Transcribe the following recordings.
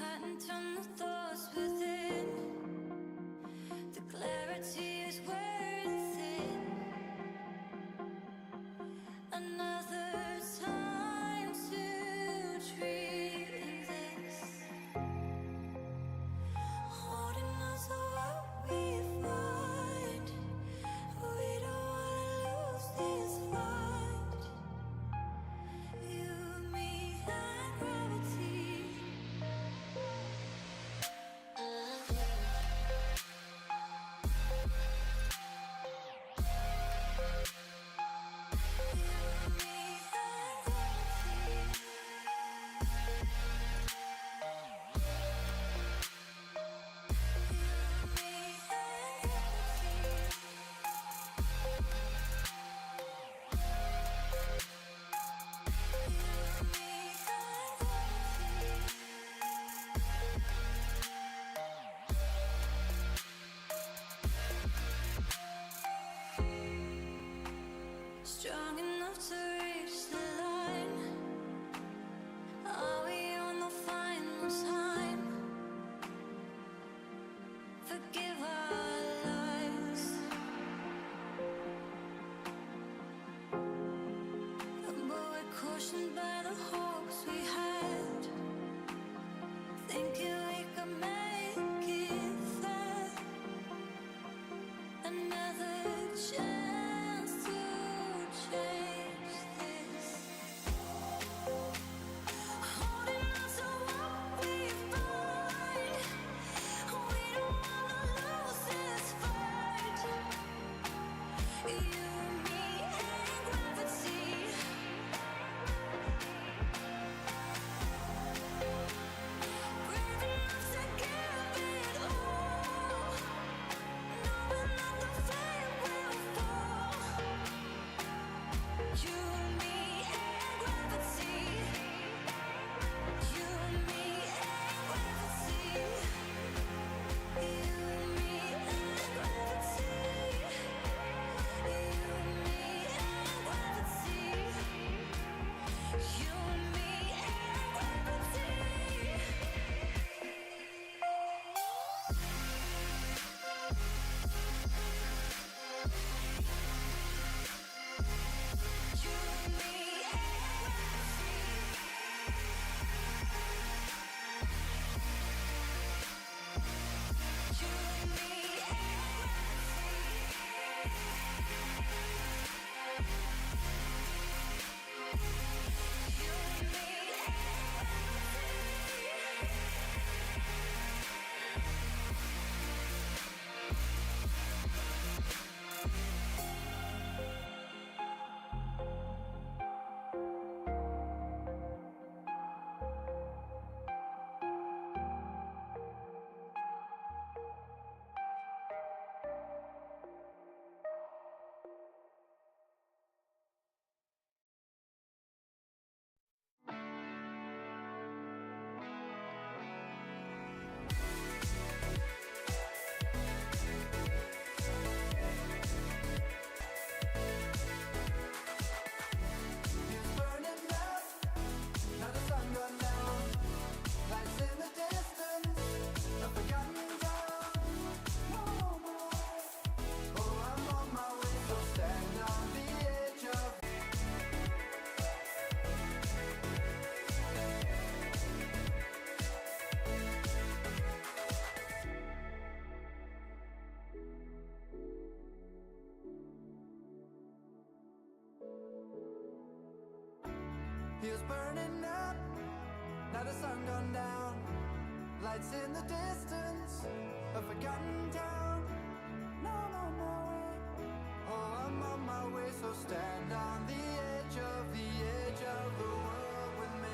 hadn't turned the thoughts within. The clarity is wearing thin. Another time to dream this. Holding on to what we find. We don't wanna lose this fight. You, me, and gravity. Strong enough to reach the line. Are we on the final time? Forgive our lies. But we're cautioned by the hopes we had, thinking we could make it fair. Another chance to change this. Holding on to what we find. We don't wanna lose this fight. You, me, and gravity. Brave enough to give it all, knowing that the flame will fall. You, me, and gravity. You, me, and gravity. You, me, and gravity. You, me, and gravity. You, me, and gravity. He was burning up, now the sun gone down. Lights in the distance, a forgotten town. No, no, no way. Oh, I'm on my way, so stand on the edge of the world with me.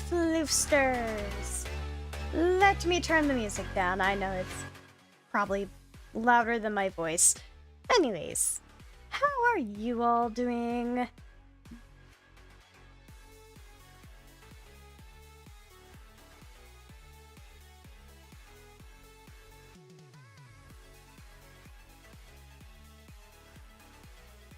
floofsters! Let me turn the music down. I know it's probably louder than my voice. Anyways, how are you all doing?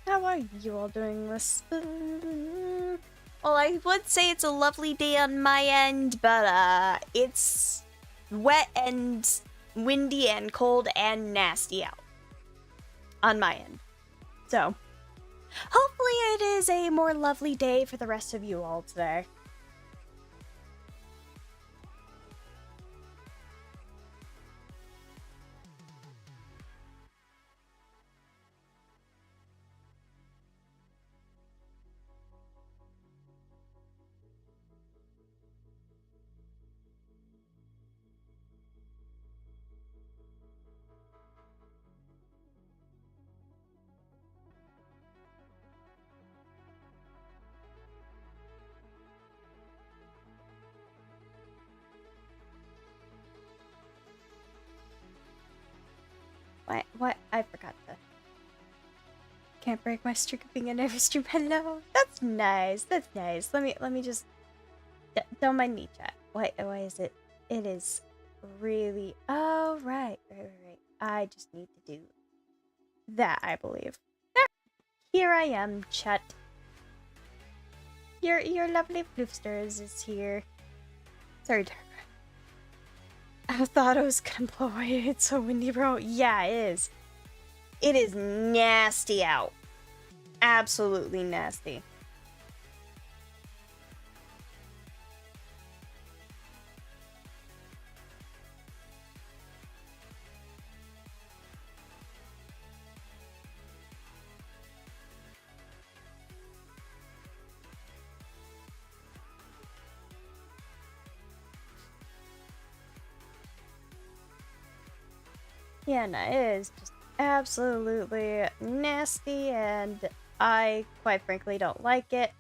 How are you all doing this? Well, I would say it's a lovely day on my end, but it's wet and windy and cold and nasty out on my end. So, hopefully it is a more lovely day for the rest of you all today. What? I forgot to. Can't break my streak of being in every stream. Hello. That's nice. That's nice. Let me just. Don't mind me, chat. Why is it? It is really. Oh, right. I just need to do that, I believe. Here I am, chat. Your lovely floofsters is here. Sorry, Dark. I thought it was gonna blow away. It's so windy, bro. Yeah, it is. It is nasty out. Absolutely nasty. Yeah, no, it is just absolutely nasty, and I, quite frankly, don't like it.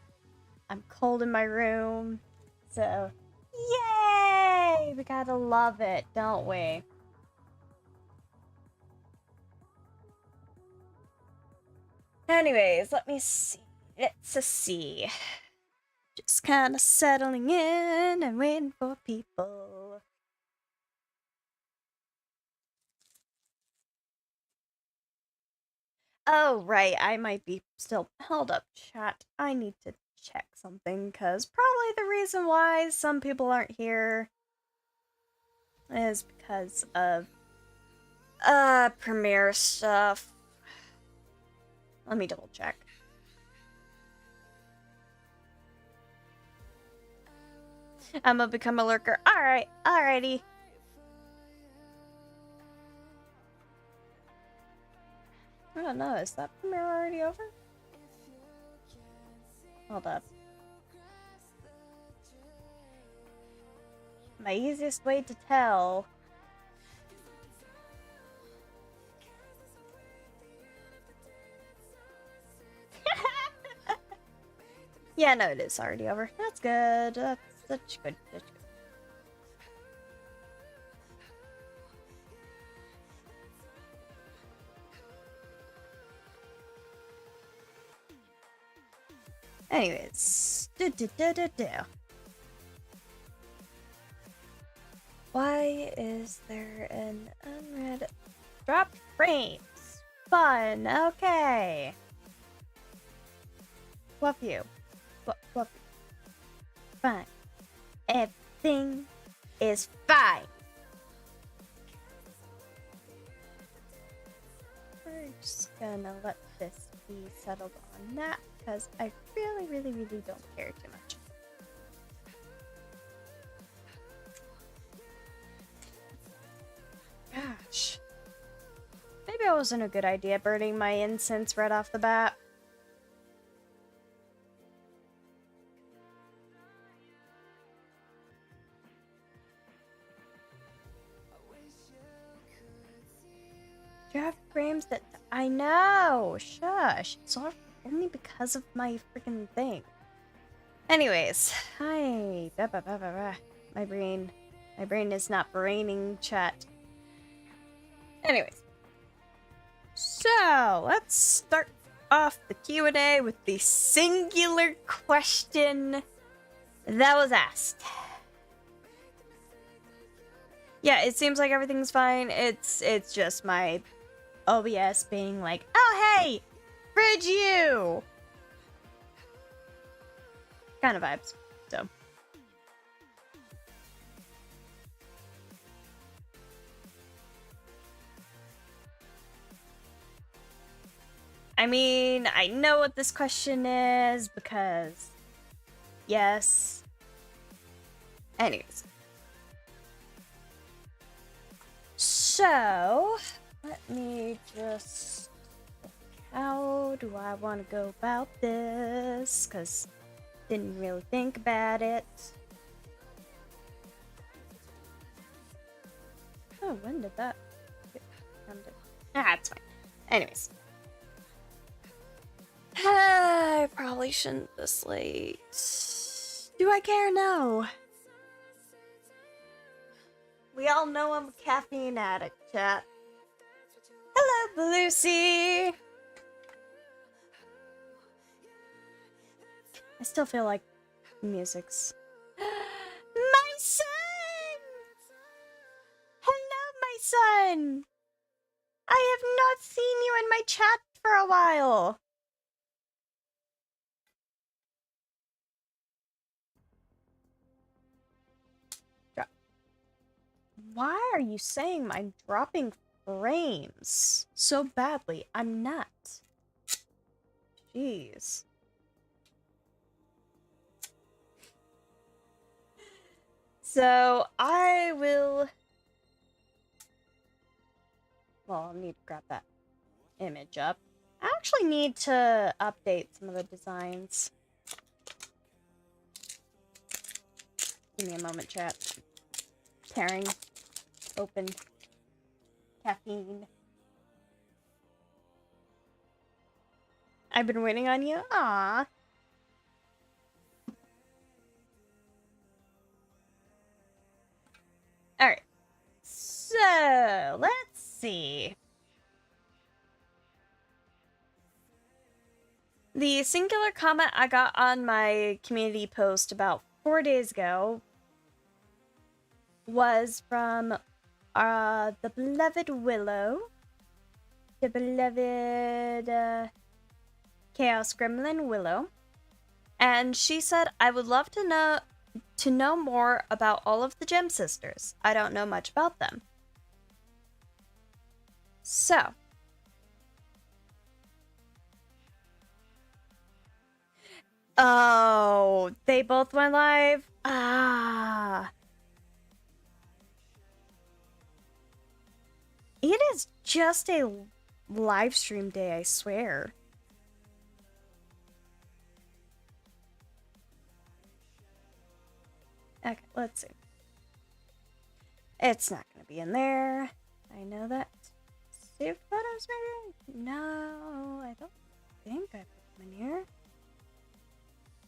I'm cold in my room, so yay! We gotta love it, don't we? Anyways, let me see. Let's see. Just kind of settling in and waiting for people. Oh, right, I might be still held up, chat. I need to check something, because probably the reason why some people aren't here is because of, Premiere stuff. Let me double check. I'm gonna become a lurker. Alright, alrighty. I don't know, is that Premiere already over? Hold up. My easiest way to tell. Yeah, no, it is already over. That's good. That's good. That's good. Anyways. Why is there an unread drop frames? Fun. Okay. Love you. Love you. Fine. Everything is fine. We're just gonna let this be settled on that because I really don't care too much. Gosh. Maybe it wasn't a good idea burning my incense right off the bat. Do you have frames that I know? Shush. It's all only because of my freaking thing. Anyways, my brain is not braining chat. Anyways, so let's start off the Q&A with the singular question that was asked. Yeah, it seems like everything's fine. It's just my OBS being like, oh hey, fridge you! Kind of vibes, so. I mean, I know what this question is because, yes. Anyways. So, let me just, how do I want to go about this? Because didn't really think about it. Oh, when did that get funded? Ah, it's fine. Anyways. I probably shouldn't this late. Do I care? No. We all know I'm a caffeine addict, chat. Hello, Lucy. I still feel like music's... My son! Hello, my son! I have not seen you in my chat for a while. Why are you saying I'm dropping frames so badly? I'm not. Jeez. So I will... Well, I'll need to grab that image up. I actually need to update some of the designs. Give me a moment, chat. Pairing. Open. Caffeine. I've been waiting on you. Aww. Alright. So, let's see. The singular comment I got on my community post about 4 days ago was from the beloved Willow. The beloved Chaos Gremlin Willow. And she said, I would love to know more about all of the Gem Sisters. I don't know much about them. So. Oh, they both went live? Ah. It is just a live stream day, I swear. Okay, let's see. It's not going to be in there. I know that. Save photos, maybe? No, I don't think I put them in here.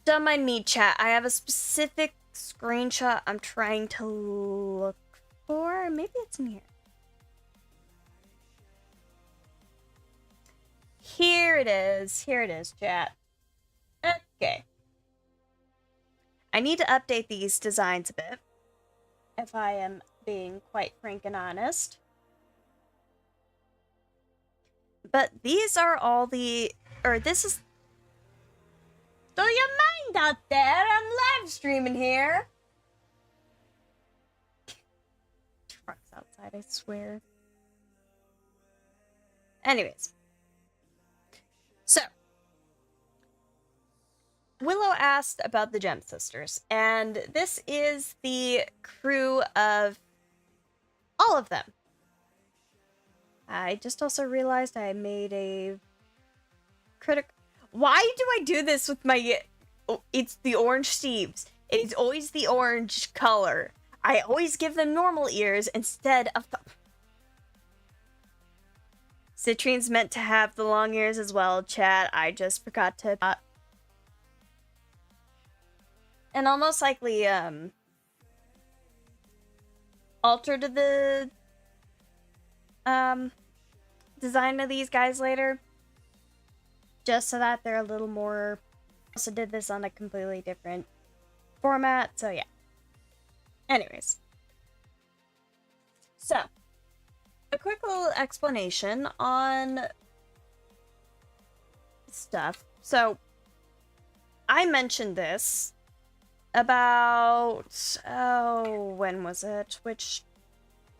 Don't mind me, chat. I have a specific screenshot I'm trying to look for. Maybe it's in here. Here it is. Here it is, chat. Okay. I need to update these designs a bit, if I am being quite frank and honest. But these are all the... Or this is... Do you mind out there? I'm live streaming here. Trucks outside, I swear. Anyways. So. Willow asked about the Gem Sisters, and this is the crew of all of them. I just also realized I made a Why do I do this with my... Oh, it's the orange Steves. It is always the orange color. I always give them normal ears instead of the... Citrine's meant to have the long ears as well, chat. I just forgot to... and I'll most likely alter to the design of these guys later, just so that they're a little more. Also did this on a completely different format, so yeah. Anyways, so a quick little explanation on stuff. So I mentioned this about, oh, when was it? Which,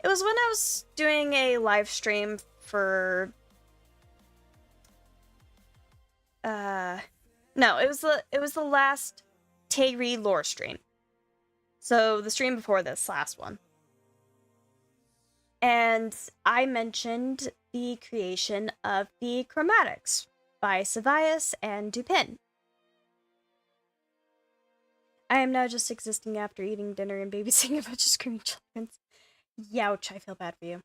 it was when I was doing a live stream for, no, it was the last Tayri lore stream. So the stream before this last one. And I mentioned the creation of the chromatics by Savias and Dupin. I am now just existing after eating dinner and babysitting a bunch of screaming children. Youch, I feel bad for you.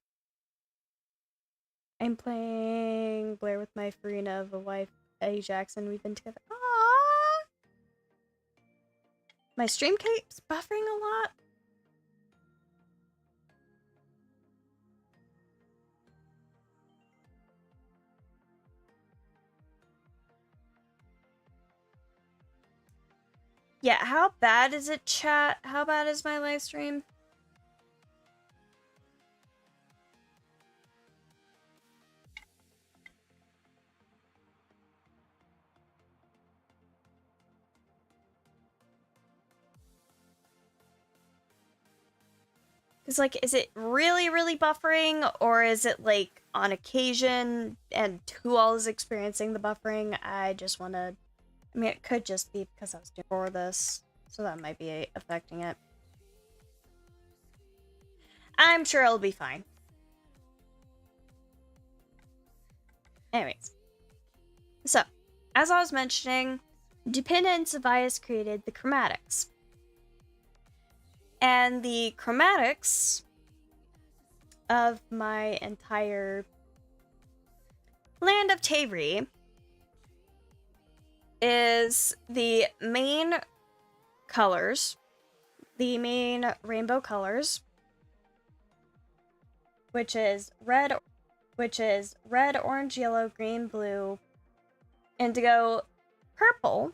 I'm playing Blair with my Farina of a wife, Eddie Jackson. We've been together. Aww! My stream keeps buffering a lot. Yeah, how bad is it, chat? How bad is my live stream? Because, like, is it really, really buffering? Or is it, like, on occasion? And who all is experiencing the buffering? I just want to... I mean, it could just be because I was doing for this. So that might be affecting it. I'm sure it'll be fine. Anyways. So, as I was mentioning, Dupin and Savias created the chromatics. And the chromatics of my entire land of Tayri is the main colors, the main rainbow colors, which is red, orange, yellow, green, blue, indigo, purple,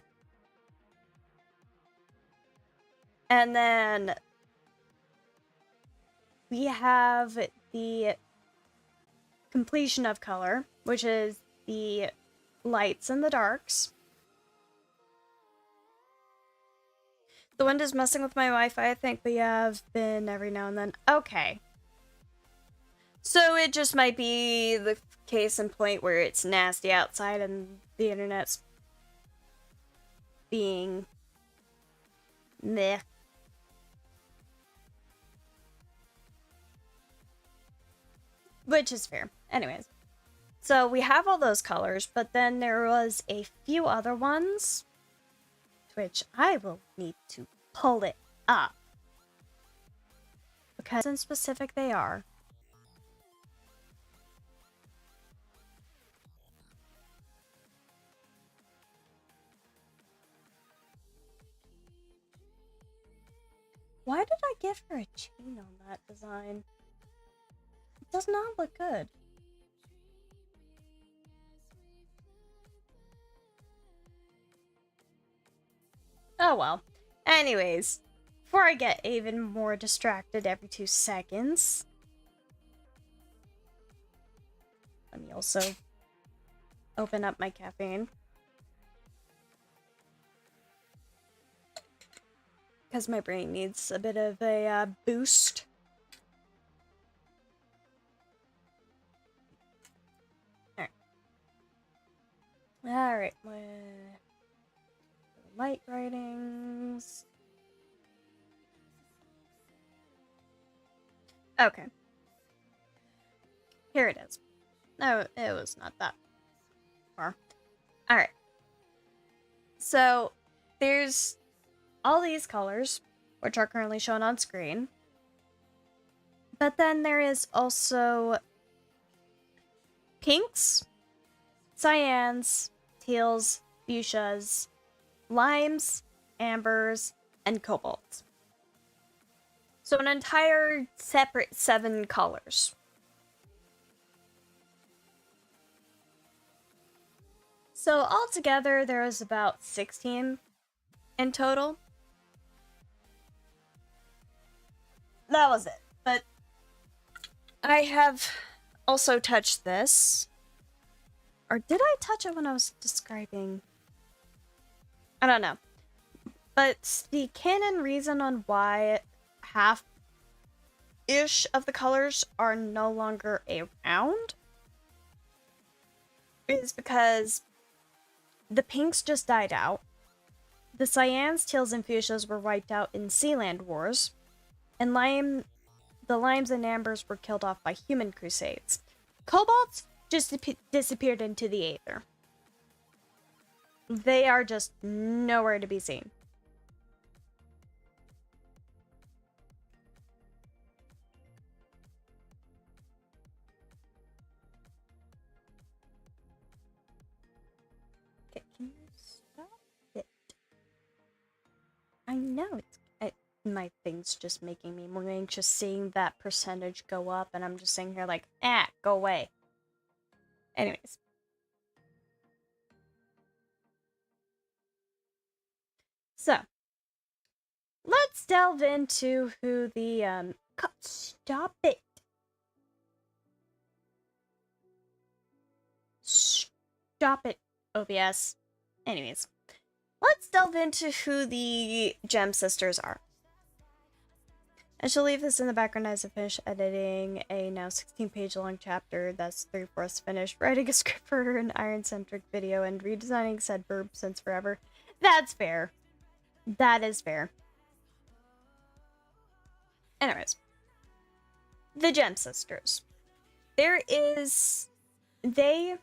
and then we have the completion of color, which is the lights and the darks. The wind is messing with my Wi-Fi, I think, but yeah, I've been every now and then. Okay. So it just might be the case in point where it's nasty outside and the internet's being meh. Which is fair. Anyways. So we have all those colors, but then there was a few other ones, which I will need to pull it up. Because in specific they are. Why did I give her a chain on that design? It does not look good. Oh well. Anyways, before I get even more distracted every 2 seconds, let me also open up my caffeine. Because my brain needs a bit of a boost. Alright. Light writings. Okay. Here it is. No, it was not that far. Alright. So, there's all these colors, which are currently shown on screen. But then there is also pinks, cyans, teals, fuchsias, limes, ambers, and cobalt. So an entire separate 7 colors. So altogether, there was about 16 in total. That was it. But I have also touched this. Or did I touch it when I was describing? I don't know. But the canon reason on why half-ish of the colors are no longer around is because the pinks just died out. The cyans, teals, and fuchsias were wiped out in Sealand Wars. And the limes and ambers were killed off by human crusades. Cobalts just disappeared into the aether. They are just nowhere to be seen. Okay, can you stop it? I know my thing's just making me more anxious seeing that percentage go up, and I'm just sitting here like, go away. Anyways. So, let's delve into who the, stop it. Stop it, OBS. Anyways, let's delve into who the Gem Sisters are. I shall leave this in the background as I finish editing a now 16-page long chapter that's 3/4 finished, writing a script for an iron-centric video, and redesigning said verb since forever. That's fair. That is fair. Anyways. The Gem Sisters. They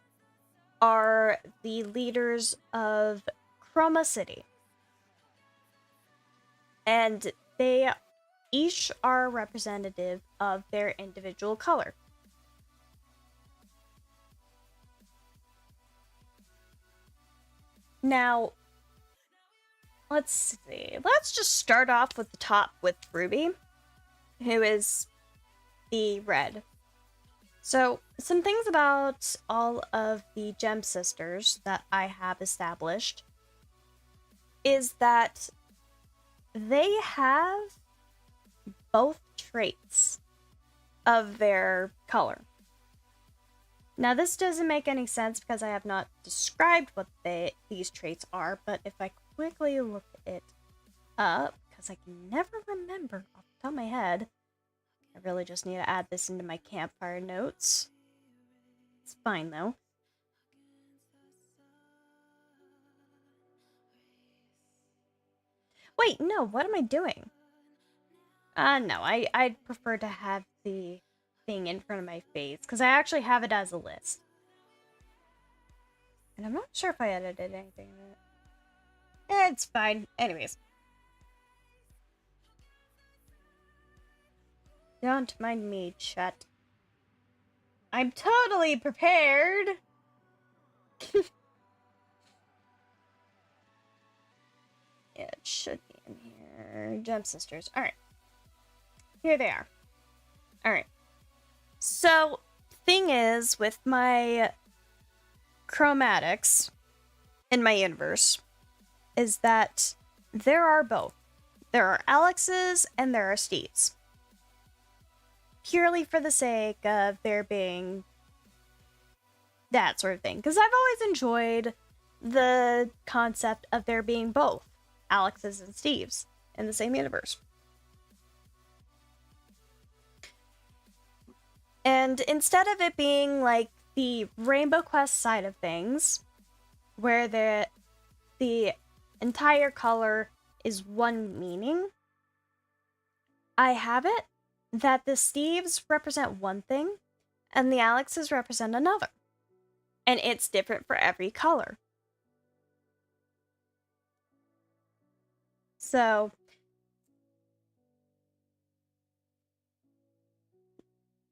are the leaders of Chroma City. And they each are representative of their individual color. Now, let's see. Let's just start off with the top with Ruby, who is the red. So, some things about all of the Gem Sisters that I have established is that they have both traits of their color. Now, this doesn't make any sense because I have not described what these traits are, but if I quickly look it up, because I can never remember off the top of my head, I really just need to add this into my campfire notes. It's fine, though. Wait, no, what am I doing? No, I'd prefer to have the thing in front of my face, because I actually have it as a list. And I'm not sure if I edited anything in it. It's fine. Anyways. Don't mind me, chat. I'm totally prepared! Yeah, it should be in here. Gem Sisters. Alright. Here they are. Alright. So, thing is, with my chromatics in my universe, is that there are both. There are Alexes and there are Steves. Purely for the sake of there being that sort of thing. Because I've always enjoyed the concept of there being both Alexes and Steves in the same universe. And instead of it being like the Rainbow Quest side of things, where the entire color is one meaning, I have it that the Steves represent one thing and the Alexes represent another. And it's different for every color. So,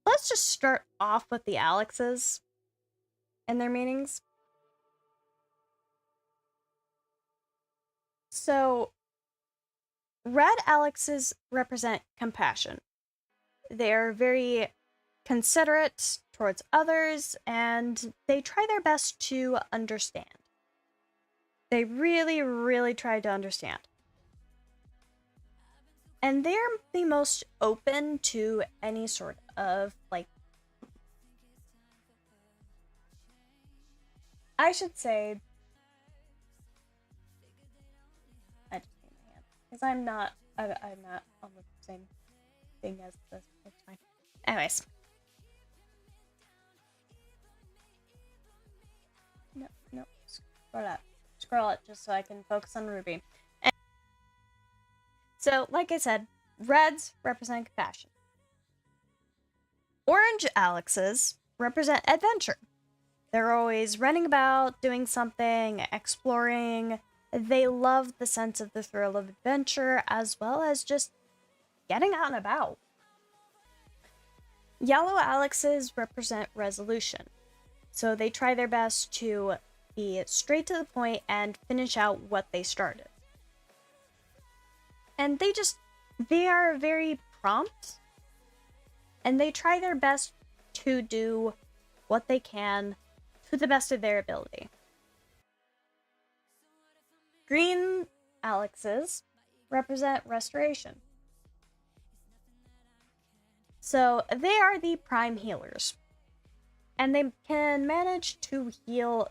let's just start off with the Alexes and their meanings. So, red Alexes represent compassion. They're very considerate towards others, and they try their best to understand. They really, really try to understand. And they're the most open to any sort of, like, I should say, I just need my hand, because I'm not on the same thing as this. It's fine. Anyways. No, scroll it just so I can focus on Ruby. And so, like I said, reds represent compassion. Orange Alexes represent adventure. They're always running about, doing something, exploring. They love the sense of the thrill of adventure, as well as just getting out and about. Yellow Alexes represent resolution. So they try their best to be straight to the point and finish out what they started. And they are very prompt, and they try their best to do what they can to the best of their ability. Green Alexes represent restoration. So they are the prime healers, and they can manage to heal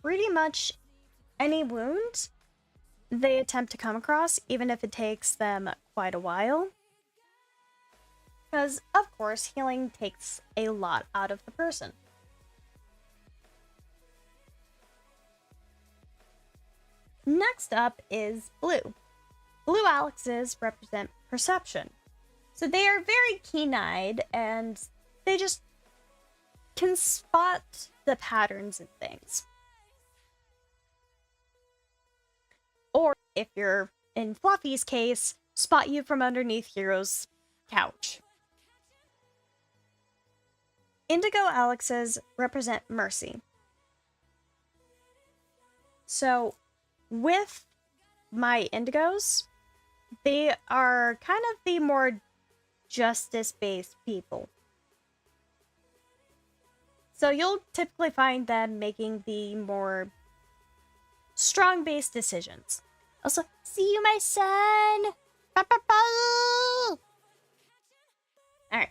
pretty much any wound they attempt to come across, even if it takes them quite a while. Because, of course, healing takes a lot out of the person. Next up is blue. Blue Alexes represent perception. So they are very keen-eyed, and they just can spot the patterns in things. Or, if you're in Fluffy's case, spot you from underneath Hero's couch. Indigo Alexes represent mercy. So, with my Indigos, they are kind of the more justice-based people. So you'll typically find them making the more strong-based decisions. Also, see you, my son! Alright.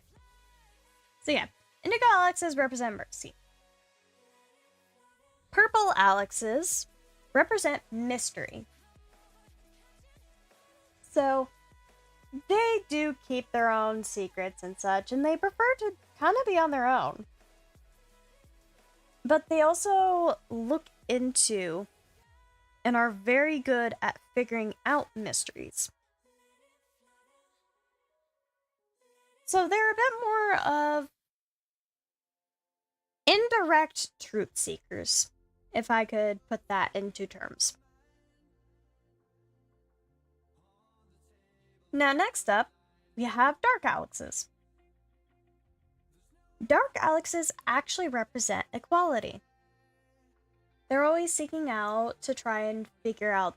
So yeah, Indigo Alexes represent mercy. Purple Alexes represent mystery. So, they do keep their own secrets and such, and they prefer to kind of be on their own. But they also look into and are very good at figuring out mysteries. So they're a bit more of indirect truth seekers, if I could put that into terms. Now, next up, we have Dark Alexes. Dark Alexes actually represent equality. They're always seeking out to try and figure out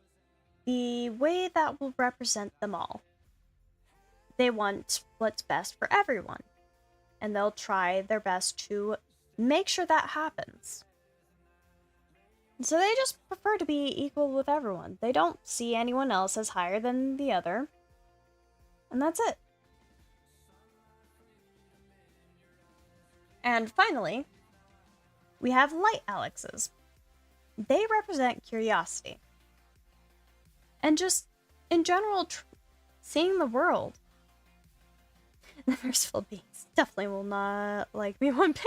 the way that will represent them all. They want what's best for everyone, and they'll try their best to make sure that happens. So they just prefer to be equal with everyone. They don't see anyone else as higher than the other. And that's it. And finally, we have Light Alexes. They represent curiosity. And just, in general, seeing the world. The merciful beings definitely will not like me one bit.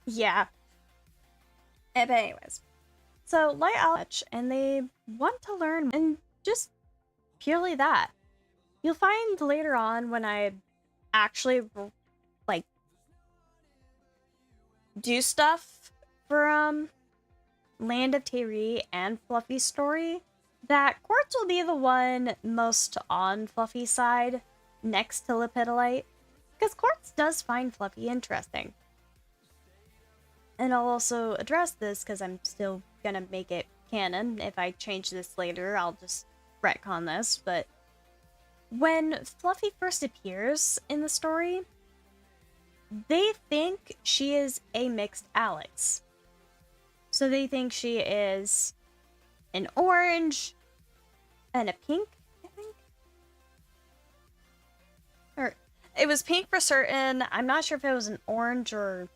Yeah. But anyways. So, Light Alex, and they want to learn, and just purely that. You'll find later on when I actually, like, do stuff for, Land of Tayri and Fluffy's story, that Quartz will be the one most on Fluffy's side, next to Lepidolite, because Quartz does find Fluffy interesting. And I'll also address this, because I'm still gonna make it canon. If I change this later, I'll just retcon this, but when Fluffy first appears in the story, they think she is a mixed Alex. So they think she is an orange and a pink, I think. Or it was pink for certain. I'm not sure if it was an orange or...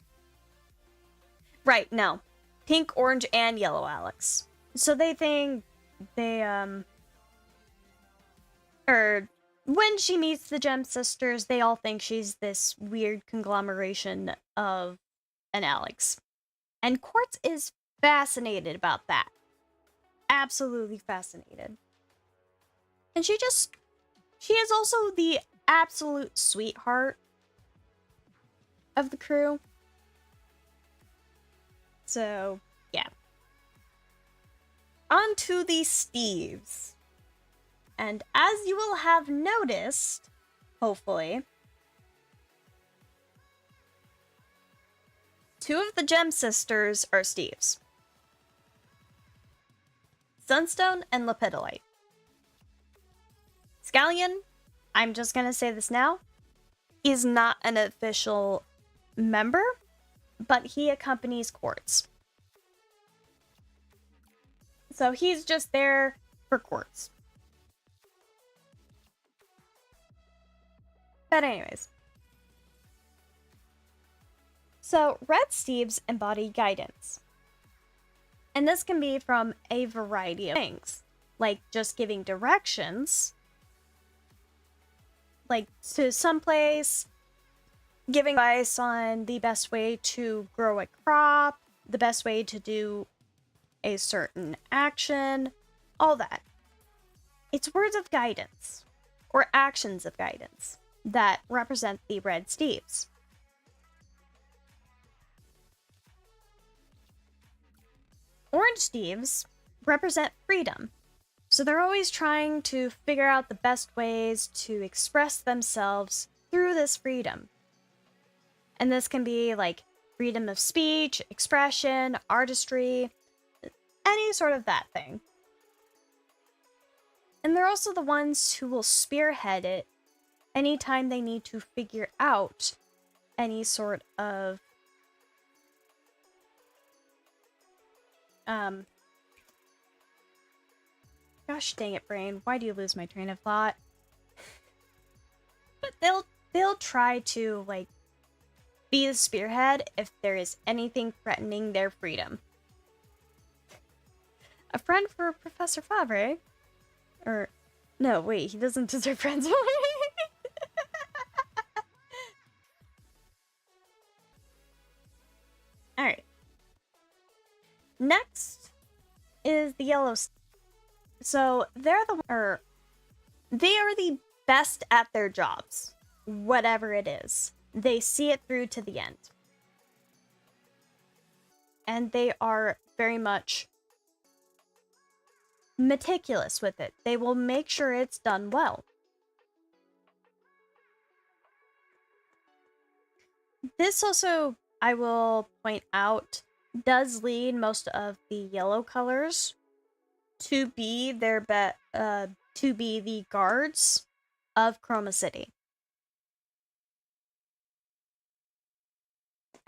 Right, no. Pink, orange, and yellow Alex. So they think they, or when she meets the Gem Sisters, they all think she's this weird conglomeration of an Alex. And Quartz is fascinated about that. Absolutely fascinated. And she is also the absolute sweetheart of the crew. So, yeah. On to the Steves. And as you will have noticed, hopefully, 2 of the Gem Sisters are Steves. Sunstone and Lepidolite. Scallion, I'm just gonna say this now, is not an official member, but he accompanies Quartz. So he's just there for Quartz. But anyways. So Red Steves embody guidance. And this can be from a variety of things. Like just giving directions. Like to someplace. Giving advice on the best way to grow a crop. The best way to do a certain action. All that. It's words of guidance. Or actions of guidance that represent the Red Steves. Orange Steves represent freedom. So they're always trying to figure out the best ways to express themselves through this freedom. And this can be like freedom of speech, expression, artistry, any sort of that thing. And they're also the ones who will spearhead it anytime they need to figure out any sort of gosh dang it, brain, why do you lose my train of thought? But they'll try to like be the spearhead if there is anything threatening their freedom. A friend for Professor Fabre? Or no, wait, he doesn't deserve friends. Alright. Next is the yellow. So they're they are the best at their jobs, whatever it is. They see it through to the end. And they are very much meticulous with it. They will make sure it's done well. This also, I will point out, does lead most of the yellow colors to be their to be the guards of Chroma City.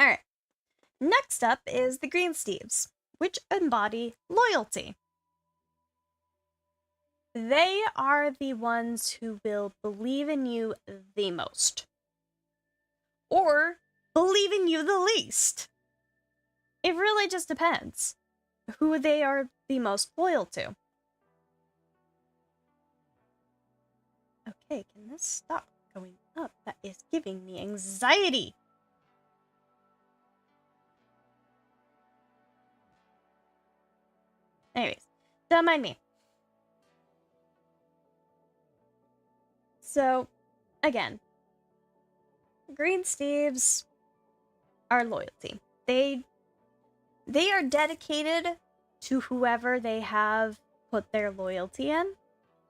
Alright. Next up is the Green Steves, which embody loyalty. They are the ones who will believe in you the most. Or believe in you the least. It really just depends who they are the most loyal to. Okay, can this stop going up? That is giving me anxiety. Anyways, don't mind me. So, again, Green Steves are loyalty. They are dedicated to whoever they have put their loyalty in.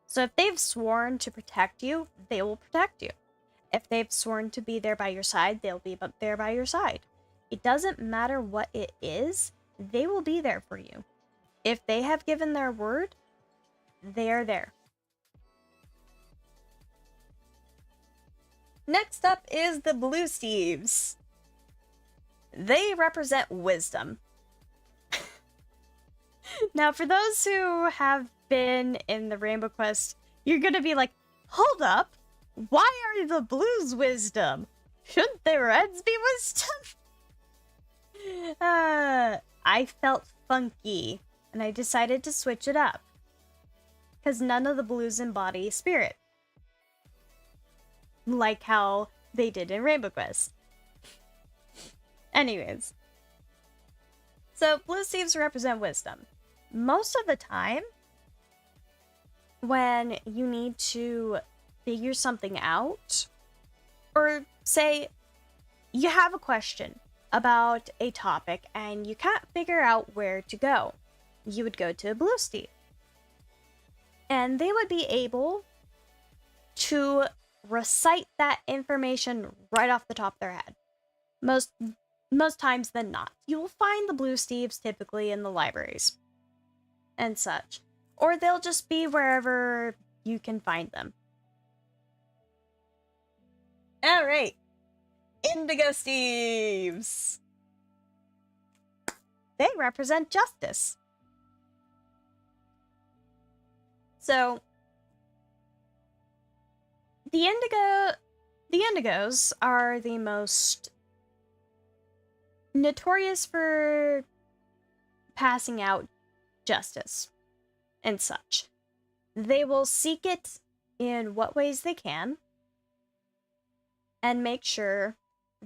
So if they've sworn to protect you, they will protect you. If they've sworn to be there by your side, they'll be there by your side. It doesn't matter what it is, they will be there for you. If they have given their word, they are there. Next up is the Blue Steves. They represent wisdom. Now, for those who have been in the Rainbow Quest, you're gonna be like, hold up, why are the blues wisdom? Shouldn't the reds be wisdom? I felt funky, and I decided to switch it up. Because none of the blues embody spirit. Like how they did in Rainbow Quest. Anyways. So, Blue Steves represent wisdom. Most of the time, when you need to figure something out, or say you have a question about a topic and you can't figure out where to go, you would go to a Blue Steve. And they would be able to recite that information right off the top of their head. Most times than not. You will find the Blue Steves typically in the libraries and such. Or they'll just be wherever you can find them. Alright. Indigo Steves. They represent justice. So, the Indigos are the most notorious for passing out justice and such. They will seek it in what ways they can and make sure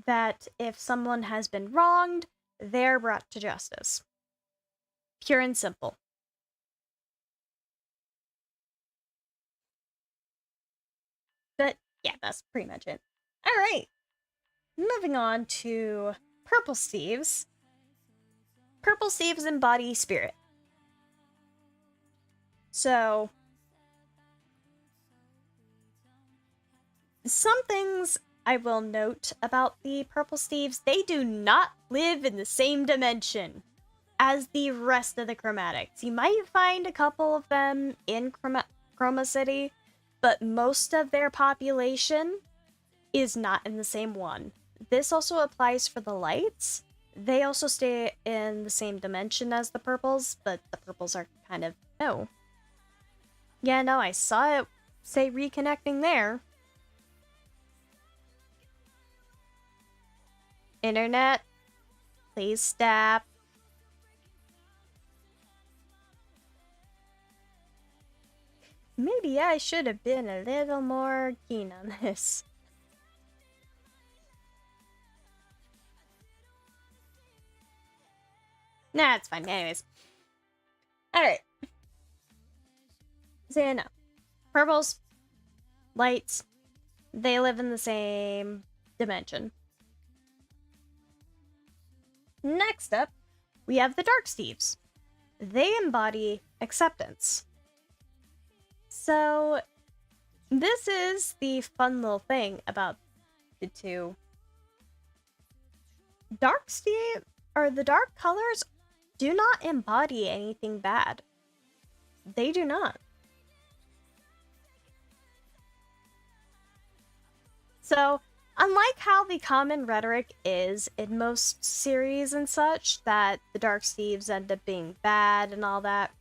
that if someone has been wronged, they're brought to justice. Pure and simple. But yeah, that's pretty much it. Alright. Moving on to Purple Steves. Purple Steves embody spirit. So, some things I will note about the Purple Steves, they do not live in the same dimension as the rest of the Chromatics. You might find a couple of them in Chroma City, but most of their population is not in the same one. This also applies for the lights. They also stay in the same dimension as the purples, but the purples are kind of... no. Yeah, no, I saw it say reconnecting there. Internet, please stop. Maybe I should have been a little more keen on this. Nah, it's fine. Anyways. Alright. So, yeah, no. Purples, lights, they live in the same dimension. Next up, we have the Dark Steves. They embody acceptance. So, this is the fun little thing about the two. Dark Steve, or the dark colors, do not embody anything bad. They do not. So, unlike how the common rhetoric is in most series and such, that the Dark Steves end up being bad and all that,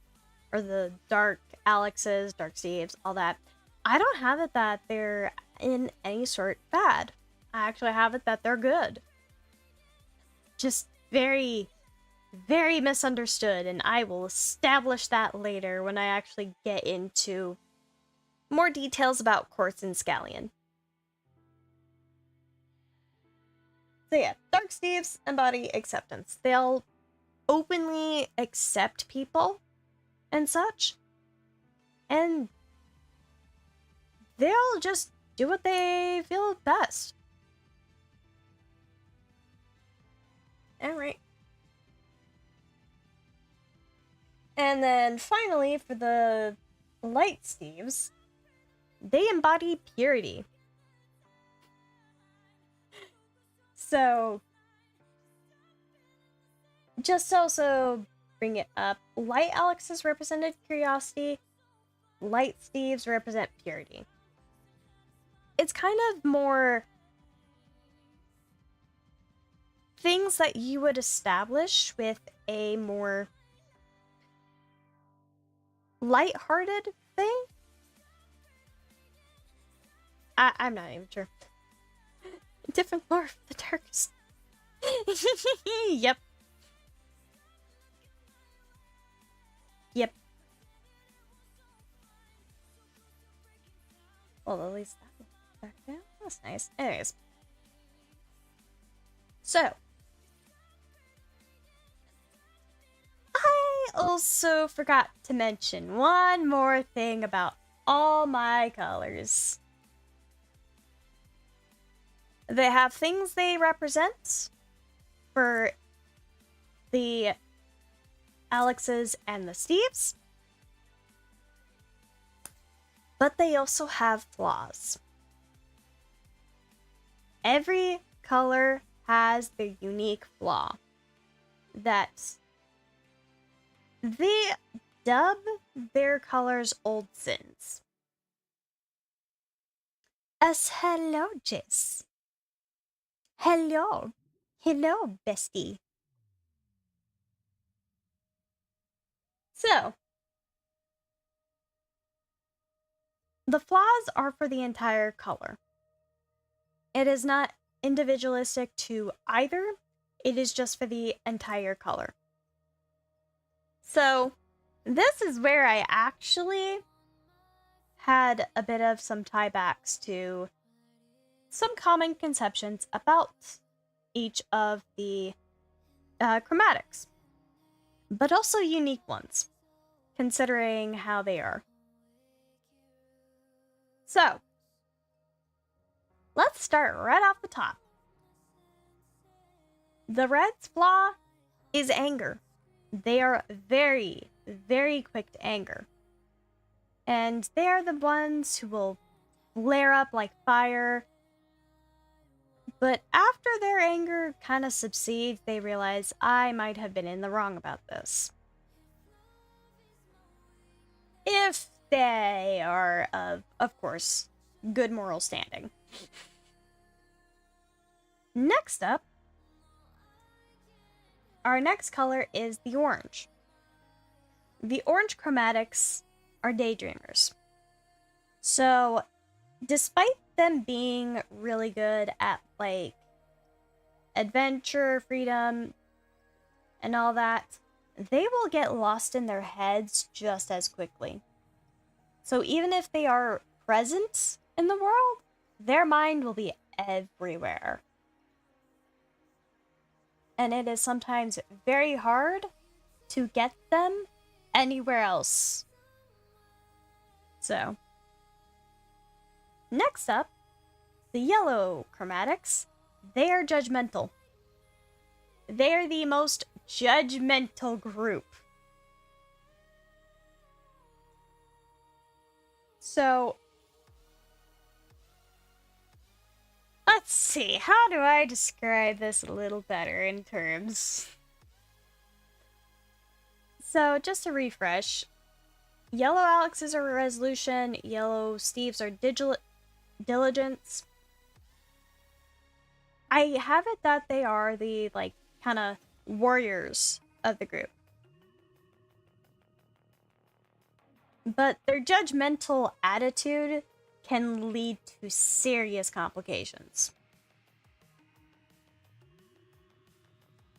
or the Dark Alexes, Dark Steves, all that, I don't have it that they're in any sort bad. I actually have it that they're good. Just very, very misunderstood, and I will establish that later when I actually get into more details about Quartz and Scallion. So yeah, Dark Steves embody acceptance. They'll openly accept people and such, and they'll just do what they feel best. Alright. And then finally, for the Light Steves, they embody purity. So, just to also bring it up, Light Alexes represented curiosity, Light Steves represent purity. It's kind of more things that you would establish with a more light-hearted thing. I'm not even sure. Different lore of the darkest. Yep. Yep. Well, at least that was back down. That's nice. Anyways. So. I also forgot to mention one more thing about all my colors. They have things they represent for the Alexes and the Steves, but they also have flaws. Every color has their unique flaw that they dub their colors old sins. As hello, Jess. Hello. Hello, bestie. So, the flaws are for the entire color. It is not individualistic to either, it is just for the entire color. So, this is where I actually had a bit of some tiebacks to some common conceptions about each of the chromatics, but also unique ones, considering how they are. So, let's start right off the top. The red's flaw is anger. They are very, very quick to anger. And they are the ones who will flare up like fire. But after their anger kind of subsides, they realize, I might have been in the wrong about this. If they are of course, good moral standing. Next up, our next color is the orange. The orange chromatics are daydreamers. So, despite them being really good at, like, adventure, freedom, and all that, they will get lost in their heads just as quickly. So even if they are present in the world, their mind will be everywhere. And it is sometimes very hard to get them anywhere else. So, next up, the yellow chromatics. They are judgmental. They are the most judgmental group. So, let's see, how do I describe this a little better in terms? So, just to refresh, yellow Alexes are resolution, yellow Steves are diligence. I have it that they are the, like, kind of warriors of the group. But their judgmental attitude can lead to serious complications,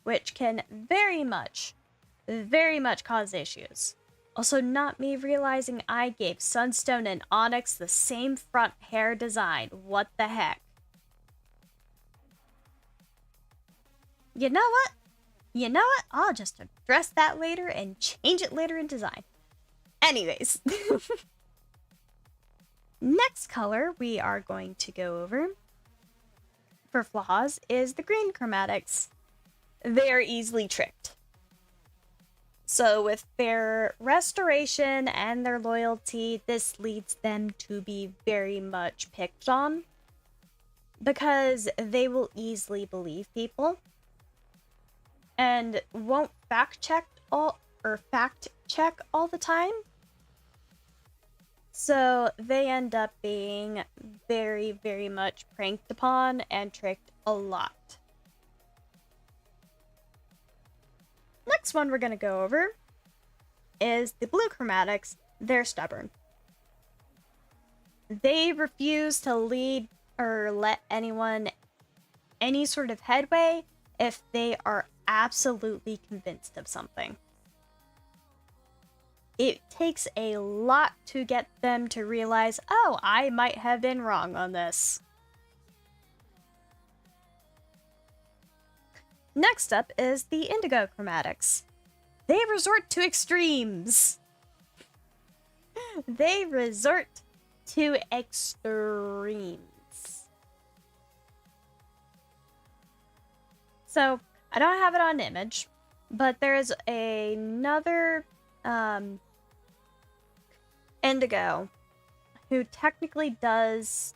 which can very much cause issues. Also, not me realizing I gave Sunstone and Onyx the same front hair design. What the heck? You know what? I'll just address that later and change it later in design. Anyways. Next color we are going to go over for flaws is the green chromatics. They are easily tricked. So with their restoration and their loyalty, this leads them to be very much picked on because they will easily believe people and won't fact check all the time. So they end up being very, very much pranked upon and tricked a lot. next one we're going to go over is the blue chromatics. They're stubborn. They refuse to lead or let anyone any sort of headway if they are absolutely convinced of something. It takes a lot to get them to realize, oh, I might have been wrong on this. Next up is the indigo chromatics. They resort to extremes. They resort to extremes. So, I don't have it on image, but there's another indigo who technically does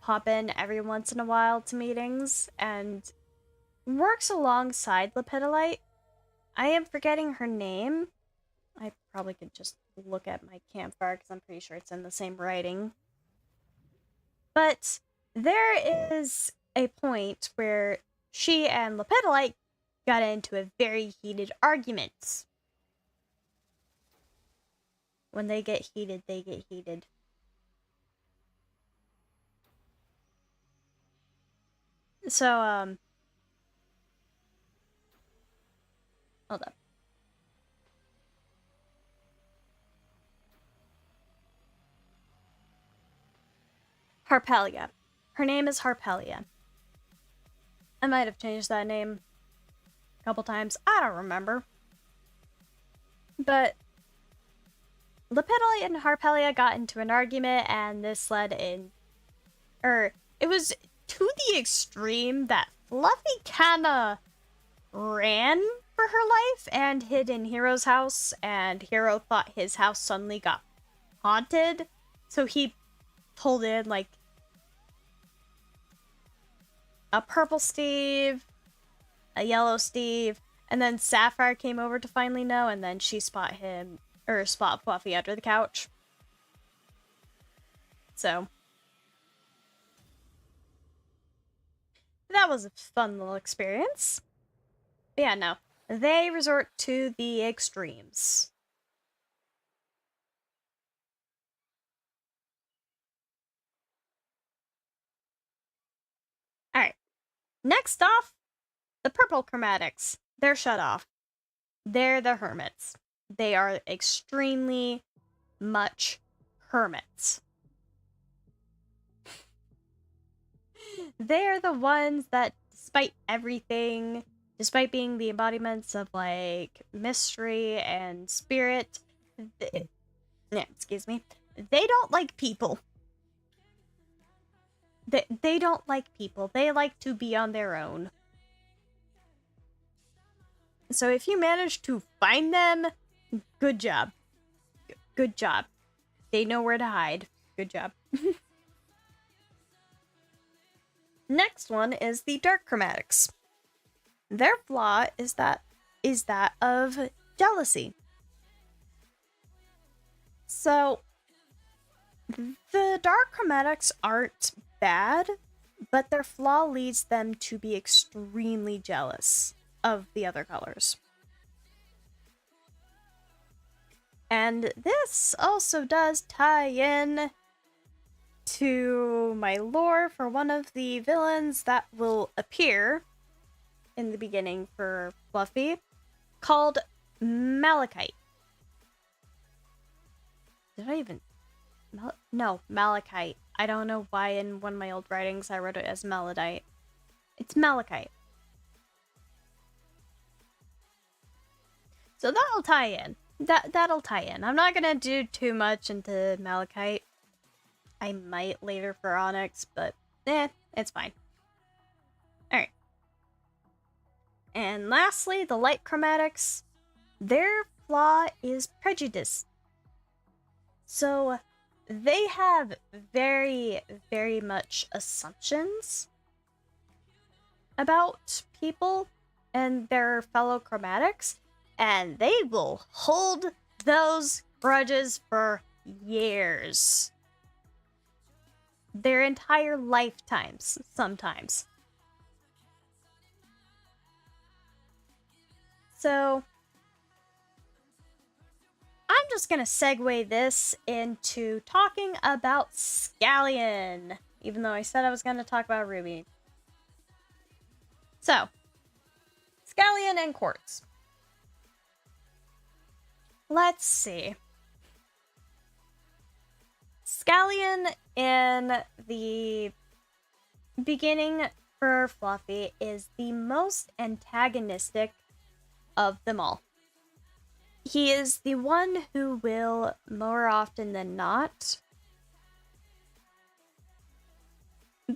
pop in every once in a while to meetings and works alongside Lepidolite. I am forgetting her name. I probably could just look at my campfire because I'm pretty sure it's in the same writing. But there is a point where she and Lepidolite got into a very heated argument. When they get heated, they get heated. So, hold up. Harpelia. Her name is Harpelia. I might have changed that name a couple times. I don't remember. But Lepidolite and Harpelia got into an argument, and this led in... it was to the extreme that Fluffy kinda ran for her life and hid in Hero's house, and Hero thought his house suddenly got haunted, so he pulled in, like, a purple Steve, a yellow Steve, and then Sapphire came over to finally know, and then she spot Fluffy under the couch. So that was a fun little experience. But yeah, no. They resort to the extremes. Alright. Next off, the purple chromatics. They're shut off. They're the hermits. They are extremely much hermits. They're the ones that, despite everything, despite being the embodiments of, like, mystery and spirit, they don't like people. They don't like people. They like to be on their own. So if you manage to find them, good job. Good job. They know where to hide. Good job. Next one is the dark chromatics. Their flaw is that of jealousy. So the dark chromatics aren't bad, but their flaw leads them to be extremely jealous of the other colors. And this also does tie in to my lore for one of the villains that will appear in the beginning for Fluffy, called Malachite. Did I even... No, Malachite. I don't know why in one of my old writings I wrote it as Melodite. It's Malachite. So that'll tie in. That'll tie in. I'm not gonna do too much into Malachite. I might later for Onyx, but it's fine. Alright. And lastly, the light chromatics. Their flaw is prejudice. So they have very, very much assumptions about people and their fellow chromatics, and they will hold those grudges for years. Their entire lifetimes, sometimes. So, just gonna segue this into talking about Scallion, even though I said I was gonna talk about Ruby. So, Scallion and Quartz. Let's see. Scallion in the beginning for Fluffy is the most antagonistic of them all. He is the one who will, more often than not,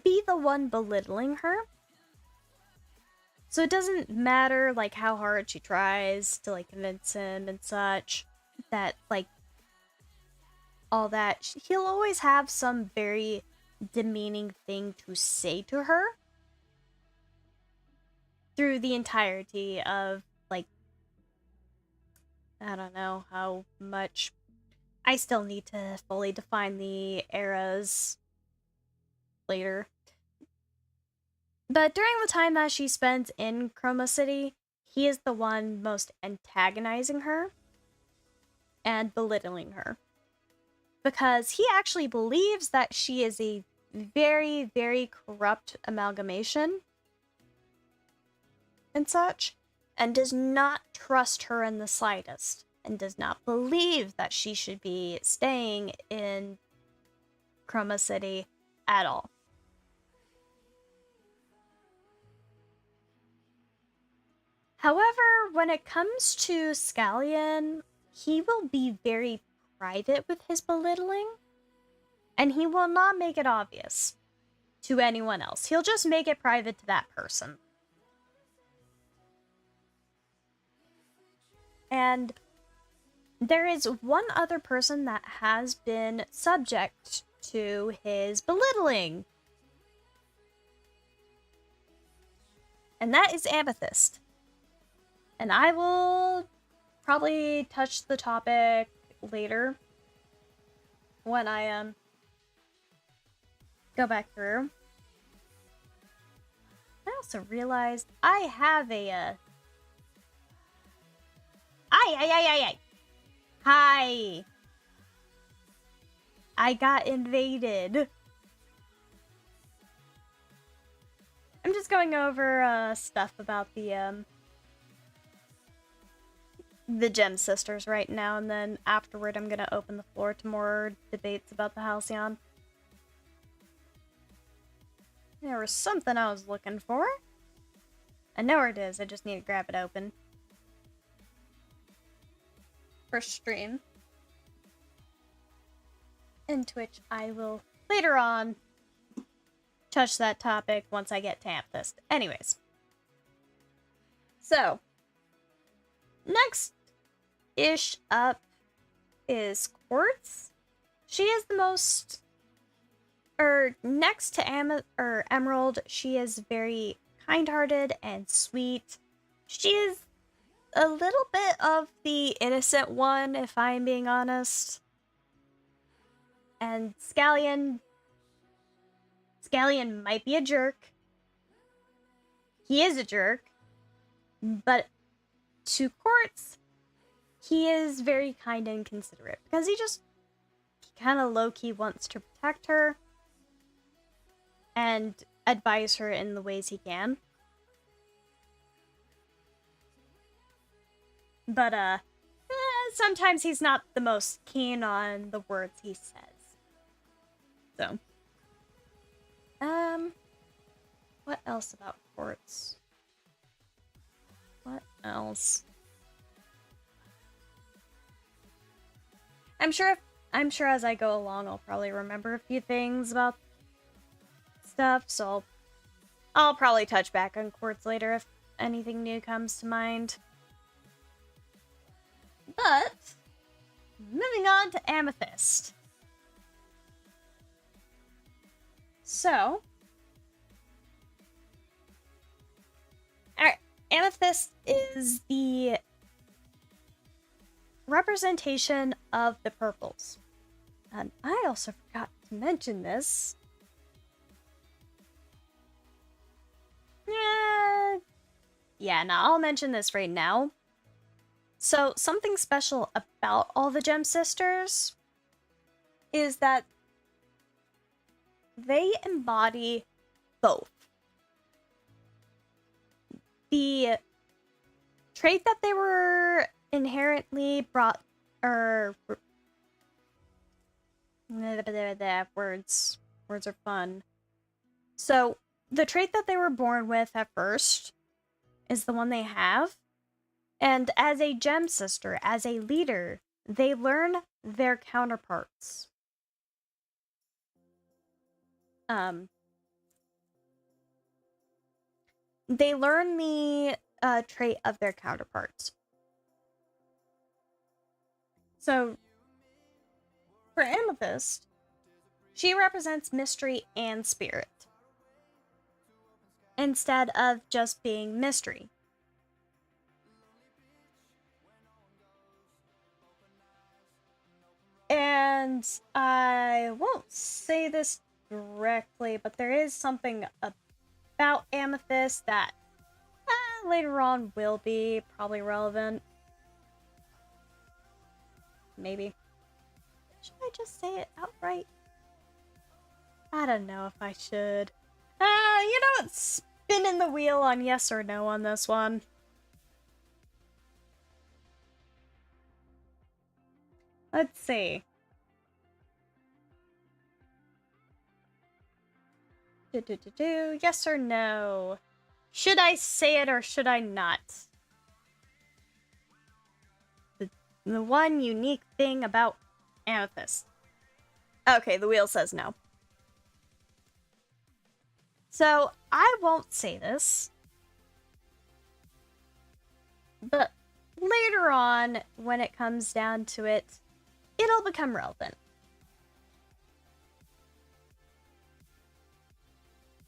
be the one belittling her. So it doesn't matter, like, how hard she tries to, like, convince him and such, that, like, all that. He'll always have some very demeaning thing to say to her through the entirety of, like, I don't know how much. I still need to fully define the eras later. But during the time that she spends in Chroma City, he is the one most antagonizing her and belittling her. Because he actually believes that she is a very, very corrupt amalgamation and such, and does not trust her in the slightest, and does not believe that she should be staying in Chroma City at all. However, when it comes to Scallion, he will be very private with his belittling, and he will not make it obvious to anyone else. He'll just make it private to that person. And there is one other person that has been subject to his belittling, and that is Amethyst. And I will probably touch the topic later when I go back through. I also realized I have a Hi! I got invaded. I'm just going over stuff about the Gem Sisters right now, and then afterward I'm gonna open the floor to more debates about the Halceon. There was something I was looking for. I know where it is, I just need to grab it open. For stream. In Twitch, I will later on touch that topic once I get to Amethyst. Anyways. So, next-ish up is Quartz. She is the most, next to Emerald, she is very kind-hearted and sweet. She is a little bit of the innocent one, if I'm being honest. And Scallion might be a jerk. He is a jerk. But to Quartz, he is very kind and considerate. Because he kind of low-key wants to protect her and advise her in the ways he can. But, sometimes he's not the most keen on the words he says. So. What else about Quartz? What else? I'm sure as I go along, I'll probably remember a few things about stuff, so I'll probably touch back on Quartz later if anything new comes to mind. But, moving on to Amethyst. So, alright, Amethyst is the representation of the purples. And I also forgot to mention this. Yeah, no, I'll mention this right now. So something special about all the Gem Sisters is that they embody both. The trait that they were inherently brought, or words are fun. So the trait that they were born with at first is the one they have, and as a Gem Sister, as a leader, they learn their counterparts. They learn the trait of their counterparts. So, for Amethyst, she represents mystery and spirit, instead of just being mystery. And I won't say this directly, but there is something about Amethyst that later on will be probably relevant. Maybe. Should I just say it outright? I don't know if I should. You know what? Spinning the wheel on yes or no on this one. Let's see. Yes or no? Should I say it or should I not? The one unique thing about Amethyst. Okay, the wheel says no. So, I won't say this. But later on, when it comes down to it, it'll become relevant.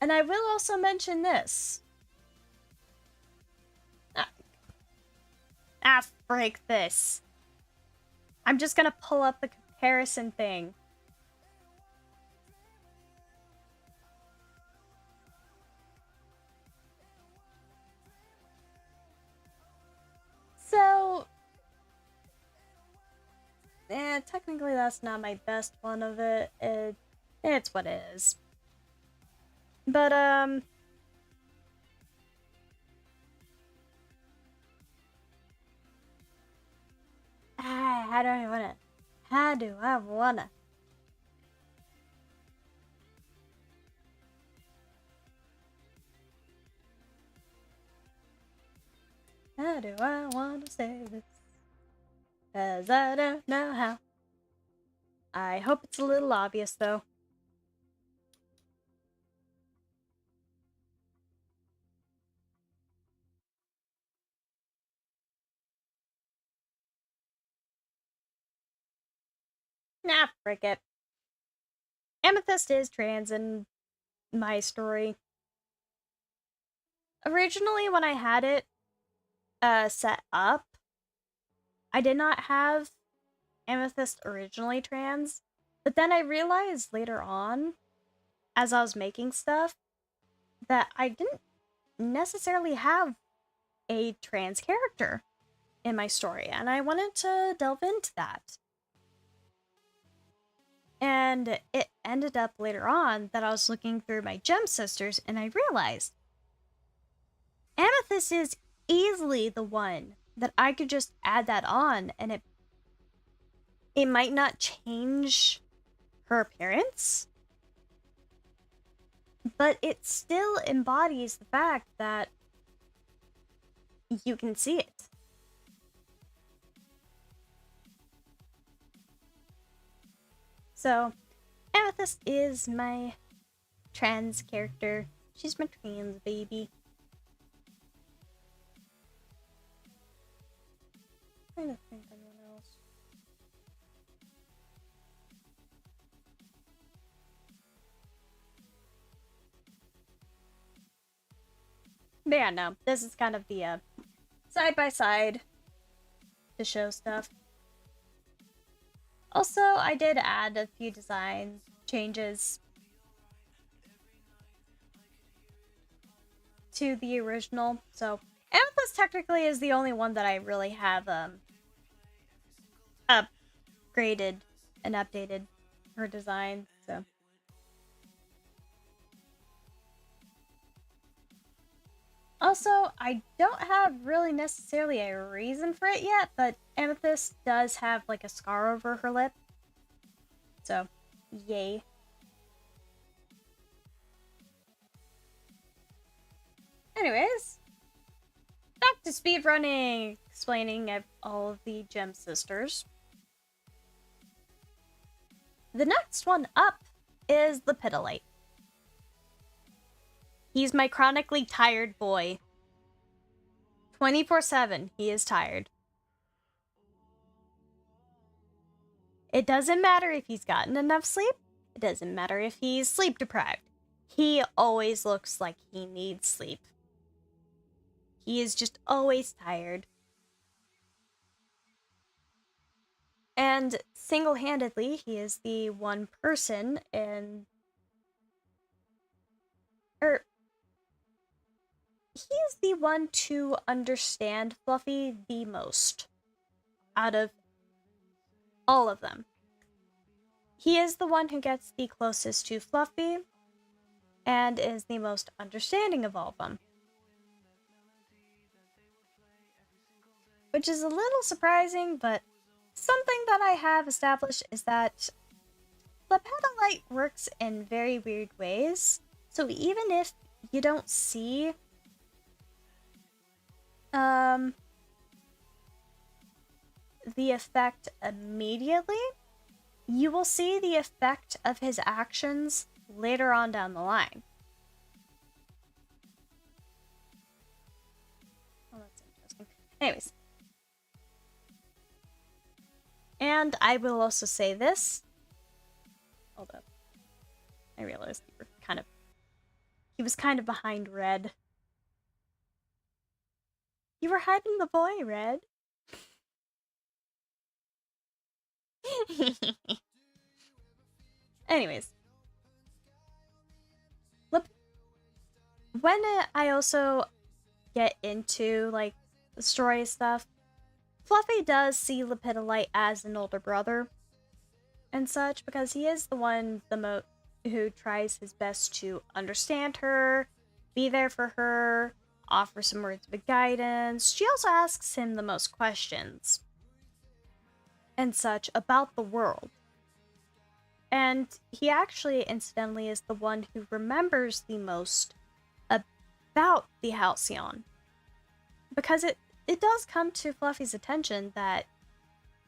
And I will also mention this. Break this. I'm just gonna pull up the comparison thing. So, technically that's not my best one of it. It's what it is. But, how do I wanna? How do I wanna? How do I wanna say this? 'Cause I don't know how. I hope it's a little obvious, though. Nah, frick it. Amethyst is trans in my story. Originally, when I had it set up, I did not have Amethyst originally trans, but then I realized later on, as I was making stuff, that I didn't necessarily have a trans character in my story, and I wanted to delve into that. And it ended up later on that I was looking through my Gem Sisters, and I realized Amethyst is easily the one that I could just add that on, and it might not change her appearance, but it still embodies the fact that you can see it. So, Amethyst is my trans character. She's my trans baby. I'm trying to think of anyone else. But yeah, no, this is kind of the side by side to show stuff. Also, I did add a few design changes to the original, so Amethyst technically is the only one that I really have upgraded and updated her design, so. Also, I don't have really necessarily a reason for it yet, but Amethyst does have like a scar over her lip. So, yay. Anyways, back to speedrunning, explaining all of the Gem Sisters. The next one up is the Lepidolite. He's my chronically tired boy. 24/7, he is tired. It doesn't matter if he's gotten enough sleep. It doesn't matter if he's sleep deprived. He always looks like he needs sleep. He is just always tired. And single-handedly, he is the one person in... he is the one to understand Fluffy the most out of all of them. He is the one who gets the closest to Fluffy and is the most understanding of all of them. Which is a little surprising, but something that I have established is that Lepidolite works in very weird ways. So even if you don't see the effect immediately, you will see the effect of his actions later on down the line. Oh, that's interesting. Anyways. And I will also say this. Hold up. I realized he was kind of behind Red. You were hiding the boy, Red. Anyways. When I also get into, like, the story stuff, Fluffy does see Lepidolite as an older brother and such, because he is the one who tries his best to understand her, be there for her, offer some words of guidance. She also asks him the most questions and such about the world. And he actually, incidentally, is the one who remembers the most about the Halceon. Because it does come to Fluffy's attention that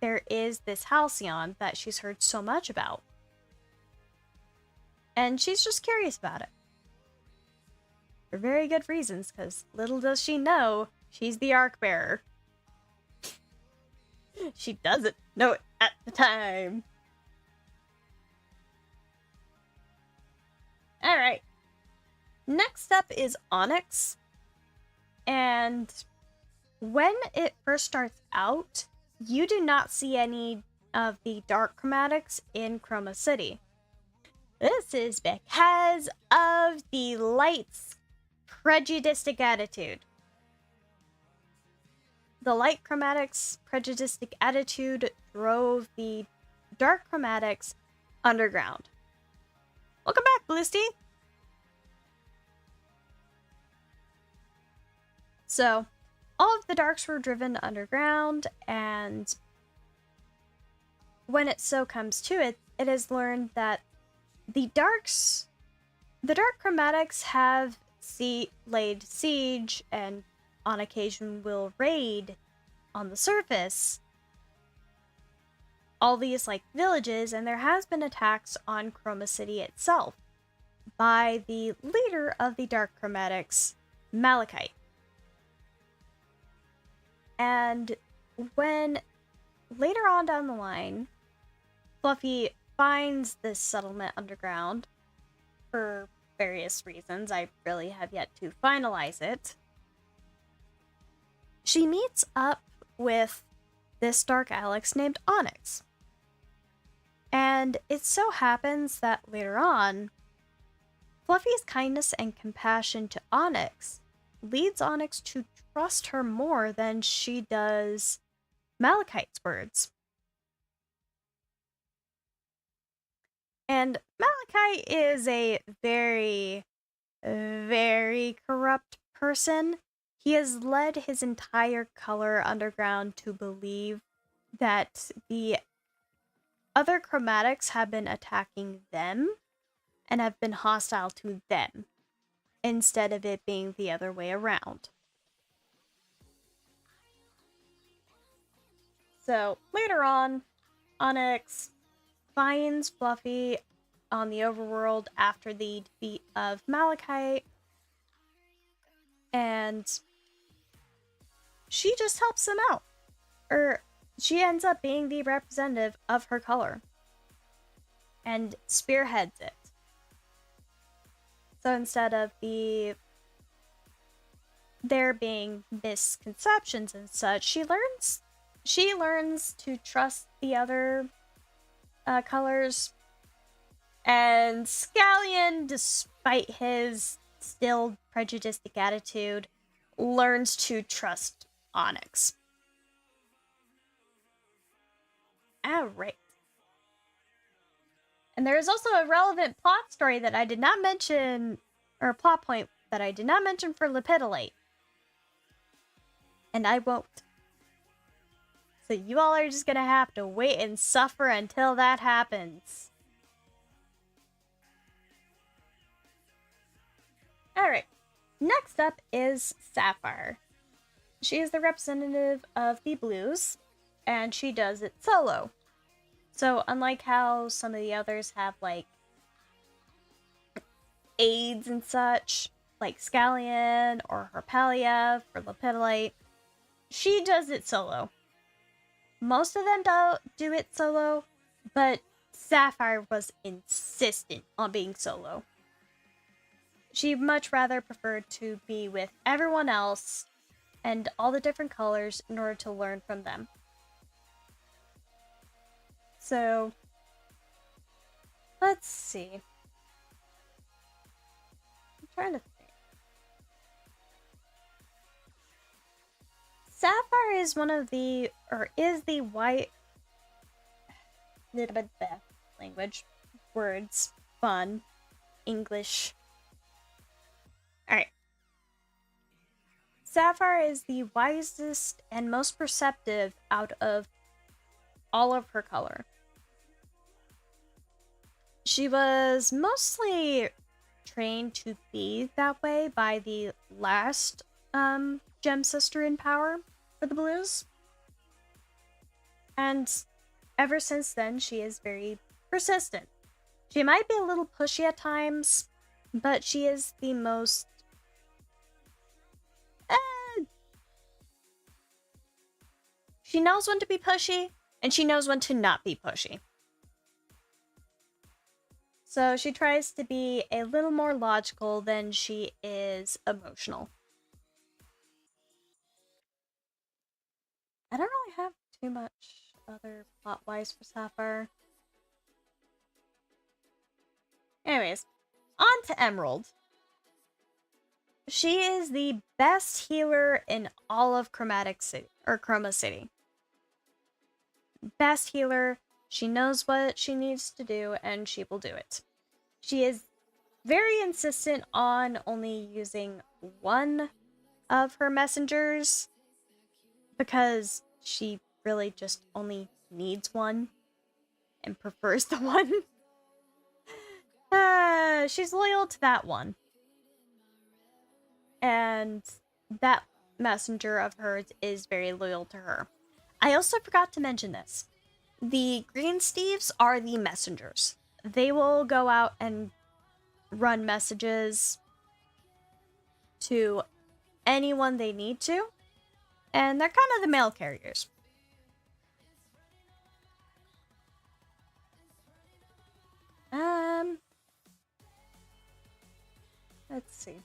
there is this Halceon that she's heard so much about. And she's just curious about it. For very good reasons, because little does she know, she's the Arc Bearer. She doesn't know it at the time. Alright. Next up is Onyx. And when it first starts out, you do not see any of the dark chromatics in Chroma City. This is because of the light's prejudiced attitude. The light chromatics' prejudiced attitude drove the dark chromatics underground. Welcome back, Blisty! So, all of the darks were driven underground, and when it so comes to it, it is learned that the dark chromatics have laid siege and on occasion will raid on the surface all these like villages, and there has been attacks on Chroma City itself by the leader of the dark chromatics, Malachite. And when later on down the line, Fluffy finds this settlement underground for various reasons, I really have yet to finalize it. She meets up with this Dark Alex named Onyx. And it so happens that later on, Fluffy's kindness and compassion to Onyx leads Onyx to trust her more than she does Malachite's words. And Malachite is a very, very corrupt person. He has led his entire color underground to believe that the other chromatics have been attacking them and have been hostile to them, instead of it being the other way around. So later on, Onyx finds Fluffy on the overworld after the defeat of Malachite, and she just helps him out. Or she ends up being the representative of her color and spearheads it. So instead of there being misconceptions and such, she learns to trust the other colors. And Scallion, despite his still prejudiced attitude, learns to trust Onyx. Alright. And there is also a relevant plot story that I did not mention, or a plot point that I did not mention for Lepidolite. And I won't. So you all are just gonna have to wait and suffer until that happens. Alright, next up is Sapphire. She is the representative of the blues, and she does it solo. So unlike how some of the others have, like, aids and such, like Scallion or Harpelia for Lepidolite, she does it solo. Most of them don't do it solo, but Sapphire was insistent on being solo. She much rather preferred to be with everyone else and all the different colors in order to learn from them. So, let's see. I'm trying to think. Sapphire is is the white language, words, fun, English. Alright. Sapphire is the wisest and most perceptive out of all of her color. She was mostly trained to be that way by the last gem sister in power for the blues. And ever since then, she is very persistent. She might be a little pushy at times, but she is the most she knows when to be pushy, and she knows when to not be pushy. So she tries to be a little more logical than she is emotional. I don't really have too much other plot-wise for Sapphire. Anyways, on to Emerald. She is the best healer in all of Chroma City. Best healer. She knows what she needs to do, and she will do it. She is very insistent on only using one of her messengers, because she really just only needs one and prefers the one. She's loyal to that one. And that messenger of hers is very loyal to her. I also forgot to mention this. The Green Steves are the messengers. They will go out and run messages to anyone they need to. And they're kind of the mail carriers. Let's see.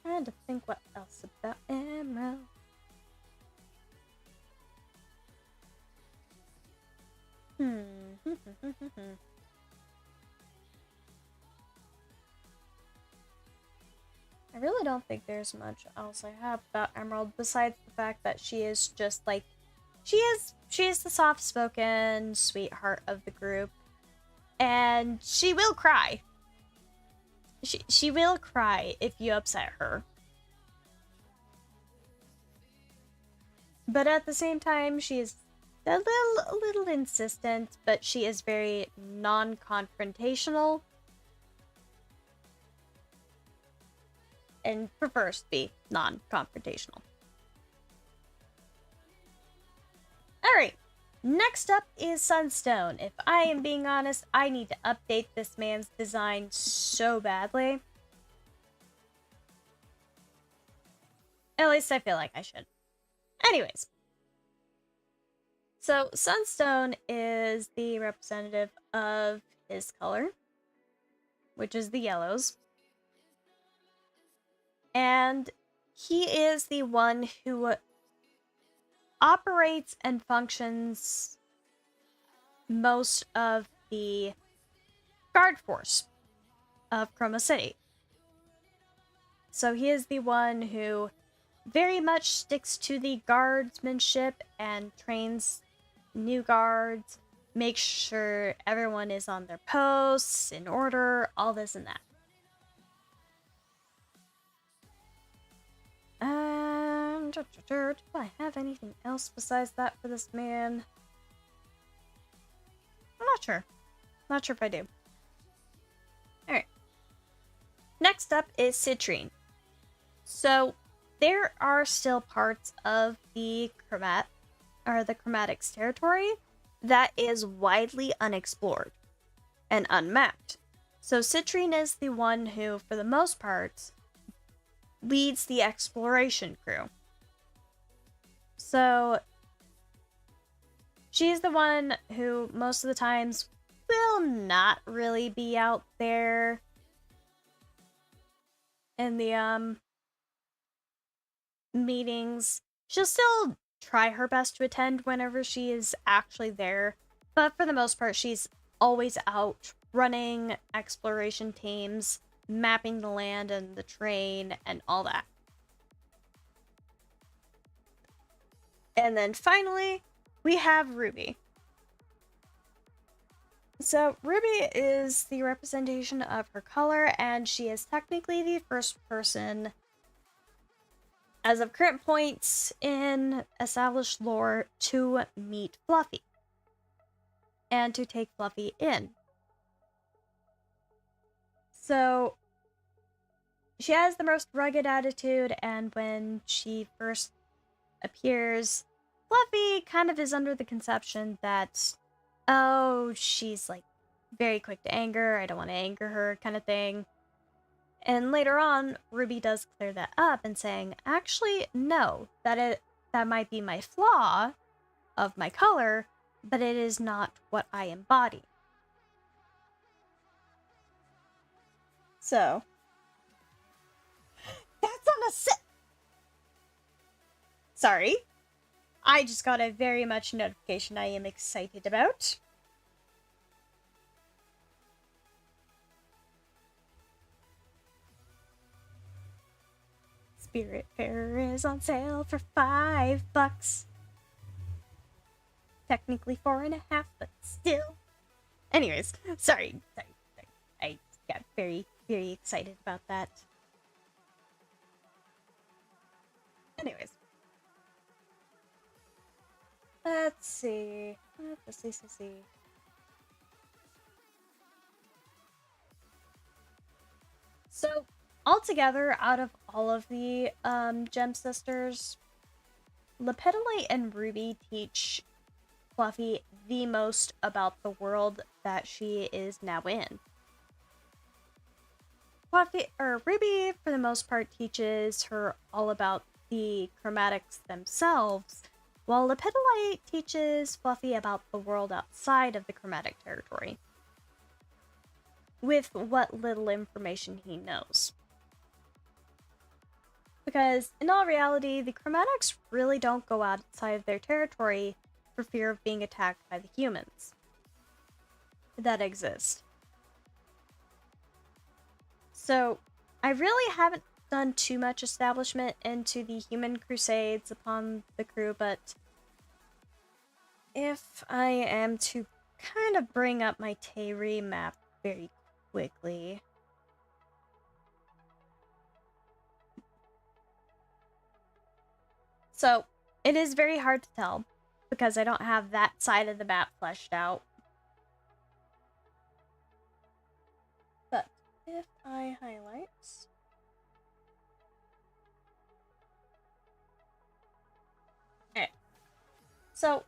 Trying to think what else about Emerald. I really don't think there's much else I have about Emerald besides the fact that she is just like she is the soft-spoken sweetheart of the group, and she will cry. She will cry if you upset her. But at the same time, she is a little insistent, but she is very non-confrontational and prefers to be non-confrontational. Alright, next up is Sunstone. If I am being honest, I need to update this man's design so badly. At least I feel like I should. Anyways. So, Sunstone is the representative of his color, which is the yellows. And he is the one who operates and functions most of the guard force of Chroma City. So he is the one who very much sticks to the guardsmanship and trains new guards, makes sure everyone is on their posts, in order, all this and that. Do I have anything else besides that for this man? I'm not sure. Not sure if I do. Alright. Next up is Citrine. So, there are still parts of the Chromatics territory that is widely unexplored and unmapped. So Citrine is the one who, for the most part, leads the exploration crew. So she's the one who most of the times will not really be out there in the meetings. She'll still try her best to attend whenever she is actually there, but for the most part she's always out running exploration teams, mapping the land and the terrain and all that. And then finally, we have Ruby. So Ruby is the representation of her color, and she is technically the first person, as of current points in established lore, to meet Fluffy and to take Fluffy in. So she has the most rugged attitude, and when she first appears, Fluffy kind of is under the conception that, oh, she's like very quick to anger, I don't want to anger her kind of thing. And later on, Ruby does clear that up and saying, actually, no, that might be my flaw of my color, but it is not what I embody. So, that's on a Sorry. I just got a very much notification I am excited about. Spiritfarer is on sale for $5. Technically 4.5, but still. Anyways, sorry. I got very, very excited about that. Anyways. Let's see. So, altogether, out of all of the Gem Sisters, Lepidolite and Ruby teach Fluffy the most about the world that she is now in. Ruby, for the most part, teaches her all about the chromatics themselves, while Lepidolite teaches Fluffy about the world outside of the chromatic territory, with what little information he knows. Because, in all reality, the chromatics really don't go outside of their territory for fear of being attacked by the humans that exist. So, I really haven't done too much establishment into the human crusades upon the crew, but if I am to kind of bring up my Tayri map very quickly. So, it is very hard to tell because I don't have that side of the map fleshed out. But if I highlight... Alright. So,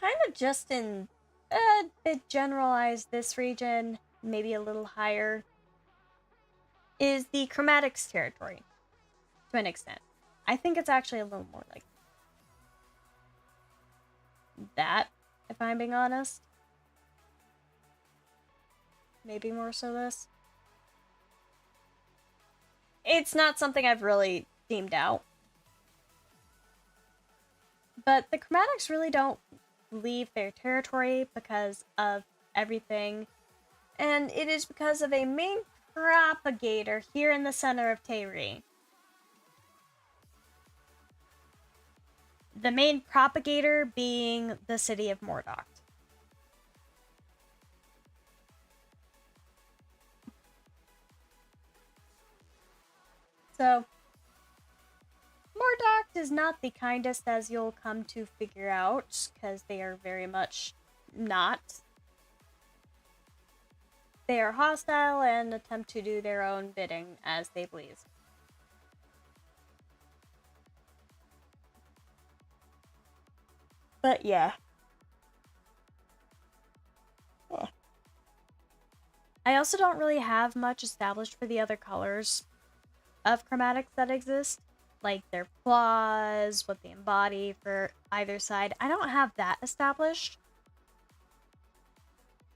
kind of just in a bit generalized this region, maybe a little higher, is the chromatics territory, to an extent. I think it's actually a little more like that, if I'm being honest. Maybe more so this. It's not something I've really deemed out. But the chromatics really don't leave their territory because of everything. And it is because of a main propagator here in the center of Tayri. The main propagator being the city of Mordock. So, Mordock is not the kindest, as you'll come to figure out, because they are very much not. They are hostile and attempt to do their own bidding as they please. But yeah. I also don't really have much established for the other colors of chromatics that exist. Like their flaws, what they embody for either side. I don't have that established.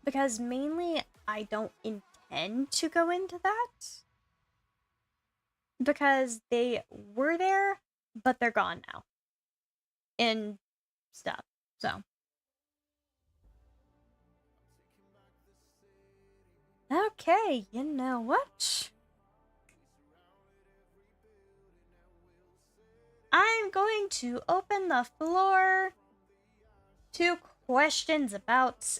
Because mainly I don't intend to go into that. Because they were there, but they're gone now. And stuff. So. Okay, you know what? I'm going to open the floor to questions about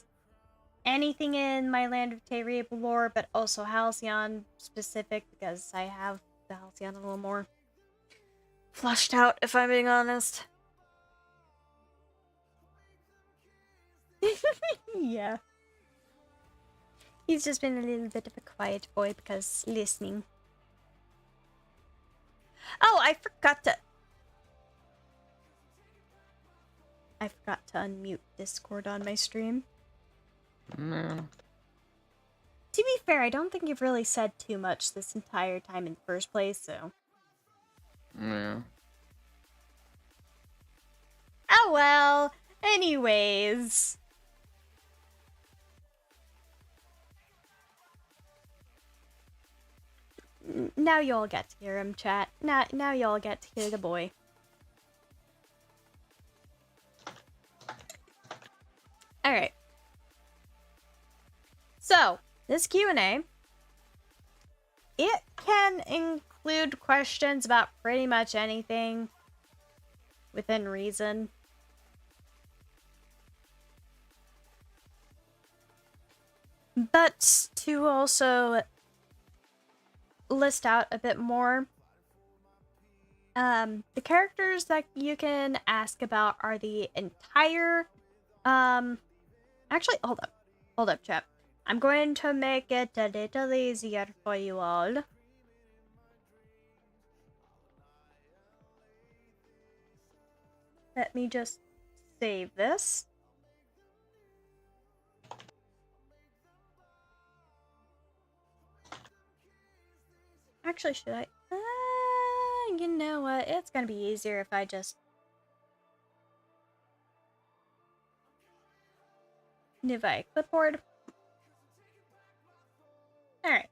anything in my Land of Tayri lore, but also Halceon specific, because I have the Halceon a little more flushed out, if I'm being honest. Yeah. He's just been a little bit of a quiet boy because listening. Oh, I forgot to unmute Discord on my stream. No. To be fair, I don't think you've really said too much this entire time in the first place, so. Yeah. Oh well. Anyways. Now y'all get to hear him, chat. Now y'all get to hear the boy. Alright. So, this Q&A, it can include questions about pretty much anything within reason. But to also list out a bit more, the characters that you can ask about are the entire, actually, hold up, chat. I'm going to make it a little easier for you all. Let me just save this. Actually, should I? You know what? It's gonna be easier if I just Nivai clipboard. Alright.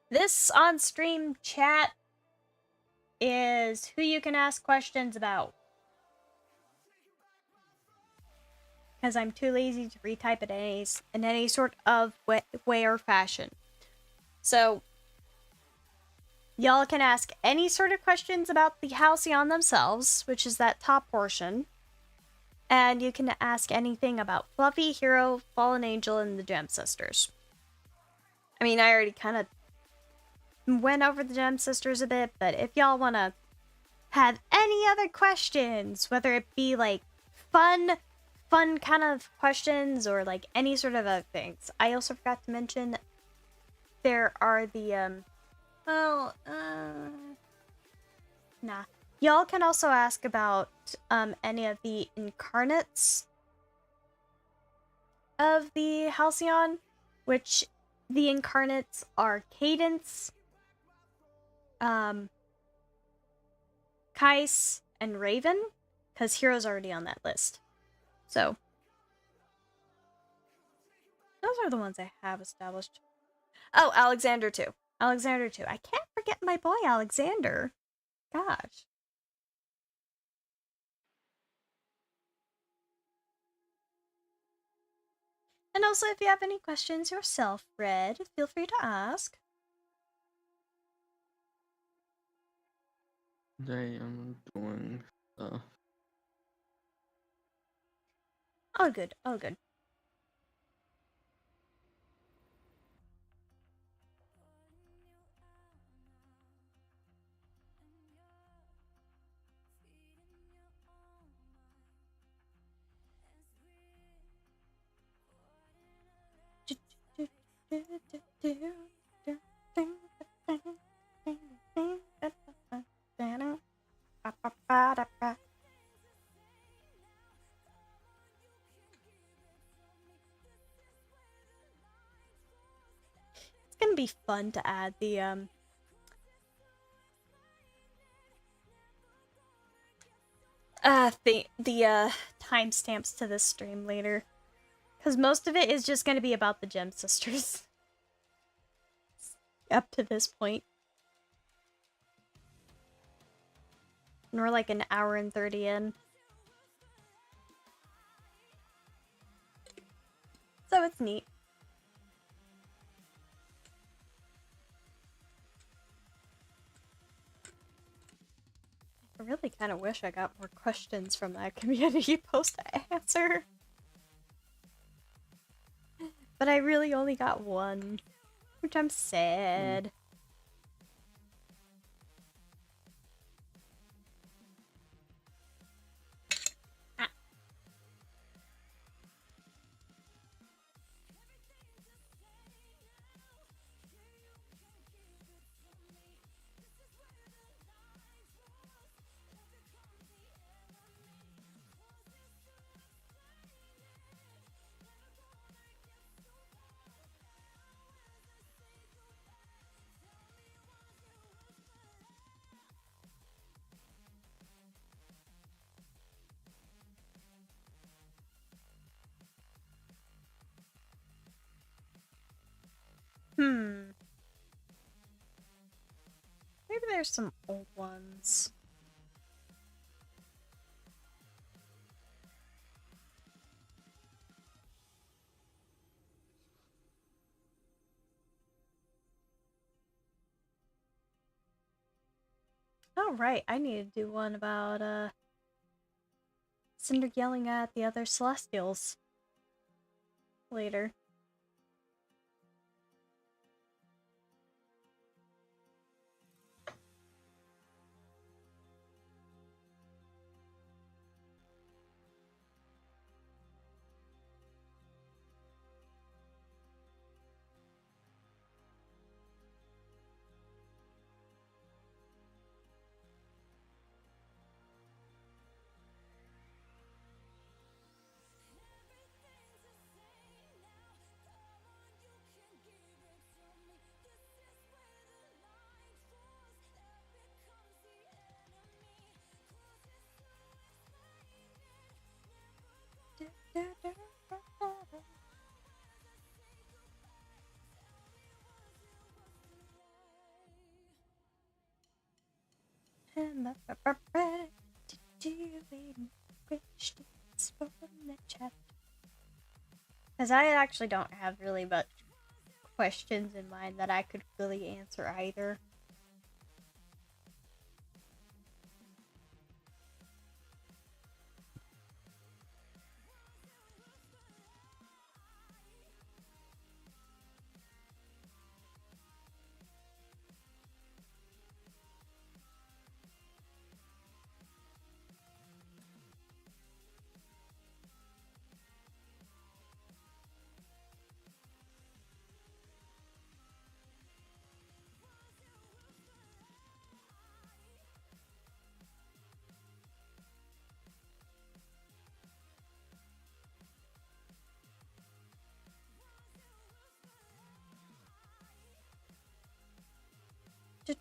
This on-stream chat is who you can ask questions about. Because I'm too lazy to retype it in any sort of way or fashion. So, Y'all can ask any sort of questions about the Halcyon themselves, which is that top portion. And you can ask anything about Fluffy, Hero, Fallen Angel, and the Gem Sisters. I mean, I already kind of went over the Gem Sisters a bit, but if y'all want to have any other questions, whether it be like fun kind of questions or like any sort of other things. I also forgot to mention there are the nah. Y'all can also ask about any of the incarnates of the Halcyon, which the incarnates are Cadence, Kais, and Raven, because Hero's already on that list. So, those are the ones I have established. Oh, Alexander too. Alexander too. I can't forget my boy Alexander. Gosh. And also, if you have any questions yourself, Red, feel free to ask. They am doing stuff. Oh, good. Oh, good. It's gonna be fun to add the timestamps to this stream later, because most of it is just gonna be about the Gem Sisters up to this point. And we're like an hour and 30 in. So it's neat. I really kind of wish I got more questions from that community post to answer. But I really only got one, which I'm sad. Maybe there's some old ones. Oh, right. I need to do one about, Cinder yelling at the other Celestials later. And the questions from the chat. Because I actually don't have really much questions in mind that I could really answer either. Still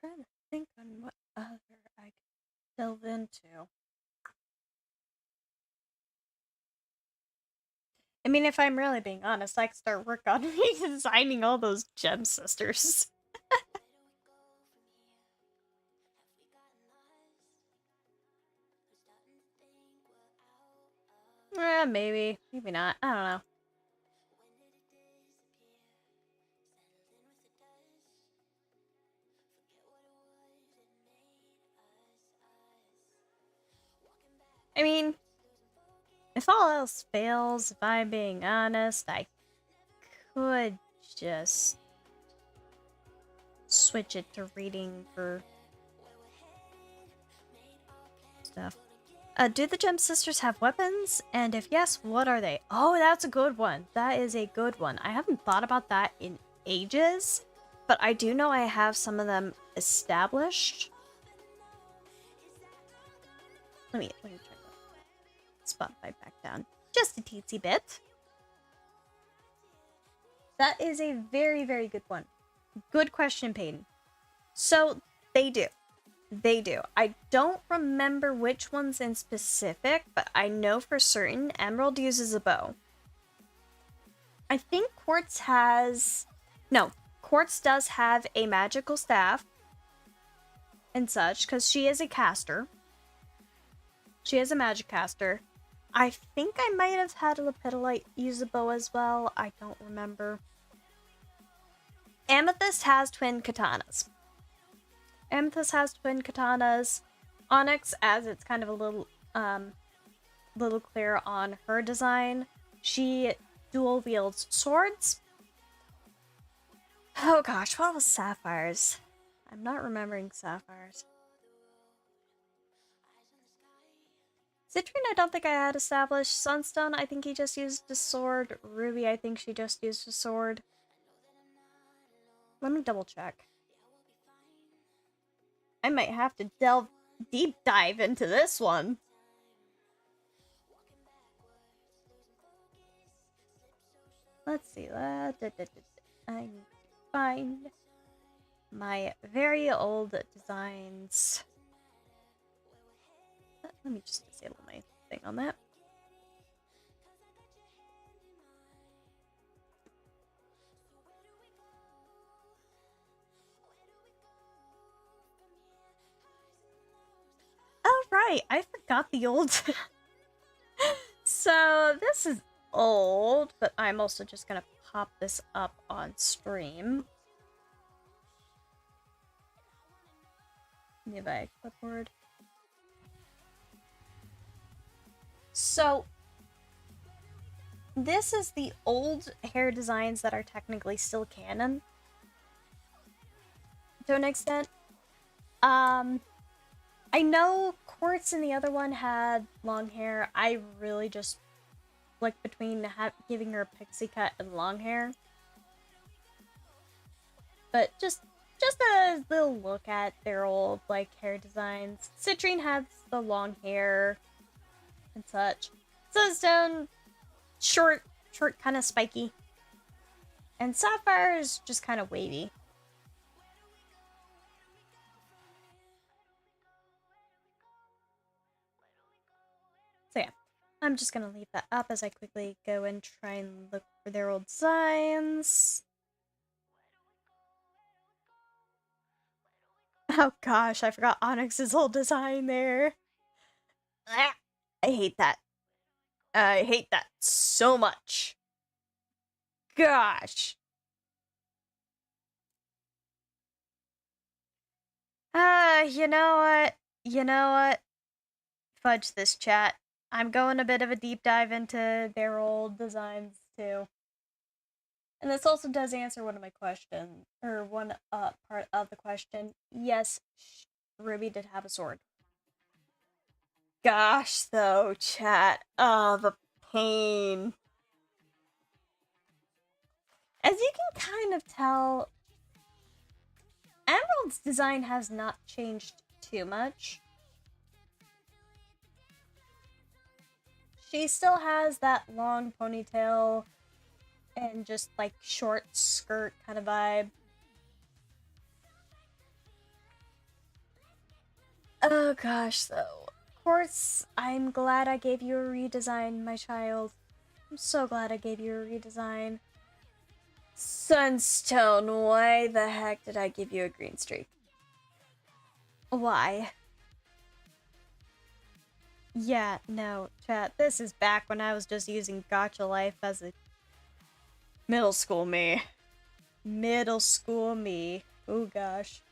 trying to think on what other I could delve into. I mean, if I'm really being honest, I could start work on redesigning all those gem sisters. Maybe. Maybe not. I don't know. I mean, if all else fails, if I'm being honest, I could just switch it to reading for stuff. Do the Gem Sisters have weapons? And if yes, what are they? Oh, that's a good one. That is a good one. I haven't thought about that in ages, but I do know I have some of them established. Let me try to Spotify back down just a teensy bit. That is a very, very good one. Good question, Peyton. So, they do. They do. I don't remember which ones in specific, but I know for certain Emerald uses a bow. I think Quartz has... No, Quartz does have a magical staff and such, because she is a caster. She is a magic caster. I think I might have had a Lepidolite use a bow as well. I don't remember. Amethyst has twin katanas. Amethyst has twin katanas. Onyx, as it's kind of a little clear on her design, she dual wields swords. Oh gosh, what was Sapphire's? I'm not remembering Sapphire's. Citrine, I don't think I had established. Sunstone, I think he just used a sword. Ruby, I think she just used a sword. Let me double check. I might have to deep dive into this one. Let's see. I need to find my very old designs. Let me just disable my thing on that. Oh, right. I forgot the old... So, this is old, but I'm also just gonna pop this up on stream. Nearby clipboard. So, this is the old hair designs that are technically still canon. To an extent. I know Quartz and the other one had long hair. I really just flicked between giving her a pixie cut and long hair. But just a little look at their old, like, hair designs. Citrine has the long hair and such. Sunstone, short, kind of spiky. And Sapphire is just kind of wavy. So yeah, I'm just gonna leave that up as I quickly go and try and look for their old designs. Oh gosh, I forgot Onyx's old design there. I hate that. I hate that so much. Gosh. You know what? You know what? Fudge this, chat. I'm going a bit of a deep dive into their old designs too. And this also does answer one of my questions, or one part of the question. Yes, Ruby did have a sword. Gosh, though, chat. Oh, the pain. As you can kind of tell, Emerald's design has not changed too much. She still has that long ponytail and just like short skirt kind of vibe. Oh gosh, though. Of course, I'm glad I gave you a redesign, my child. I'm so glad I gave you a redesign. Sunstone, why the heck did I give you a green streak? Why? Yeah, no, chat, this is back when I was just using Gacha Life as a middle school me. Middle school me. Oh gosh.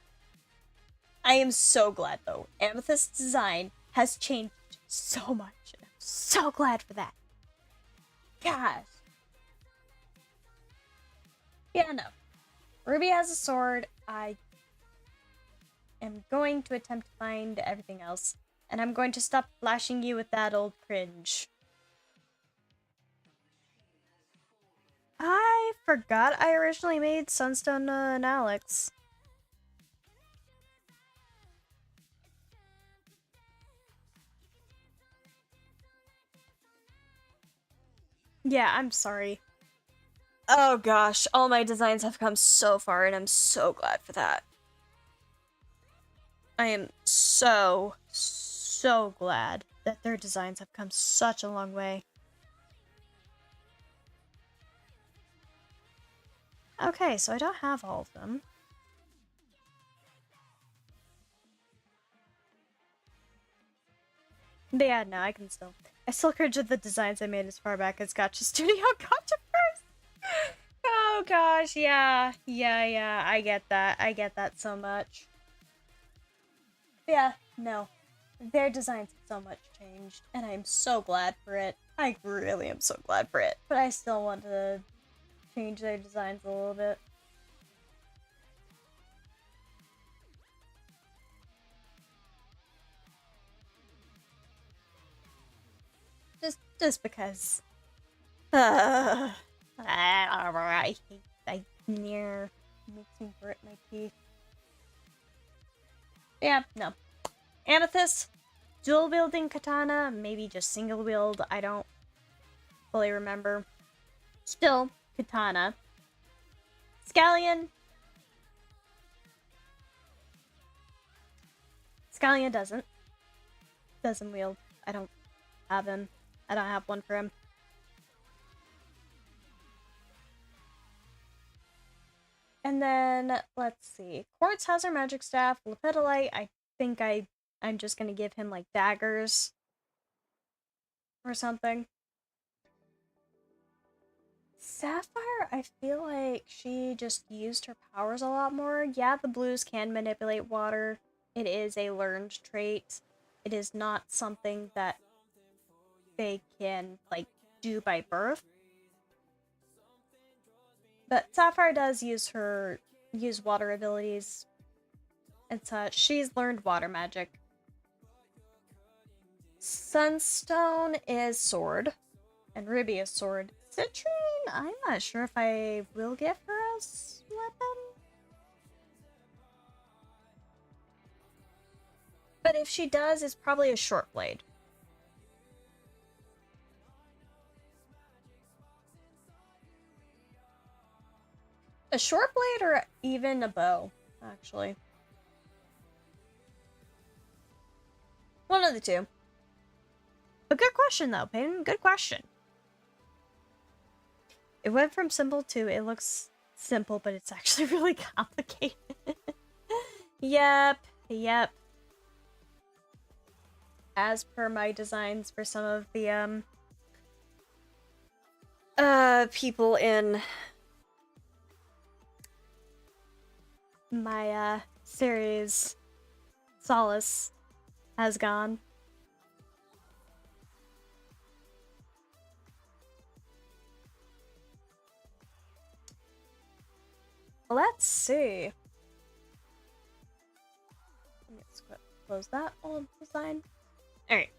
I am so glad though. Amethyst's design has changed so much. I'm so glad for that. Gosh. Yeah, no. Ruby has a sword. I am going to attempt to find everything else. And I'm going to stop flashing you with that old cringe. I forgot I originally made Sunstone and Alex. Yeah, I'm sorry. Oh gosh, all my designs have come so far and I'm so glad for that. I am so glad that their designs have come such a long way. Okay, so I don't have all of them. But yeah, no, I still cringe at the designs I made as far back as Gacha Studio Gacha first. Oh gosh, yeah, I get that so much. Yeah, no. Their designs have so much changed, and I'm so glad for it. I really am so glad for it. But I still want to change their designs a little bit. Just because. I hate that near makes me grit my teeth. Yeah, no. Amethyst, dual wielding katana, maybe just single wield, I don't fully remember. Still, katana. Scallion. Scallion doesn't wield. I don't have him. I don't have one for him. And then, let's see. Quartz has her magic staff. Lepidolite, I think I'm just gonna give him, like, daggers. Or something. Sapphire, I feel like she just used her powers a lot more. Yeah, the blues can manipulate water. It is a learned trait. It is not something that they can, like, do by birth. But Sapphire does use water abilities and such. She's learned water magic. Sunstone is sword, and Ruby is sword. Citrine, I'm not sure if I will give her a weapon. But if she does, it's probably a short blade. A short blade or even a bow, actually. One of the two. A good question, though, Peyton. Good question. It went from simple to it looks simple, but it's actually really complicated. Yep. As per my designs for some of the, people in my, series, Solace has gone. Let's see. Let's close that old design. Alright.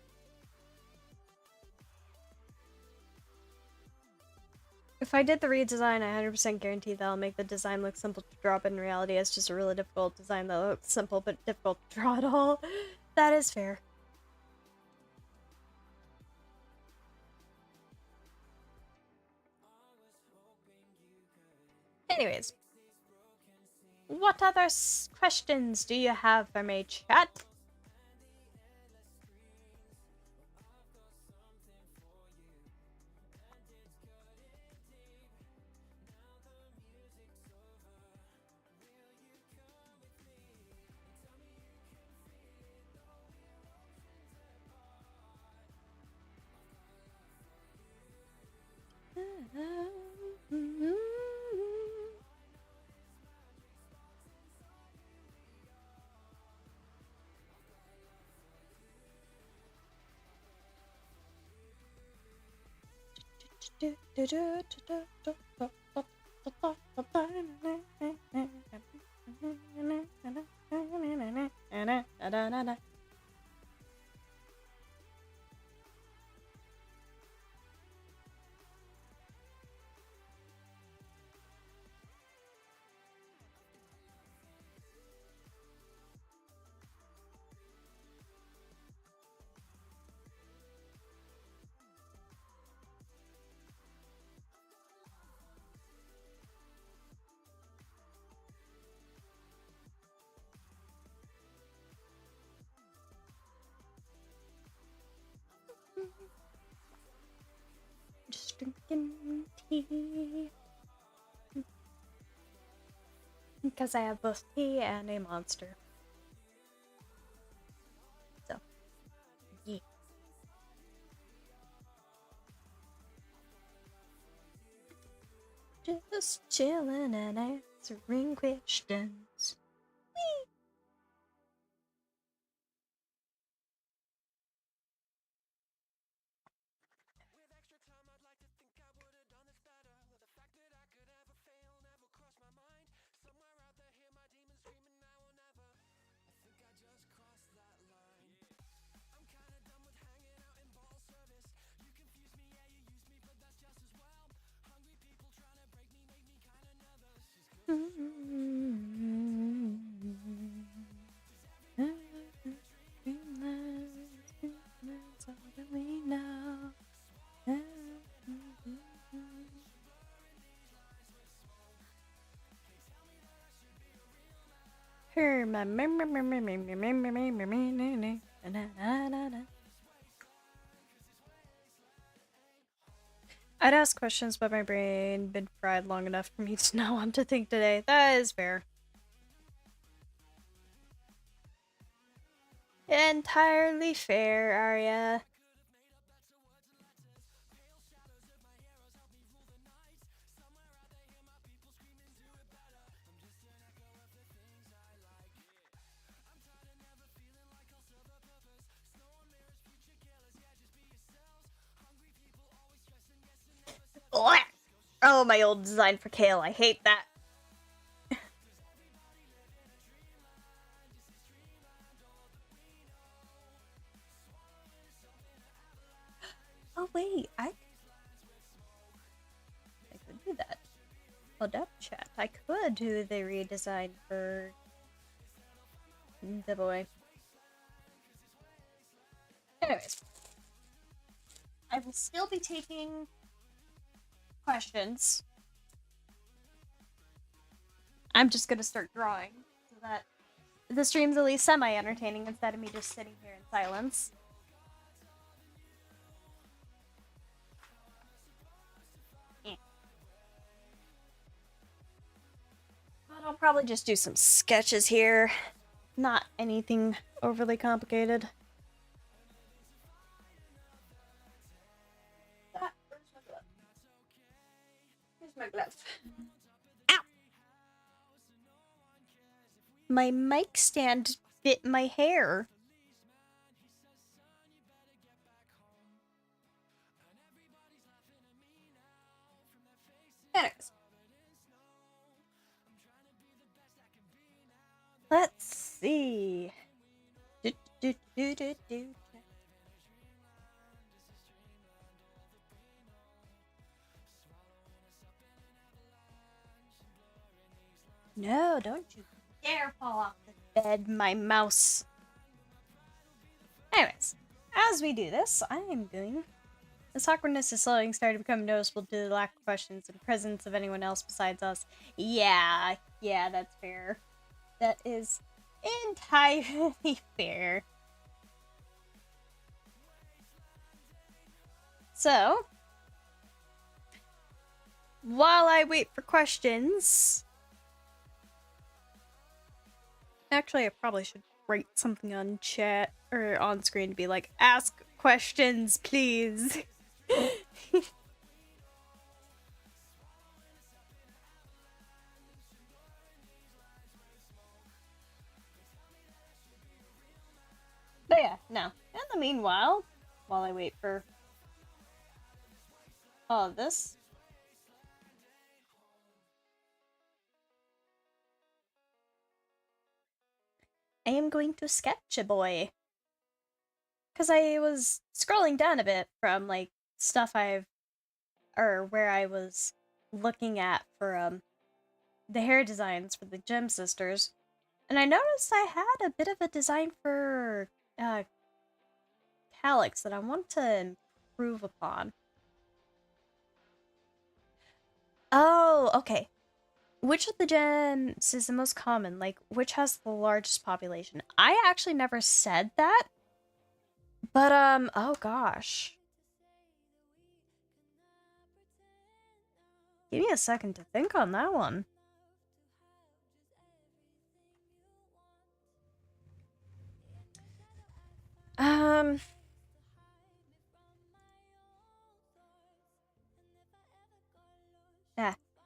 If I did the redesign, I 100% guarantee that I'll make the design look simple to draw, but in reality, it's just a really difficult design that looks simple but difficult to draw at all. That is fair. Anyways, what other questions do you have for me, chat? Just drinking tea. Because I have both tea and a monster. So, yeah. Just chilling and answering questions. Whee! That's all that we know. I'd ask questions, but my brain been fried long enough for me to not want to think today. That is fair. Entirely fair, Arya. Oh, my old design for Kale. I hate that. Oh, wait. I could do that. Hold up, chat. I could do the redesign for the boy. Anyways. I will still be taking questions. I'm just gonna start drawing so that the stream's at least semi-entertaining instead of me just sitting here in silence. But I'll probably just do some sketches here. Not anything overly complicated. Where's my glove? Ow! My mic stand bit my hair. Anyways. Let's see. No, don't you dare fall off the bed, my mouse. Anyways, as we do this, I am going. This awkwardness is slowly starting to become noticeable due to the lack of questions and presence of anyone else besides us. Yeah, that's fair. That is entirely fair. So, while I wait for questions... Actually, I probably should write something on chat or on screen to be like, ask questions, please. But yeah, no. In the meanwhile, while I wait for all of this, I am going to sketch a boy. Because I was scrolling down a bit from, like, stuff or where I was looking at for, the hair designs for the Gem Sisters. And I noticed I had a bit of a design for, Calyx that I want to improve upon. Oh, okay. Which of the gems is the most common? Like, which has the largest population? I actually never said that. But, oh gosh. Give me a second to think on that one. Ah,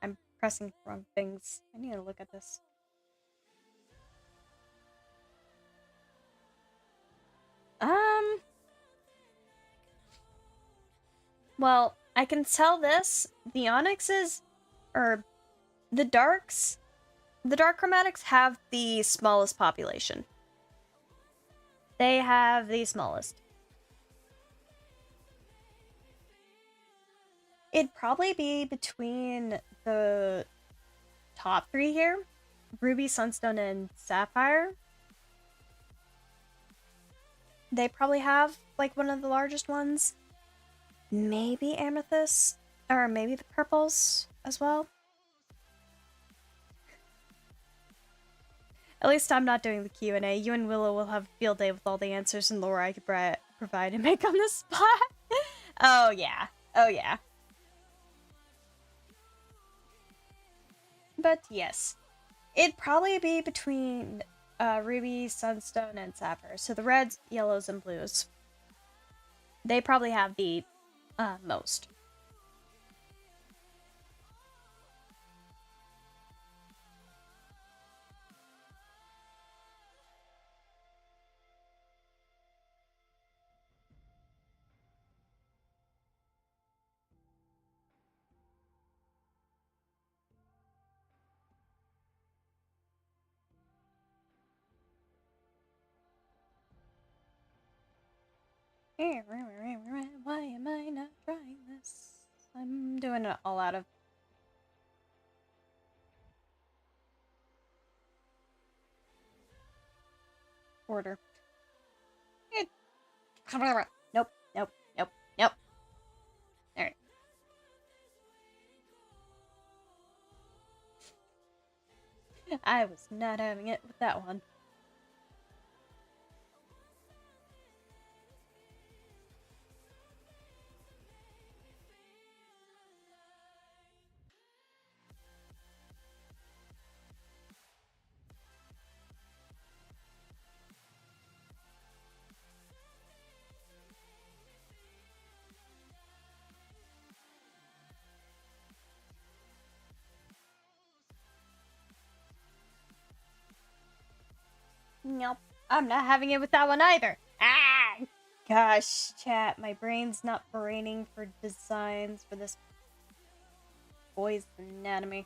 I'm pressing the wrong things. I need to look at this. Well, I can tell this. The onyxes, or the darks, the dark chromatics have the smallest population. They have the smallest. It'd probably be between the top three here. Ruby, Sunstone, and Sapphire. They probably have, like, one of the largest ones. Maybe Amethyst, or maybe the purples as well. At least I'm not doing the Q&A. You and Willow will have a field day with all the answers and lore I could provide and make on the spot. Oh, yeah. Oh, yeah. But yes, it'd probably be between Ruby, Sunstone, and Sapphire. So the reds, yellows, and blues. They probably have the most. Why am I not trying this? I'm doing it all out of order. Nope, nope, nope, nope. Alright. I was not having it with that one. Nope. I'm not having it with that one either. Ah! Gosh, chat, my brain's not braining for designs for this boy's anatomy.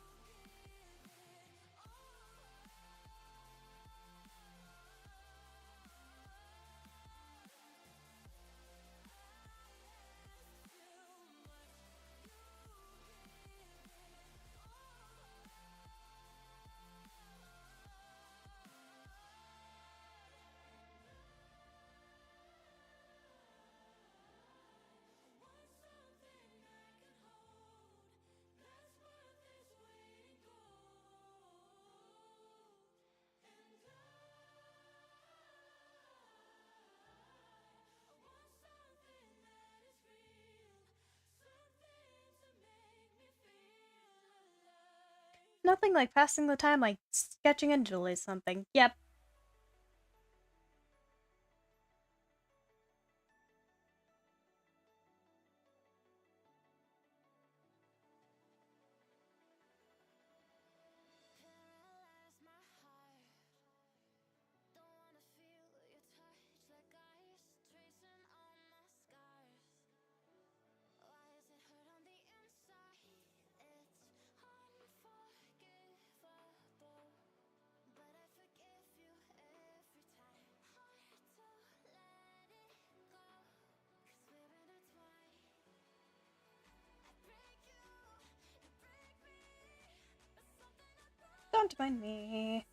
Nothing like passing the time like sketching a doodle or something. Yep. Paralyze my heart. Don't wanna feel your touch like ice, tracing all my scars. Why is it hurt on the inside? It's unforgivable, but I forgive you every time. Hard to let it go, 'cause we're intertwined. I break you, you break me, but something about Don't mind me.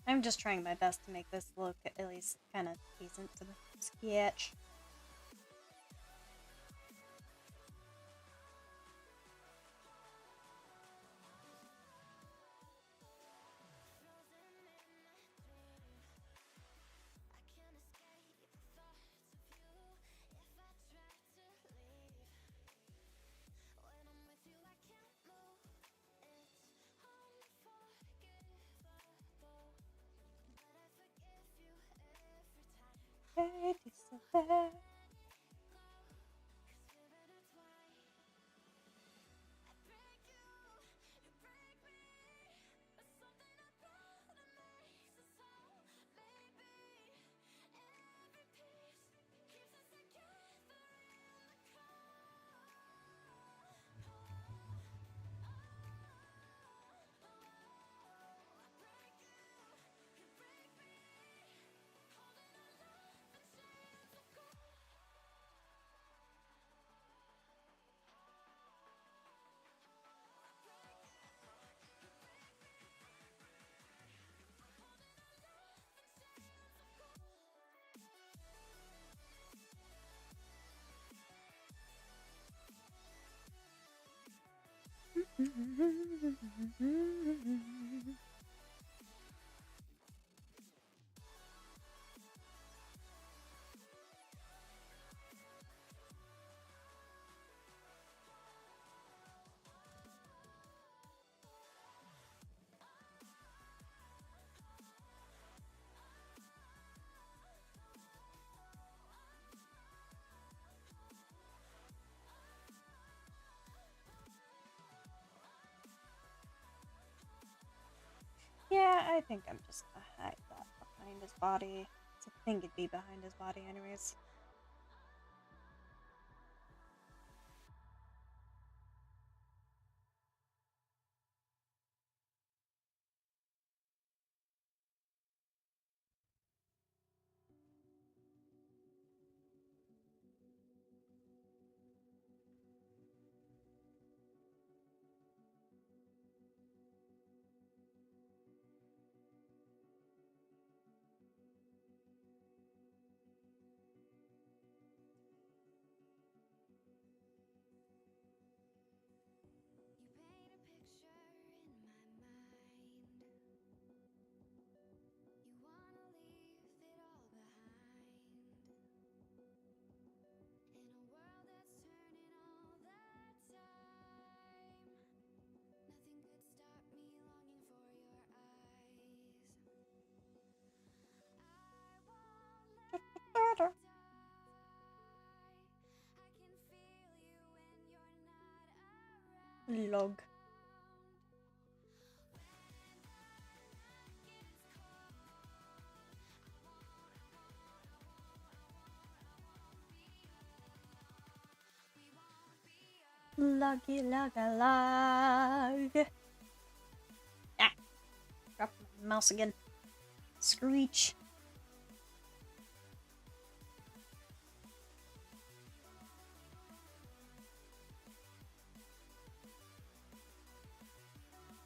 I'm just trying my best to make this look at least kind of decent to the sketch. Hey, December. Yeah, I think I'm just gonna hide that behind his body. I think it'd be behind his body anyways. You paint a picture in my mind. You wanna leave it all behind. In a world that's turning all the time, nothing could stop me longing for your eyes. I won't let you die. I can feel you when you're not around. Log. Loggy log a log. Ah, drop my mouse again. Screech. This lake of fire burns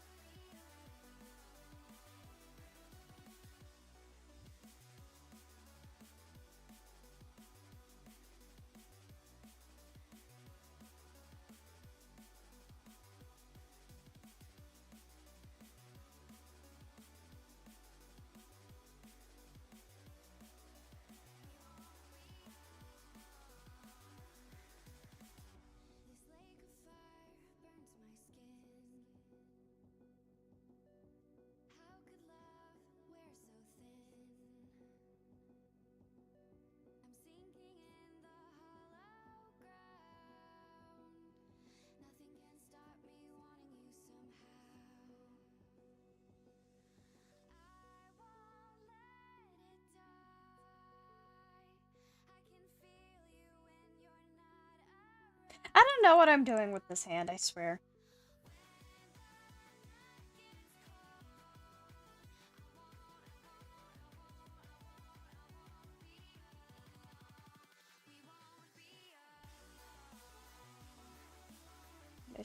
my skin. How could love wear so thin? I'm sinking in the hollow ground. Nothing can stop me wanting you somehow. I won't let it die. I can feel you when you're not around. I don't know what I'm doing with this hand, I swear.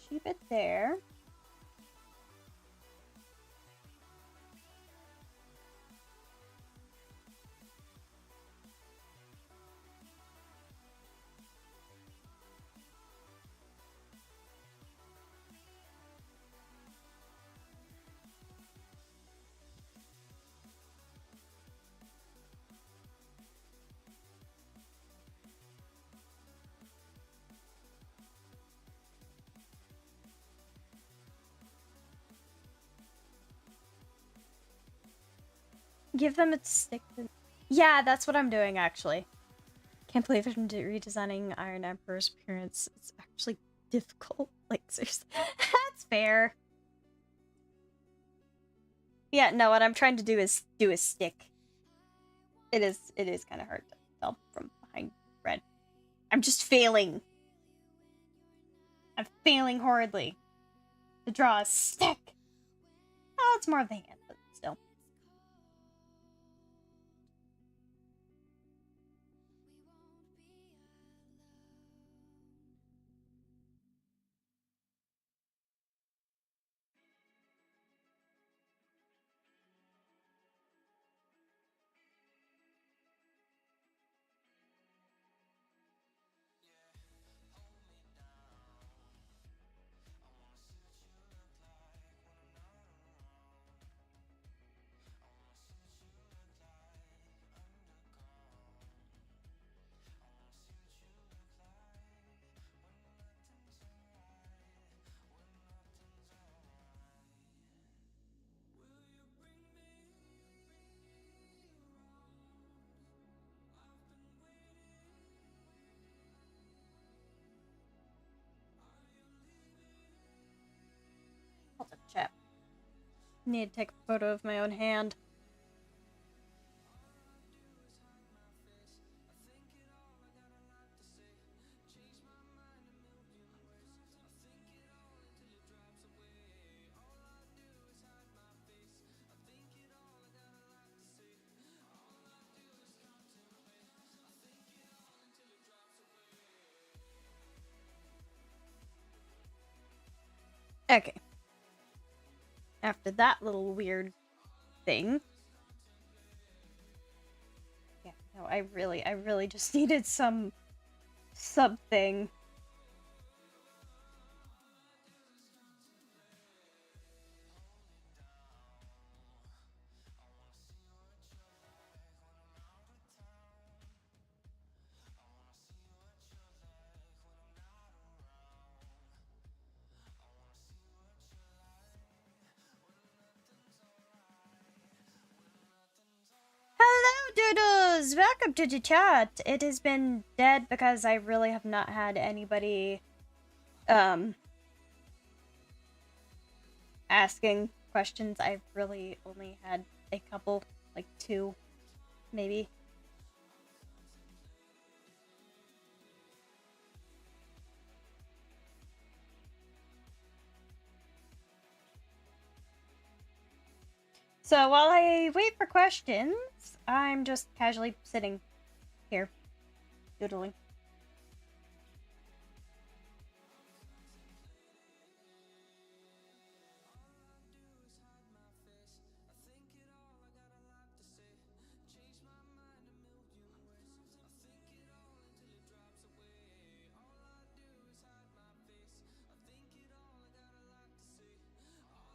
Keep it there. Give them its stick. Yeah, that's what I'm doing, actually. Can't believe I'm redesigning Iron Emperor's appearance. It's actually difficult. Like, seriously. That's fair. Yeah, no, what I'm trying to do is do a stick. It is kind of hard to tell from behind red. I'm just failing. I'm failing horridly to draw a stick. Oh, it's more of the hand, but still. Hold up, chat. Need to take a photo of my own hand. Okay. After that little weird thing. Yeah, no, I really just needed something. Hello, doodles! Welcome to the chat. It has been dead because I really have not had anybody, asking questions. I've really only had a couple, like 2, maybe. So while I wait for questions, I'm just casually sitting here, doodling.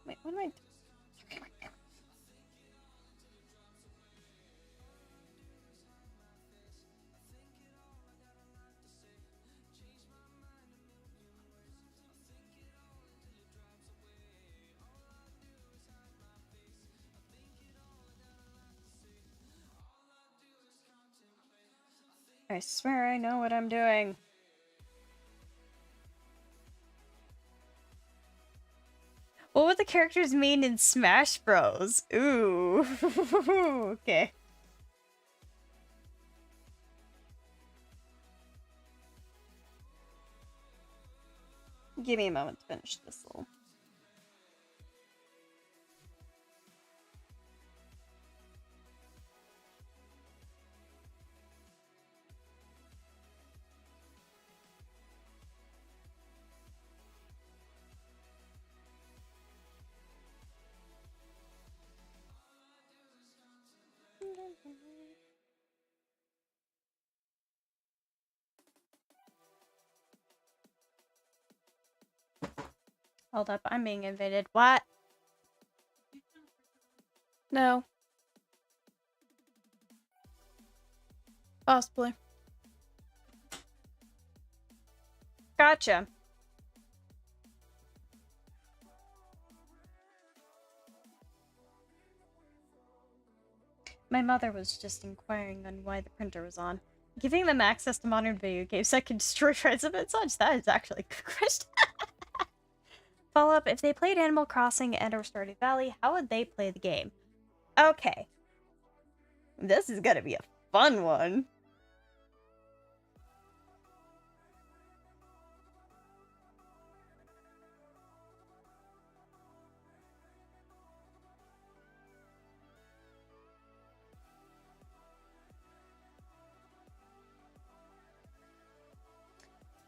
Wait, what am I? I swear I know what I'm doing. What would the characters mean in Smash Bros? Ooh. Okay. Give me a moment to finish this little. Hold up, I'm being invaded. What? No. Possibly. Gotcha. My mother was just inquiring on why the printer was on. Giving them access to modern video games that can destroy shreds of it such, that is actually a good question. Follow up, if they played Animal Crossing and or Stardew Valley, how would they play the game? Okay. This is gonna be a fun one.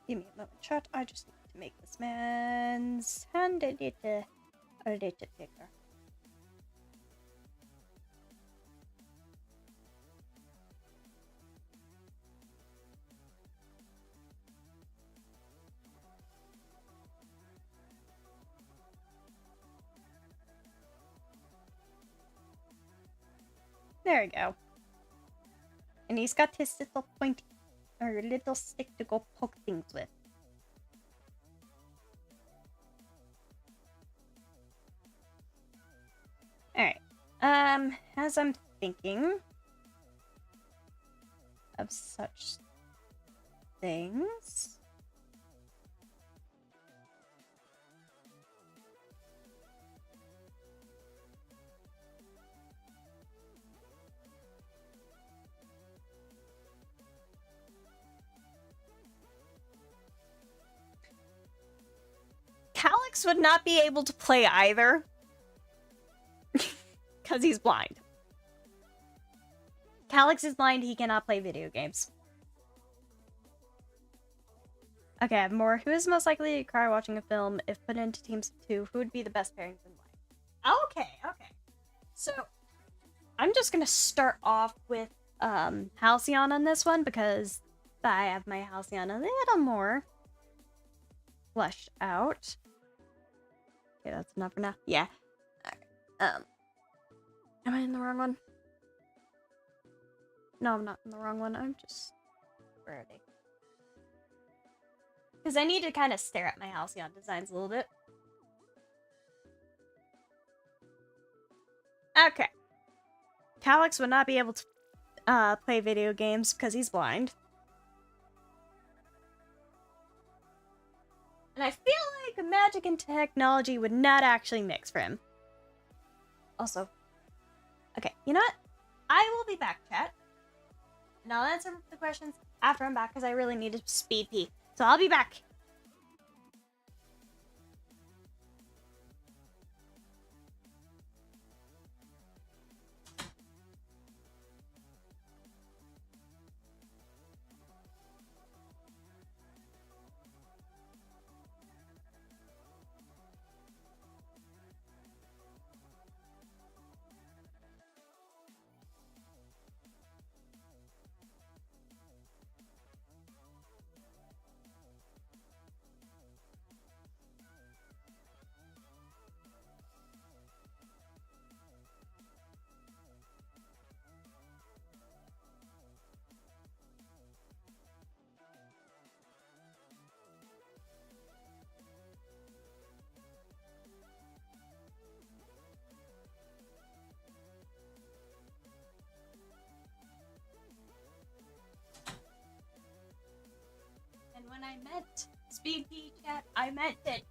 Give me a moment, chat. I just need to make this man's hand a little bigger. There we go. And he's got his little pointy, or little stick to go poke things with. Alright. As I'm thinking of such things. Calix would not be able to play either. Because he's blind. Calix is blind, he cannot play video games. Okay, I have more. Who is most likely to cry watching a film if put into teams of two? Who would be the best pairings in life? Okay. So, I'm just gonna start off with Halceon on this one because I have my Halceon a little more fleshed out. Okay, that's enough for now. Yeah. Alright. Am I in the wrong one? No, I'm not in the wrong one. I'm just... Where are they? Because I need to kind of stare at my Halcyon designs a little bit. Okay. Calix would not be able to play video games because he's blind. And I feel like magic and technology would not actually mix for him. Also, okay, you know what? I will be back, chat. And I'll answer the questions after I'm back because I really need to speed pee. So I'll be back. when I meant. Speaky chat, I meant it.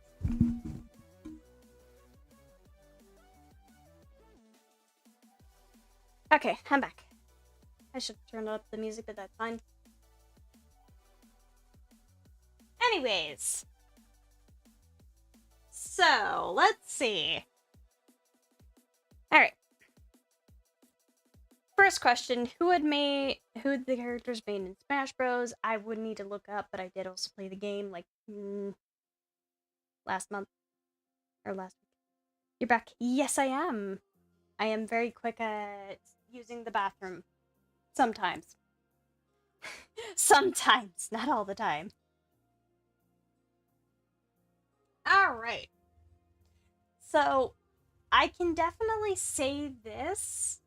Okay, I'm back. I should turn up the music, but that's fine. Anyways. So, let's see. Alright. First question, who the characters made in Smash Bros? I would need to look up, but I did also play the game like last month. Or last week. You're back. Yes, I am. I am very quick at using the bathroom. Sometimes. Sometimes, not all the time. Alright. So, I can definitely say this.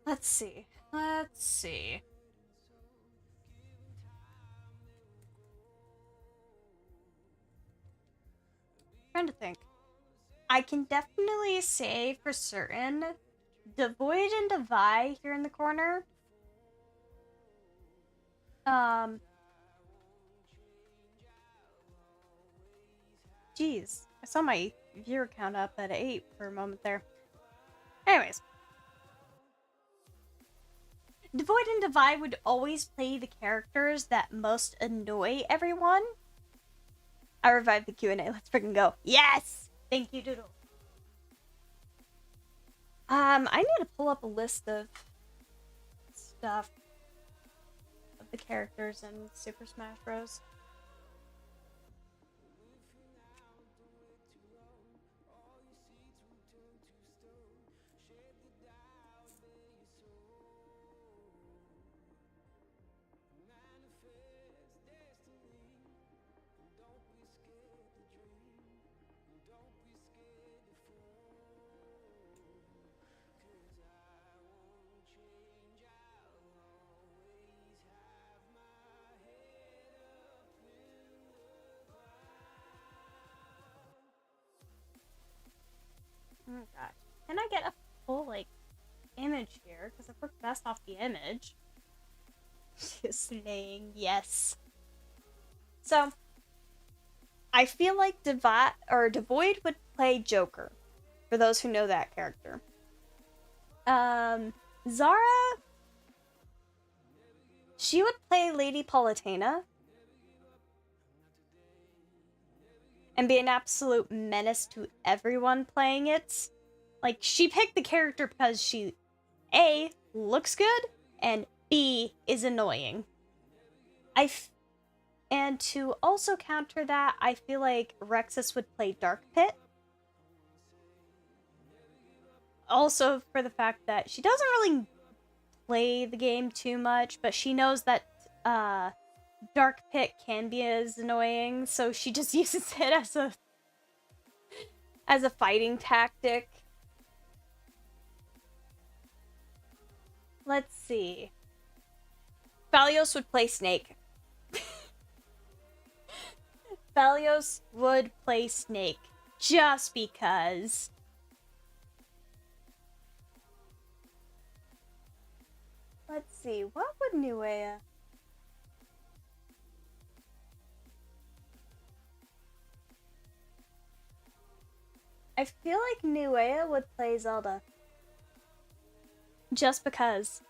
Let's see. Trying to think. I can definitely say for certain, Devoid and Devi here in the corner. Jeez, I saw my viewer count up at 8 for a moment there. Anyways. Devoid and Devi would always play the characters that most annoy everyone. I revived the Q&A. Let's freaking go. Yes! Thank you, Doodle. I need to pull up a list of stuff of the characters in Super Smash Bros. Oh gosh. Can I get a full, like, image here? Because I've worked best off the image. Slaying, yes. So, I feel like Devoid would play Joker. For those who know that character. Zara... She would play Lady Politana. And be an absolute menace to everyone playing it. Like, she picked the character because she, A, looks good, and B, is annoying. And to also counter that, I feel like Rexus would play Dark Pit. Also for the fact that she doesn't really play the game too much, but she knows that, Dark Pit can be as annoying, so she just uses it as a fighting tactic. Let's see. Valios would play Snake. Valios would play Snake just because. Let's see, what would Nuea? I feel like Nuea would play Zelda. Just because.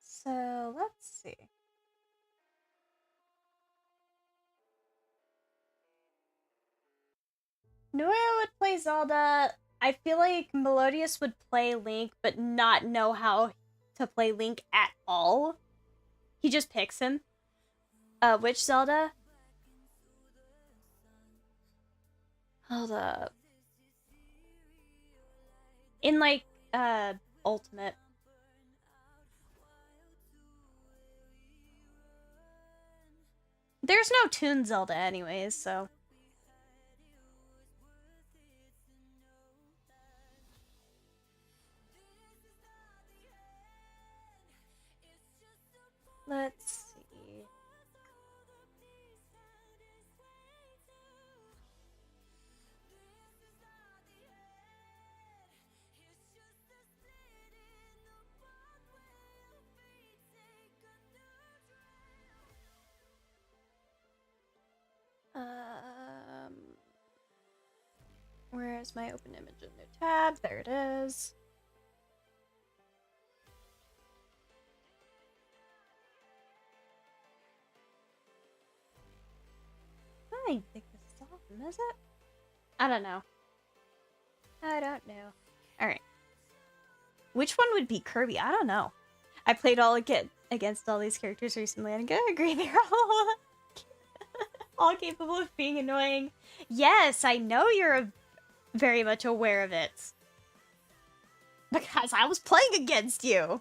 So, let's see. Nuea would play Zelda. I feel like Melodious would play Link, but not know how to play Link at all. He just picks him. Which Zelda? Hold up. In, like, Ultimate. There's no Toon Zelda anyways, so. Let's see. Where's my open image in new tab? There it is. I don't think this is awesome, is it? I don't know. I don't know. Alright. Which one would be Kirby? I don't know. I played against all these characters recently, and I'm gonna agree they're all capable of being annoying. Yes, I know you're very much aware of it. Because I was playing against you!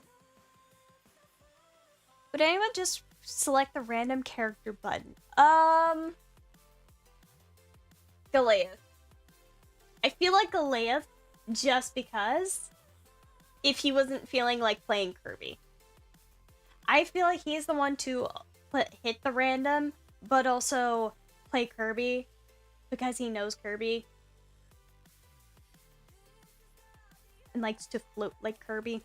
Would anyone just select the random character button? Goliath. I feel like Goliath just because if he wasn't feeling like playing Kirby. I feel like he's the one to hit the random, but also play Kirby because he knows Kirby. And likes to float like Kirby.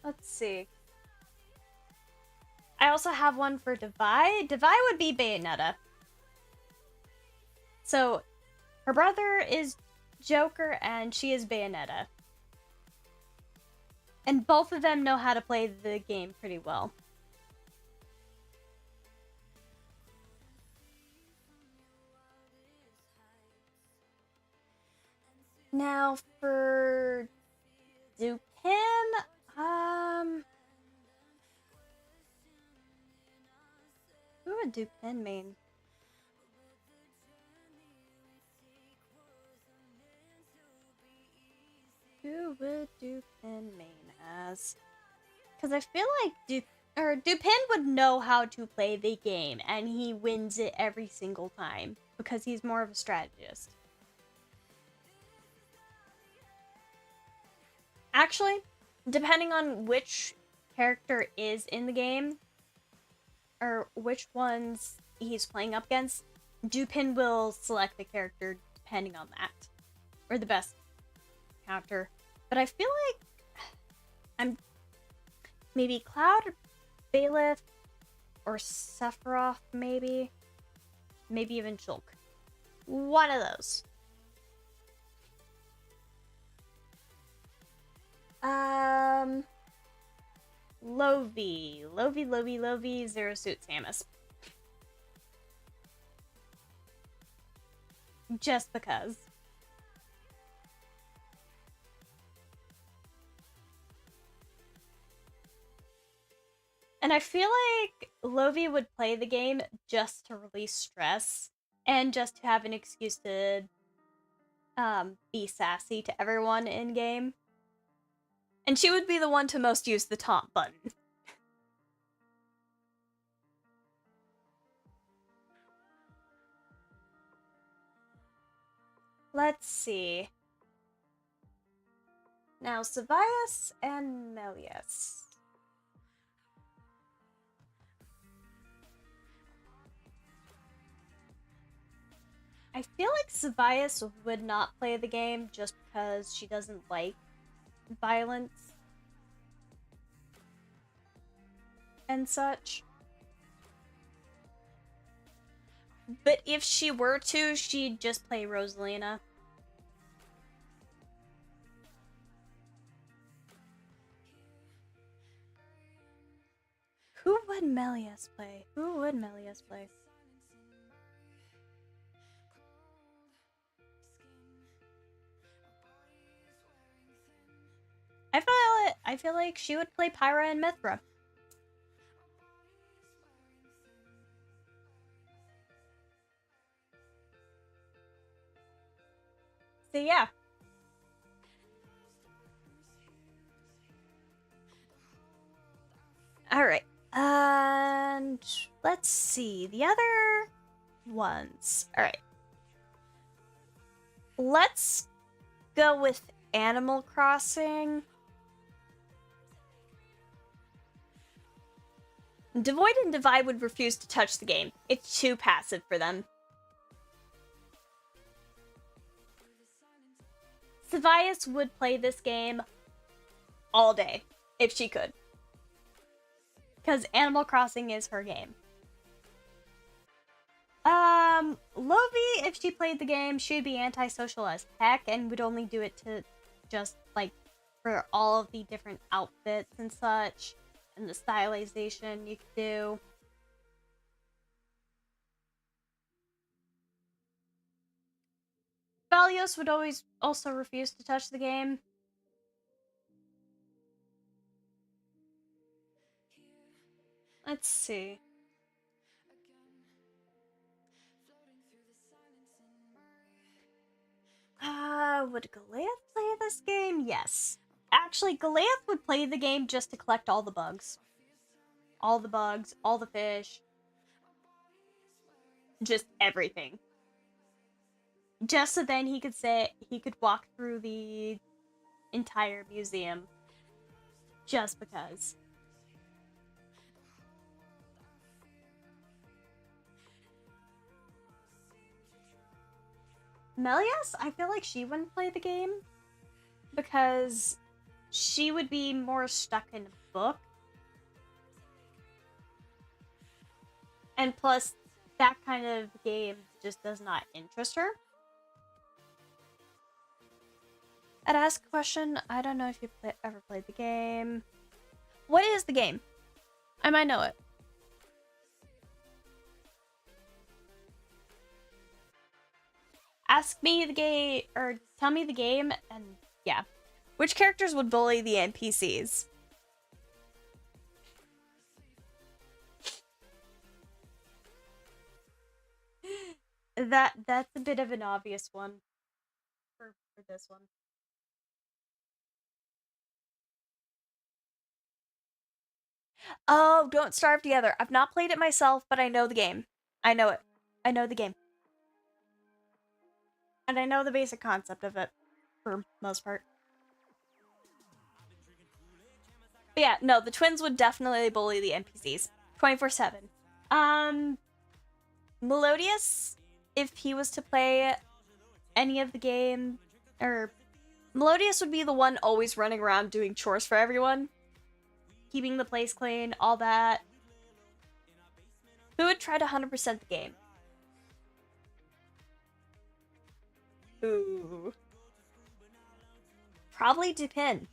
Let's see. I also have one for Devi. Devi would be Bayonetta. So, her brother is Joker and she is Bayonetta. And both of them know how to play the game pretty well. Now for Dupin, who would Dupin mean? Who would Dupin mean as? Because I feel like Dupin would know how to play the game, and he wins it every single time because he's more of a strategist. Actually, depending on which character is in the game, or which ones he's playing up against, Dupin will select the character depending on that. Or the best counter. But I feel like I'm maybe Cloud, or Bailiff, or Sephiroth, maybe. Maybe even Shulk. One of those. Lovey, Zero Suit Samus. Just because. And I feel like Lovey would play the game just to release stress and just to have an excuse to be sassy to everyone in game. And she would be the one to most use the taunt button. Let's see. Now, Savias and Melius. I feel like Savias would not play the game just because she doesn't like violence and such. But if she were to, she'd just play Rosalina. Who would Melius play? I feel like she would play Pyra and Mithra. So yeah. Alright. And let's see. The other ones. Alright. Let's go with Animal Crossing. Devoid and Divide would refuse to touch the game. It's too passive for them. Savias would play this game all day, if she could. Because Animal Crossing is her game. Lovey, if she played the game, she'd be antisocial as heck and would only do it to just, like, for all of the different outfits and such, and the stylization you could do. Valios would always also refuse to touch the game. Let's see. Would Goliath play this game? Yes. Actually, Goliath would play the game just to collect all the bugs. All the bugs, all the fish. Just everything. Just so then he could walk through the entire museum. Just because. Melias, I feel like she wouldn't play the game because she would be more stuck in a book. And plus, that kind of game just does not interest her. I'd ask a question. I don't know if you've ever played the game. What is the game? I might know it. Ask me the game, or tell me the game, and yeah. Which characters would bully the NPCs? That's a bit of an obvious one for this one. Oh, Don't Starve Together. I've not played it myself, but I know the game. I know it. I know the game. And I know the basic concept of it, for most part. But yeah, no, the twins would definitely bully the NPCs. 24/7. Melodious, if he was to play any of the game, or Melodious would be the one always running around doing chores for everyone. Keeping the place clean, all that. Who would try to 100% the game? Ooh. Probably Dupin.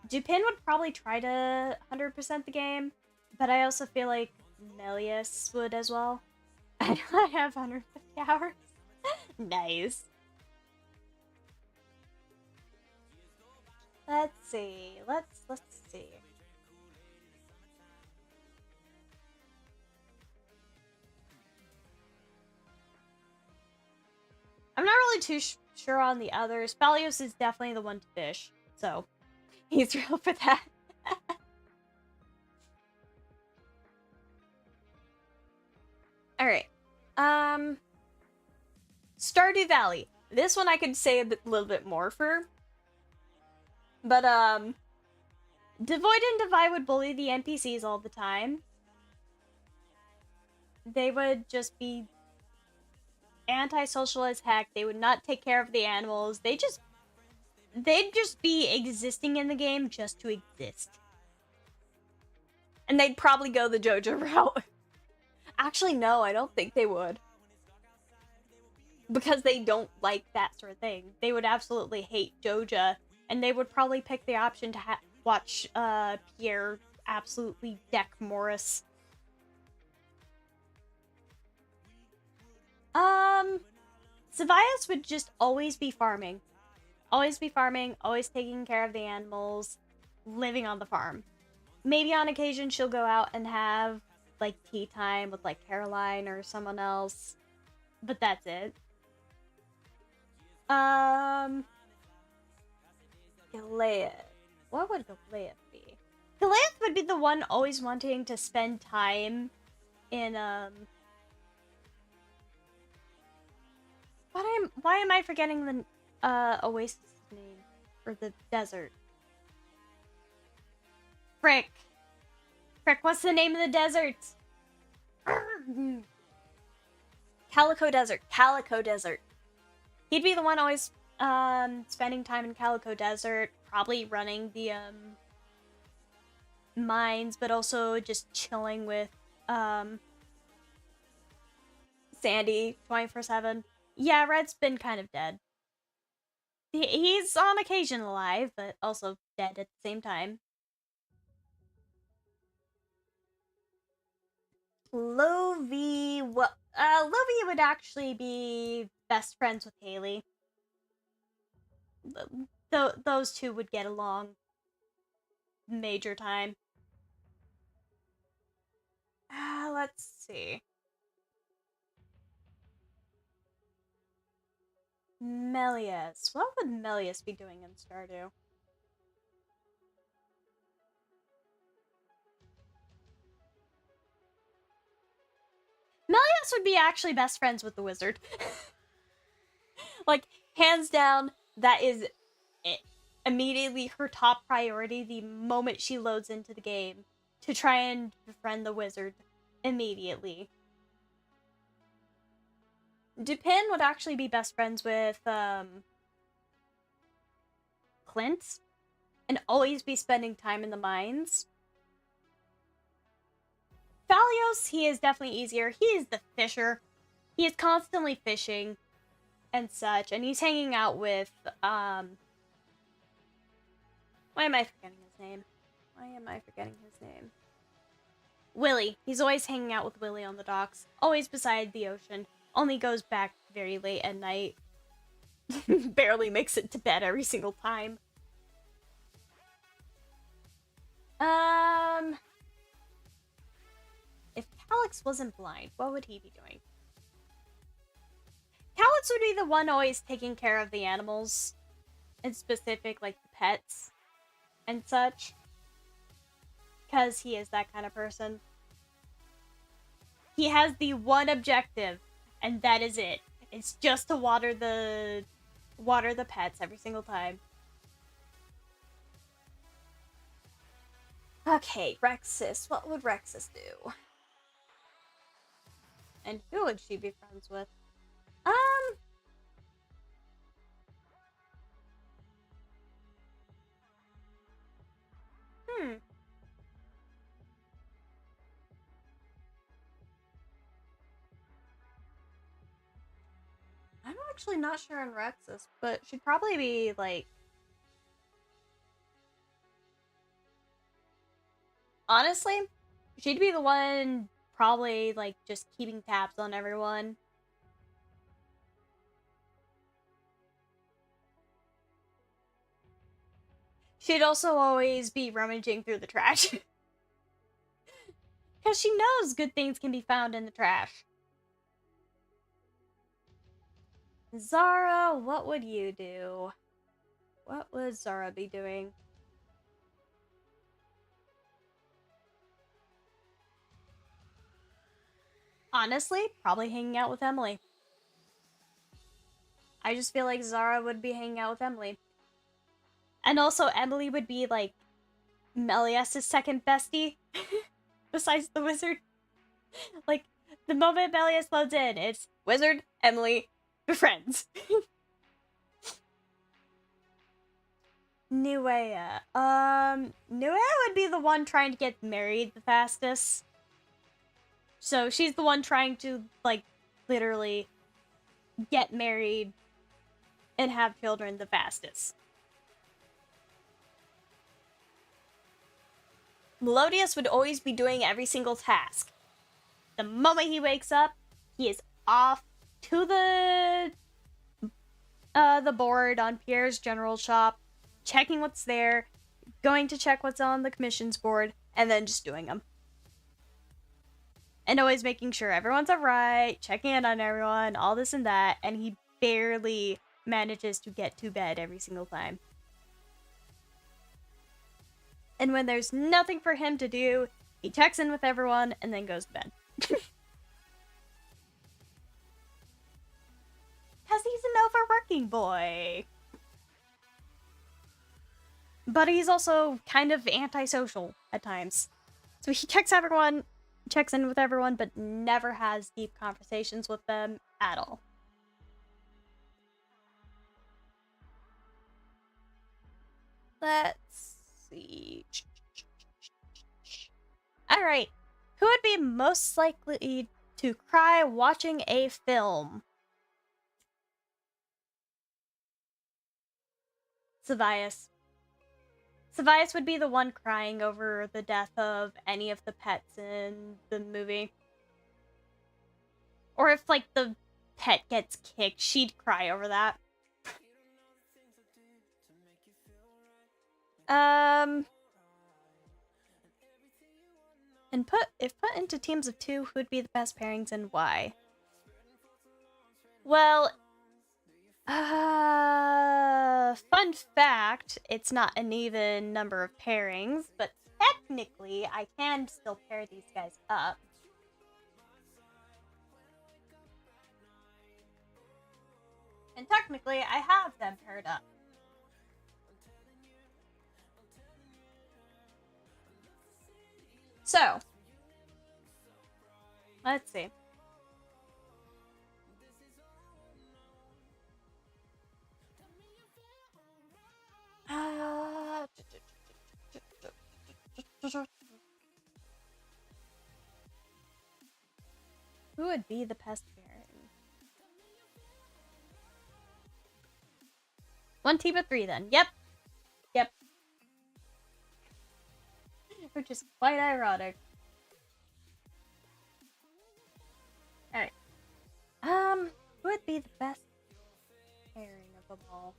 Dupin would probably try to 100% the game, but I also feel like Melius would as well. I know I have 150 hours. Nice. Let's see. Let's see. I'm not really too sure on the others. Balios is definitely the one to fish, so he's real for that. Alright. Stardew Valley. This one I could say a little bit more for. But, Devoid and Divide would bully the NPCs all the time. They would just be antisocial as heck. They would not take care of the animals. They'd just be existing in the game just to exist. And they'd probably go the JoJo route. Actually, no, I don't think they would. Because they don't like that sort of thing. They would absolutely hate JoJo. And they would probably pick the option to watch Pierre absolutely deck Morris. Savias would just always be farming. Always be farming, always taking care of the animals, living on the farm. Maybe on occasion she'll go out and have, like, tea time with, like, Caroline or someone else. But that's it. Goliath. What would Goliath be? Goliath would be the one always wanting to spend time in, Why am I forgetting the, oasis name? Or the desert? Frick. Frick, what's the name of the desert? Calico Desert. Calico Desert. He'd be the one always, spending time in Calico Desert, probably running the mines, but also just chilling with Sandy 24/7. Yeah, Red's been kind of dead. He's on occasion alive, but also dead at the same time. Lovey, Lovey would actually be best friends with Haley. Those two would get along major time. Let's see. Melius. What would Melius be doing in Stardew? Melius would be actually best friends with the wizard. Like, hands down, that is it. Immediately her top priority the moment she loads into the game, to try and befriend the wizard immediately. Dupin would actually be best friends with Clint and always be spending time in the mines. Phalios, he is definitely easier. He is the fisher. He is constantly fishing and such, and he's hanging out with why am I forgetting his name? Willie. He's always hanging out with Willie on the docks, always beside the ocean. Only goes back very late at night. Barely makes it to bed every single time. If Calix wasn't blind, what would he be doing? Calix would be the one always taking care of the animals, in specific, like the pets and such, because he is that kind of person. He has the one objective, and that is it. It's just to water the pets every single time. Okay, Rexus. What would Rexus do? And who would she be friends with? I'm actually not sure on Rexus, but she'd probably be, like... Honestly, she'd be the one probably, like, just keeping tabs on everyone. She'd also always be rummaging through the trash. Because she knows good things can be found in the trash. Zara, what would you do? What would Zara be doing? Honestly, probably hanging out with Emily. I just feel like Zara would be hanging out with Emily. And also, Emily would be, like, Melias's second bestie. Besides the wizard. Like, the moment Melias loads in, it's wizard, Emily, friends. Nuea. Nuea would be the one trying to get married the fastest. So she's the one trying to, like, literally get married and have children the fastest. Melodius would always be doing every single task. The moment he wakes up, he is off to the board on Pierre's general shop, checking what's there, going to check what's on the commissions board, and then just doing them. And always making sure everyone's alright, checking in on everyone, all this and that, and he barely manages to get to bed every single time. And when there's nothing for him to do, he checks in with everyone and then goes to bed. Because he's an overworking boy. But he's also kind of antisocial at times. So he checks in with everyone, but never has deep conversations with them at all. Let's see. Alright. Who would be most likely to cry watching a film? Savias. Savias would be the one crying over the death of any of the pets in the movie. Or if, like, the pet gets kicked, she'd cry over that. And if put into teams of 2, who would be the best pairings and why? Well, fun fact, it's not an even number of pairings, but technically I can still pair these guys up. And technically I have them paired up. So, let's see. Who would be the best pairing? 1 team of 3 then. Yep. Which is quite ironic. Alright. Who would be the best pairing of them all?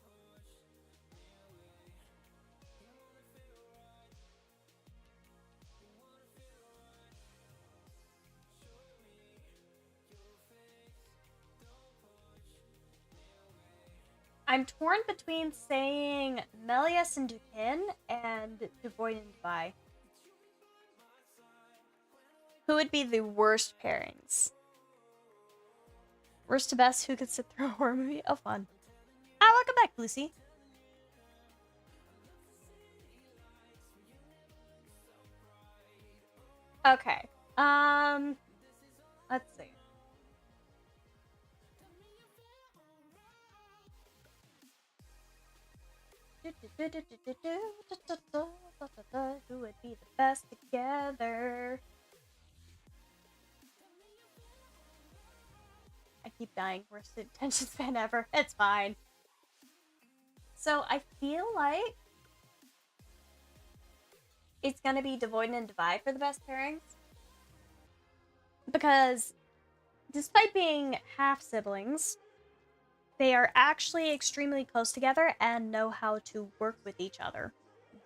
I'm torn between saying Melius and Dukin and Devoid and Devi. Who would be the worst pairings? Worst to best, who could sit through a horror movie? Oh, fun. Ah, welcome back, Lucy. Okay. Let's see. Who would be the best together? I keep dying. Worst attention span ever. It's fine. So I feel like it's gonna be Devoid and Devi for the best pairings. Because despite being half siblings, they are actually extremely close together and know how to work with each other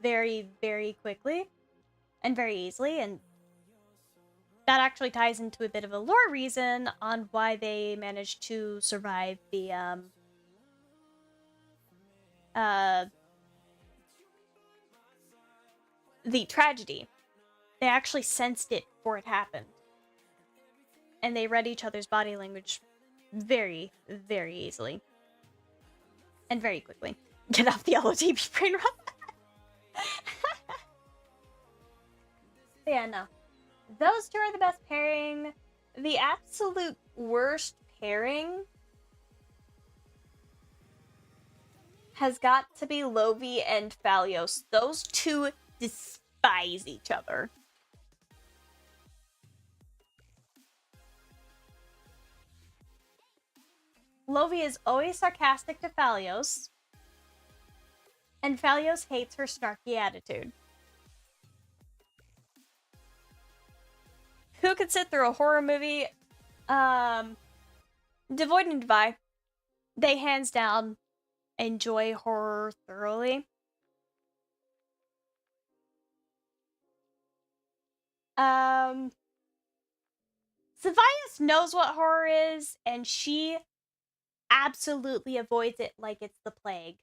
very, very quickly and very easily. And that actually ties into a bit of a lore reason on why they managed to survive the tragedy. They actually sensed it before it happened. And they read each other's body language very, very easily. And very quickly. Get off the LOTB brain rot. Yeah, no. Those two are the best pairing. The absolute worst pairing has got to be Lovi and Phalios. Those two despise each other. Lovi is always sarcastic to Phalios, and Phalios hates her snarky attitude. Who could sit through a horror movie? Devoid and Devi. They hands down enjoy horror thoroughly. Savias knows what horror is, and she absolutely avoids it like it's the plague.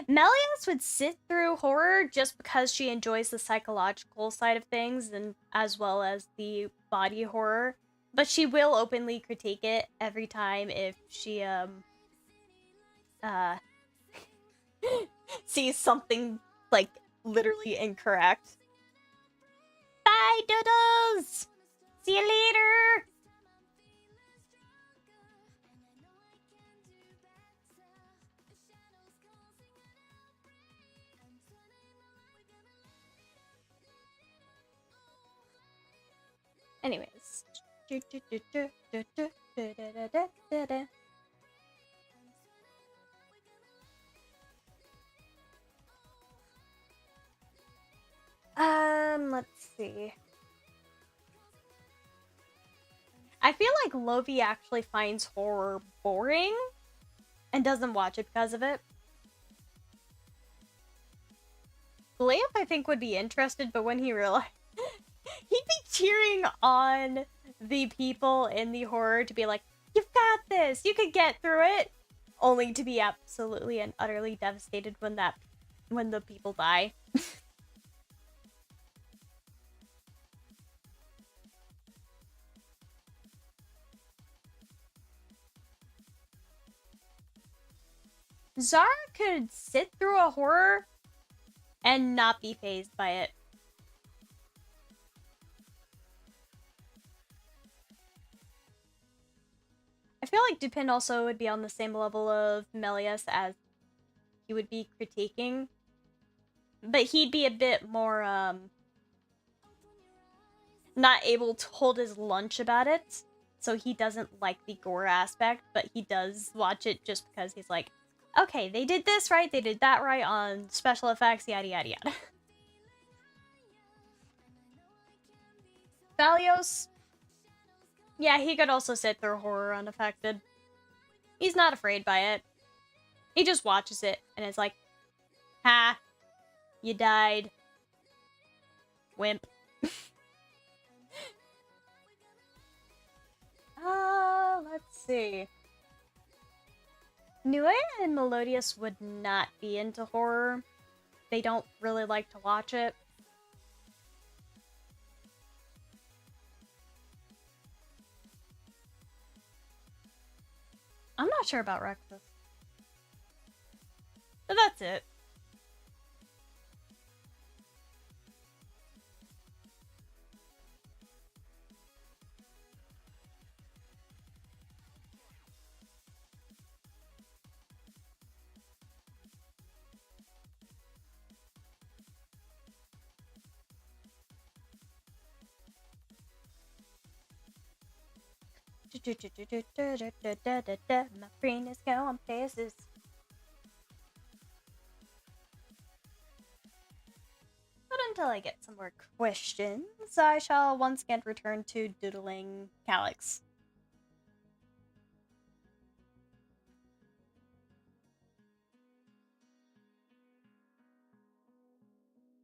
Melius would sit through horror just because she enjoys the psychological side of things, and as well as the body horror. But she will openly critique it every time if she sees something like literally incorrect. Bye, doodles! See you later! Anyways. Let's see. I feel like Lovie actually finds horror boring and doesn't watch it because of it. Lamp, I think, would be interested, but when he realized he'd be cheering on the people in the horror to be like, "You've got this, you could get through it," only to be absolutely and utterly devastated when the people die. Zara could sit through a horror and not be fazed by it. I feel like Dupin also would be on the same level of Melius as he would be critiquing. But he'd be a bit more, not able to hold his lunch about it. So he doesn't like the gore aspect, but he does watch it just because he's like, okay, they did this right, they did that right on special effects, yada yada yada. Valios, yeah, he could also sit through horror unaffected. He's not afraid by it. He just watches it and is like, ha, you died. Wimp. Let's see. Nue and Melodious would not be into horror. They don't really like to watch it. I'm not sure about Rexus. But that's it. My brain is going places. But until I get some more questions, I shall once again return to doodling Calyx.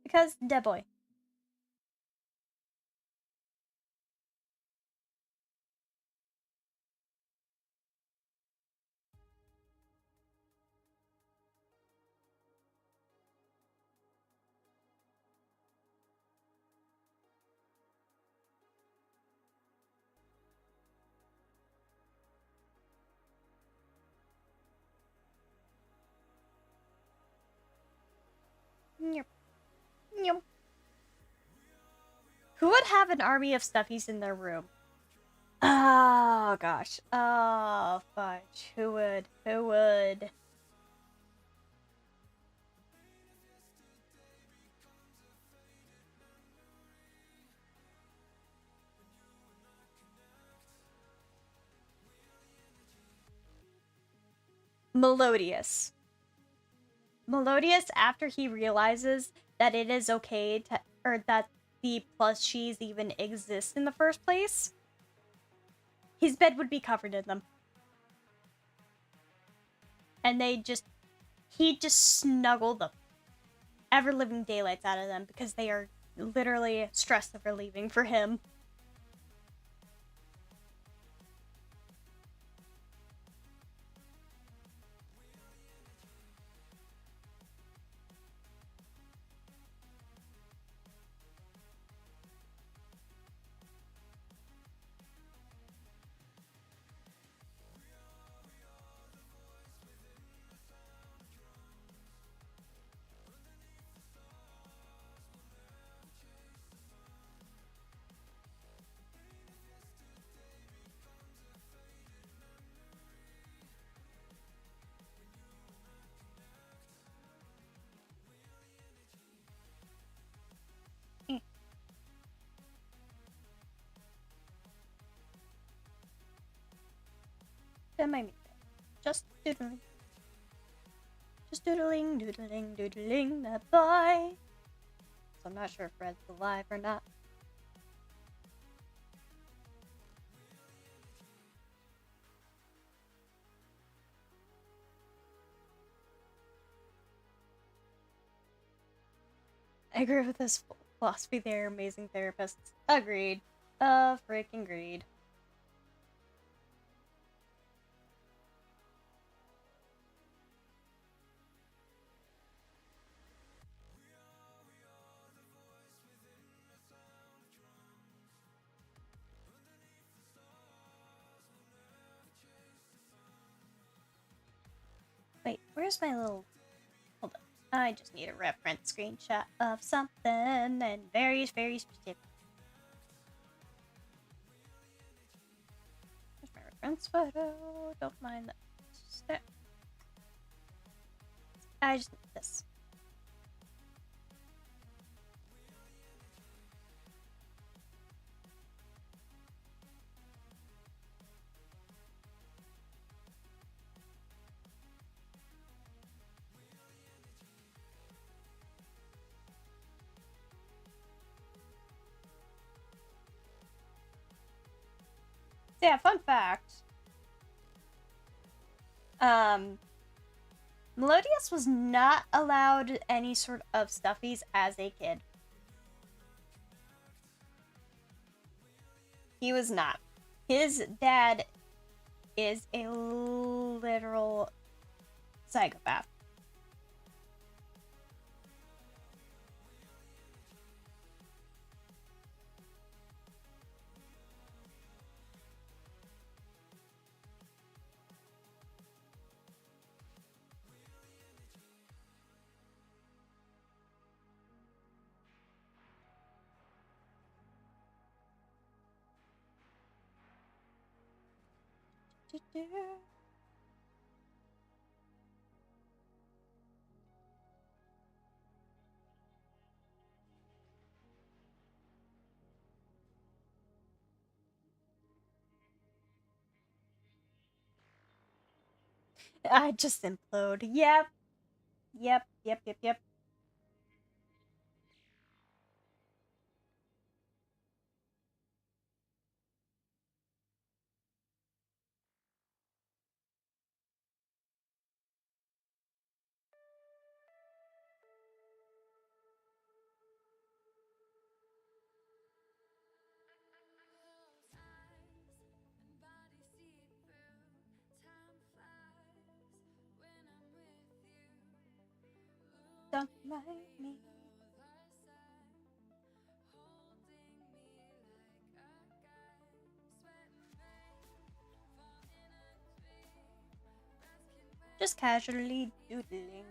Because, dead boy. Yep. Yep. Who would have an army of stuffies in their room? Oh, gosh. Oh, fudge. Who would? Who would? Melodious. Melodious, after he realizes that it is okay to, or that the plushies even exist in the first place, his bed would be covered in them. And he'd just snuggle the ever-living daylights out of them because they are literally stress relieving for him. That might be it. Just doodling. Just doodling, doodling, doodling that boy. So I'm not sure if Red's alive or not. I agree with this philosophy there, amazing therapists. Agreed. Freaking agreed. Wait, where's my little... Hold on. I just need a reference screenshot of something and very, very specific. There's my reference photo. Don't mind that. I just need this. So yeah, fun fact. Melodius was not allowed any sort of stuffies as a kid. He was not. His dad is a literal psychopath. I just implode. Yep. Yep, yep, yep, yep. Don't mind me. Just casually doodling.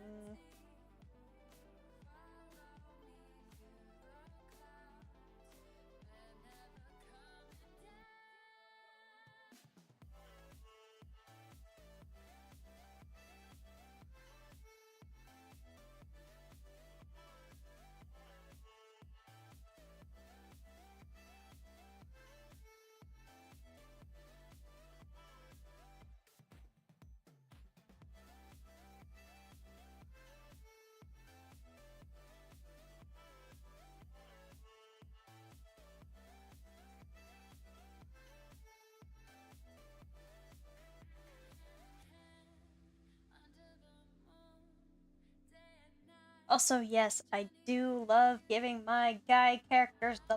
Also, yes, I do love giving my guy characters the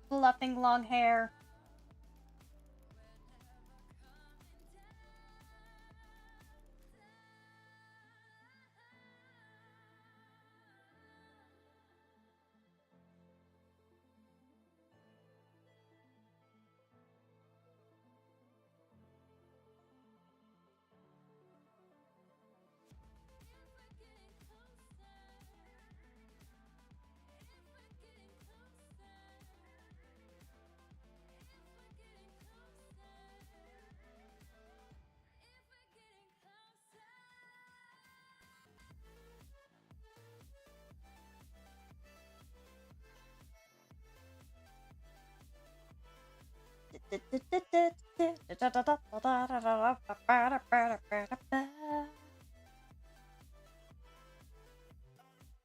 fluffing long hair.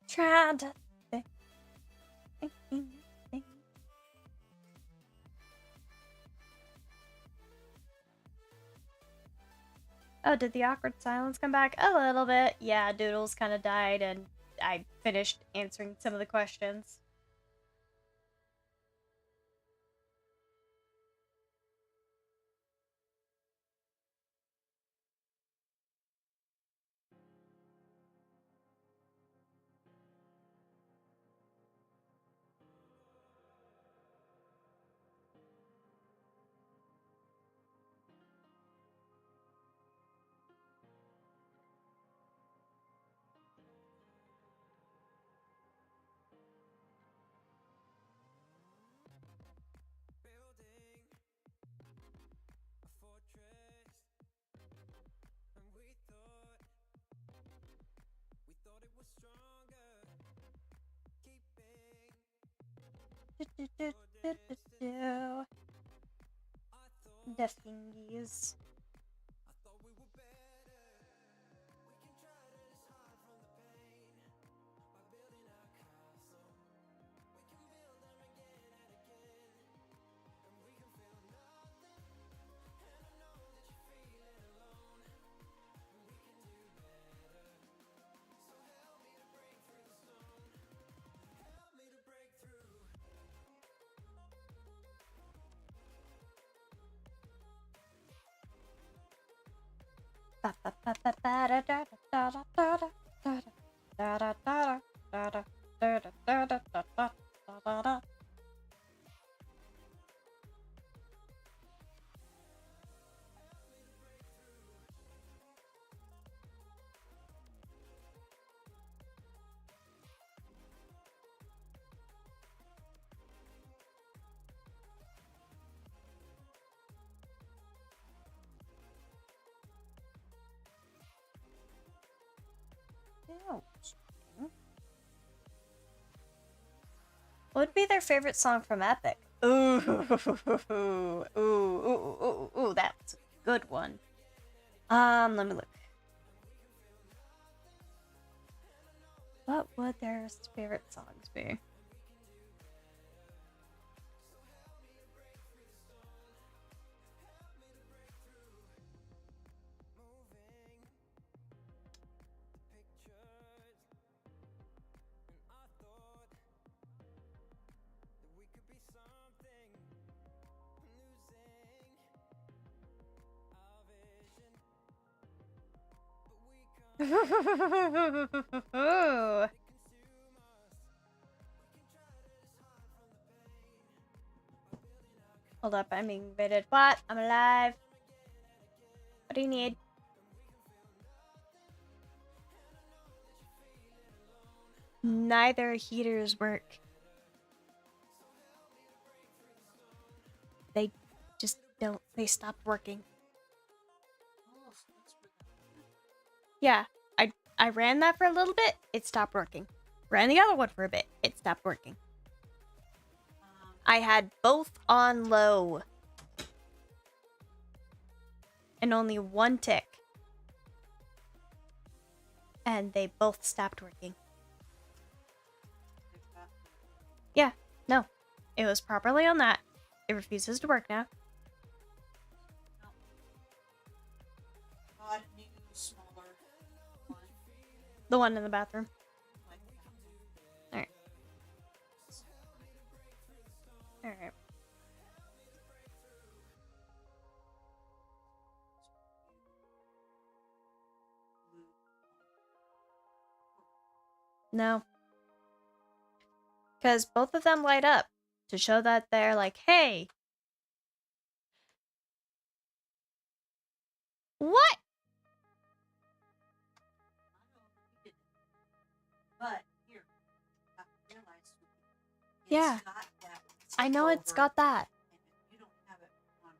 Trying to think. Oh, did the awkward silence come back? A little bit. Yeah, Doodles kind of died, and I finished answering some of the questions. Building a fortress, and we thought it was stronger. Keeping The fingies. I thought we were better. We can try to hide from the pain by building our castle. We can build them again and again, and we can feel nothing. And I know that you're feeling alone, and we can do better. So help me to break through the stone. Help me to break through. What would be their favorite song from Epic? Ooh, ooh, that's a good one. Let me look. What would their favorite songs be? Hold up, I'm being invaded. What? I'm alive. What do you need? Neither heaters work. They just don't. They stopped working. Yeah, I ran that for a little bit. It stopped working. Ran the other one for a bit. It stopped working. I had both on low. And only one tick. And they both stopped working. Yeah, no. It was properly on that. It refuses to work now. Smaller one. The one in the bathroom. Alright. Alright. No. Because both of them light up to show that they're like, hey. What? But here, I realized Yeah. got that I know it's over, got that. and if you don't have it on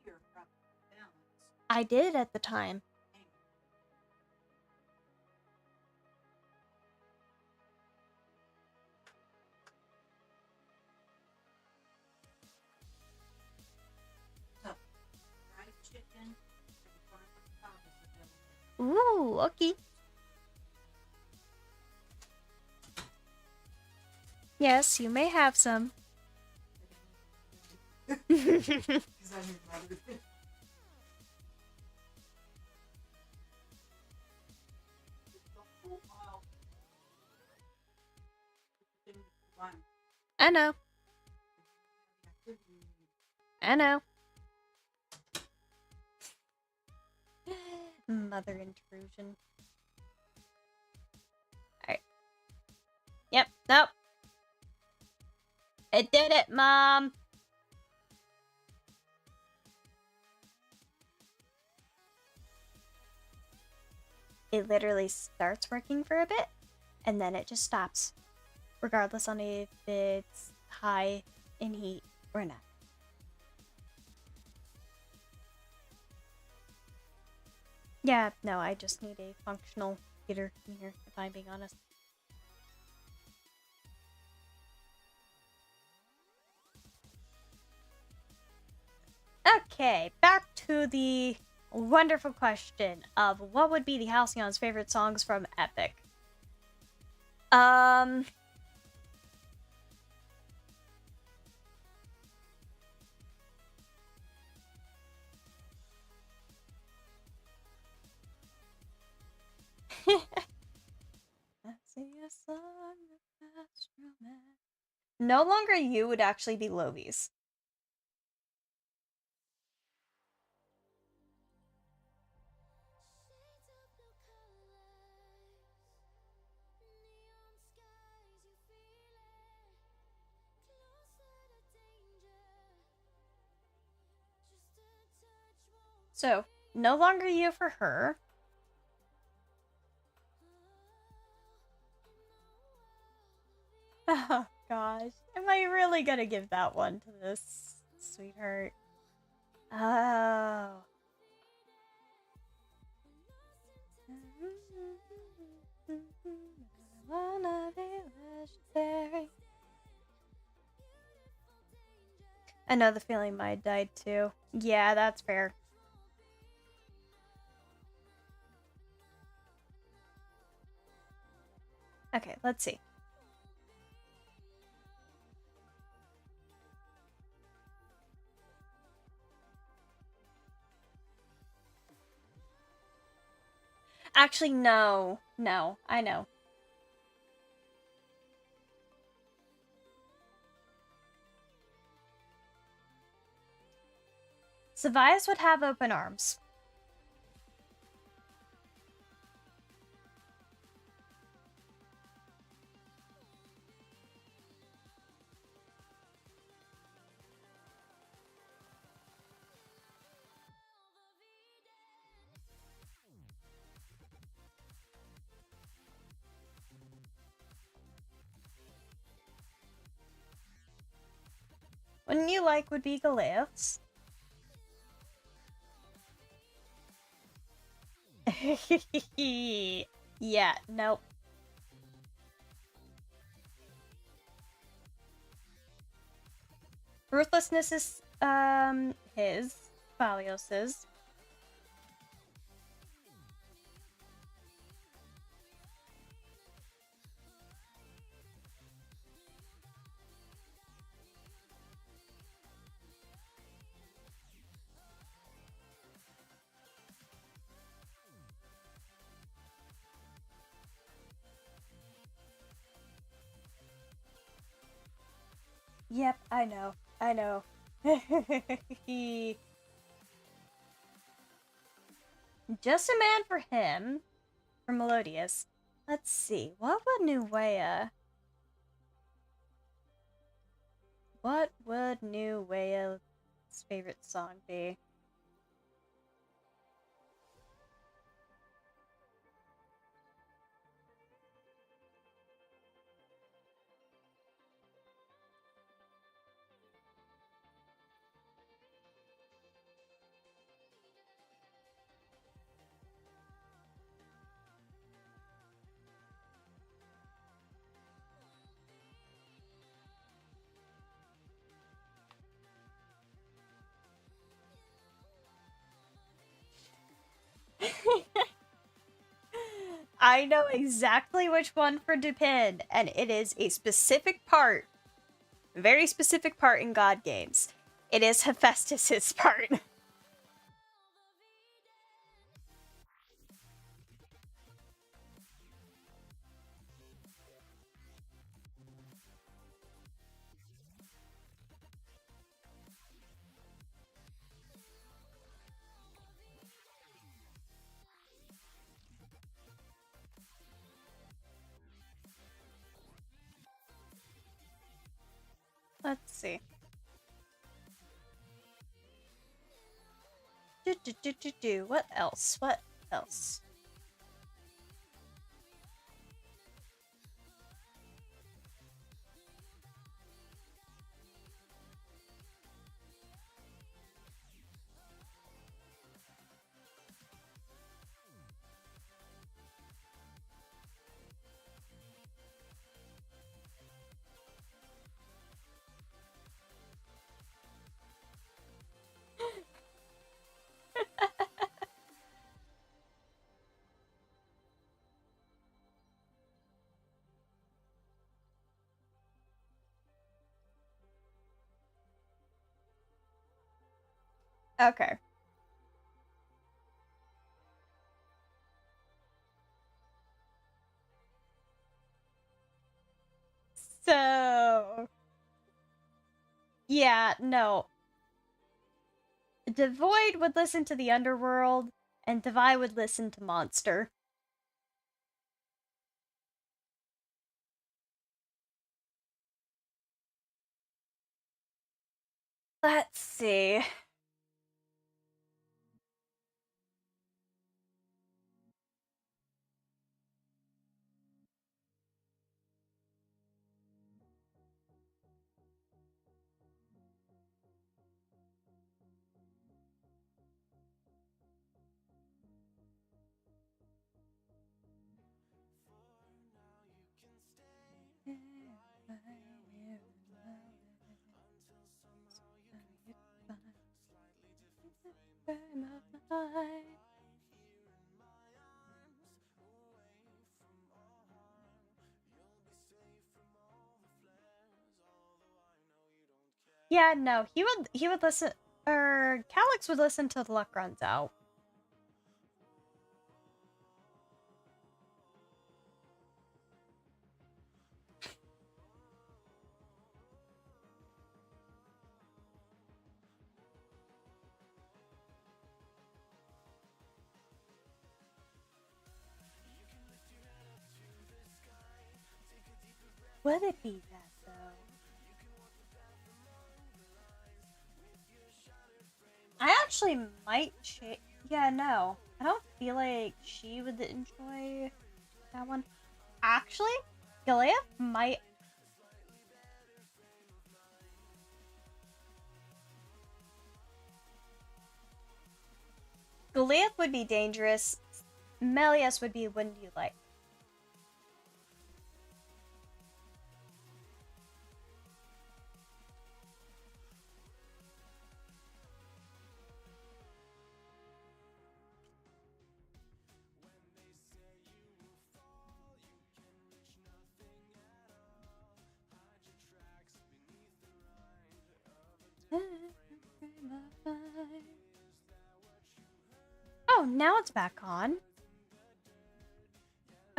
here, proper balance. I did it at the time. So, right Ooh, okay. Yes, you may have some. Because I'm your mother. The whole aisle. Thing is fun. I know. The activity. I know. Mother intrusion. Alright. Yep, nope. It did it, Mom! It literally starts working for a bit, and then it just stops. Regardless on if it's high in heat or not. Yeah, no, I just need a functional heater in here, if I'm being honest. Okay, back to the wonderful question of what would be the Halceon's favorite songs from Epic. No Longer You would actually be Lovi's. So, No Longer You for her. Oh gosh, am I really gonna give that one to this sweetheart? Oh. Wanna be legendary. I know the feeling might died too. Yeah, that's fair. Okay, let's see. Actually, no. No, I know. Savias would have open arms. Wouldn't you like would be Goliaths? Yeah, nope. Ruthlessness is his. Valios's. Yep, I know. I know. Just a man for him. For Melodious. Let's see. What would Nuea? What would Nuea's favorite song be? I know exactly which one for Dupin, and it is a specific part, very specific part in God games. It is Hephaestus's part. Let's see. What else? What else? Okay. So, yeah, no. Devoid would listen to the Underworld, and Devi would listen to Monster. Let's see. Yeah, no, he would listen, or Calyx would listen till the luck runs out. Would it be that though? I actually might yeah, no. I don't feel like she would enjoy that one. Actually, Gilead might. Gilead would be dangerous. Melius would be wouldn't you like? Oh, now it's back on.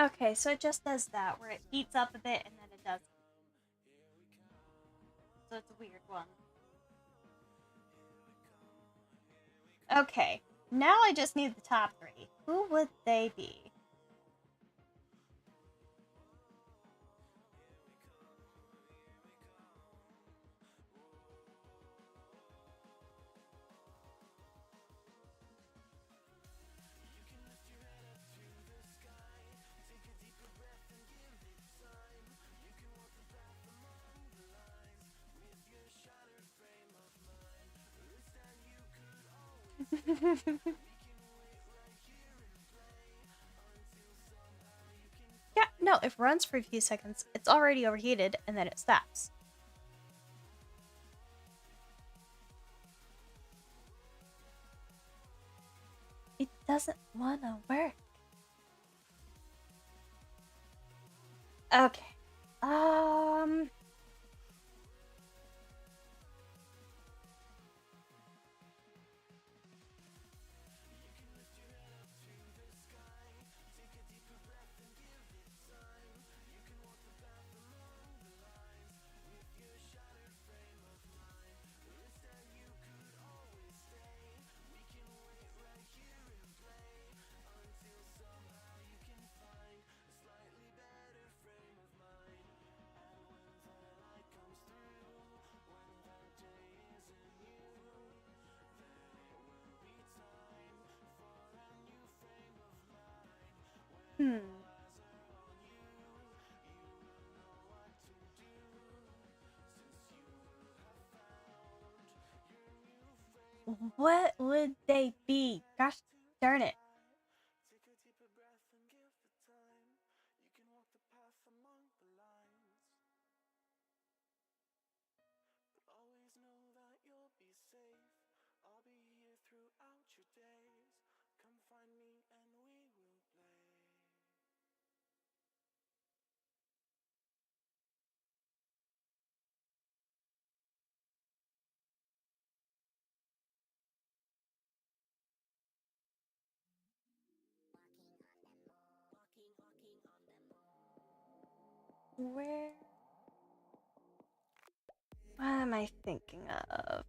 Okay, so it just does that, where it heats up a bit and then it doesn't. So it's a weird one. Okay, now I just need the top 3. Who would they be? Yeah, no, if it runs for a few seconds, it's already overheated and then it stops. It doesn't wanna work. Okay. Um. Hmm. What would they be? Gosh darn it. Take a deeper breath and give it time. You can walk the path among the lines. But always know that you'll be safe. I'll be here throughout your days. Come find me and we will play. Where? What am I thinking of?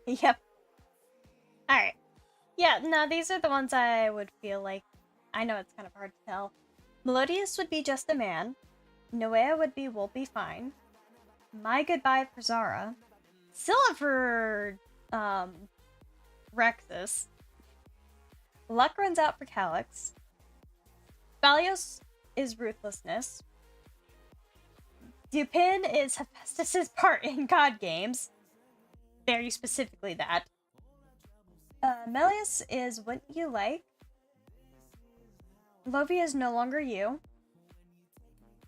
Yep. Alright. Yeah, no, these are the ones I would feel like. I know it's kind of hard to tell. Melodious would be Just a Man. Noea would be We'll Be Fine. My Goodbye for Zara. Scylla for Rexus. Luck Runs Out for Calyx. Valios is Ruthlessness. Dupin is Hephaestus' part in God Games. Very specifically that. Melius is What You Like. Lovia is No Longer You.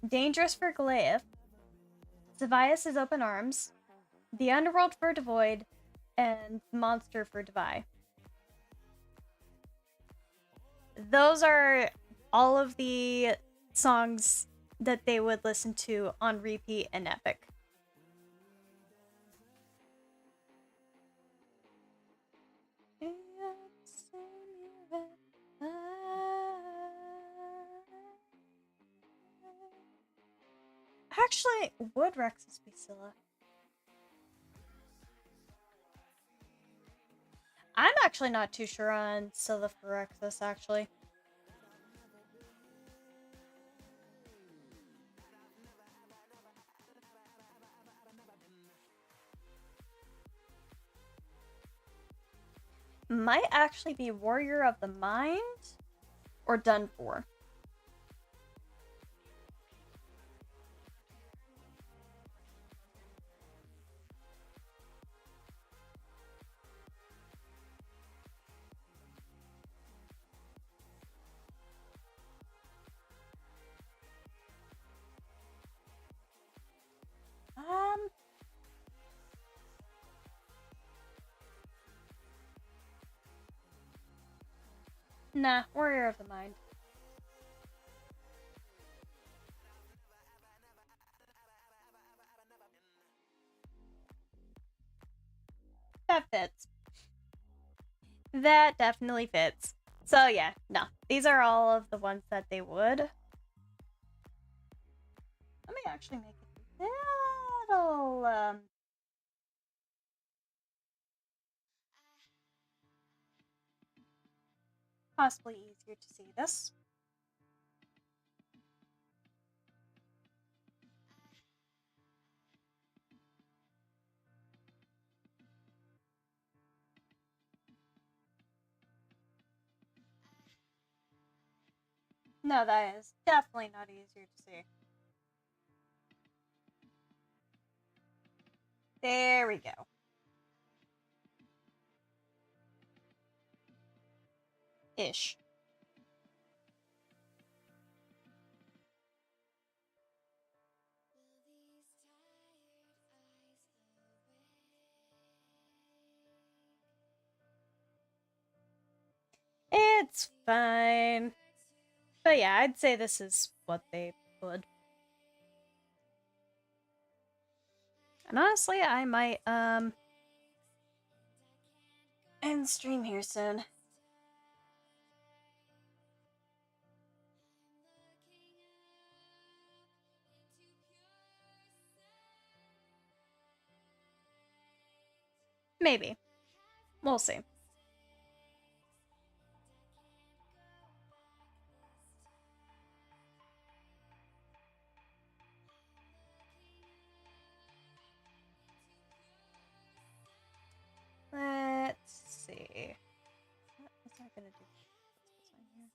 Dangerous for Goliath. Zavias is Open Arms. The Underworld for Devoid. And Monster for Devi. Those are all of the songs that they would listen to on repeat and Epic. Actually, would Rexus be Scylla? I'm actually not too sure on Scylla for Rexus, actually. Might actually be Warrior of the Mind or Done For. Nah, Warrior of the Mind. That fits. That definitely fits. So yeah, no. These are all of the ones that they would. Let me actually make it a little, possibly easier to see this. No, that is definitely not easier to see. There we go. Ish. It's fine. But yeah, I'd say this is what they would. And honestly, I might, end stream here soon. Maybe. We'll see. Let's see. What was I gonna do? What's this on here?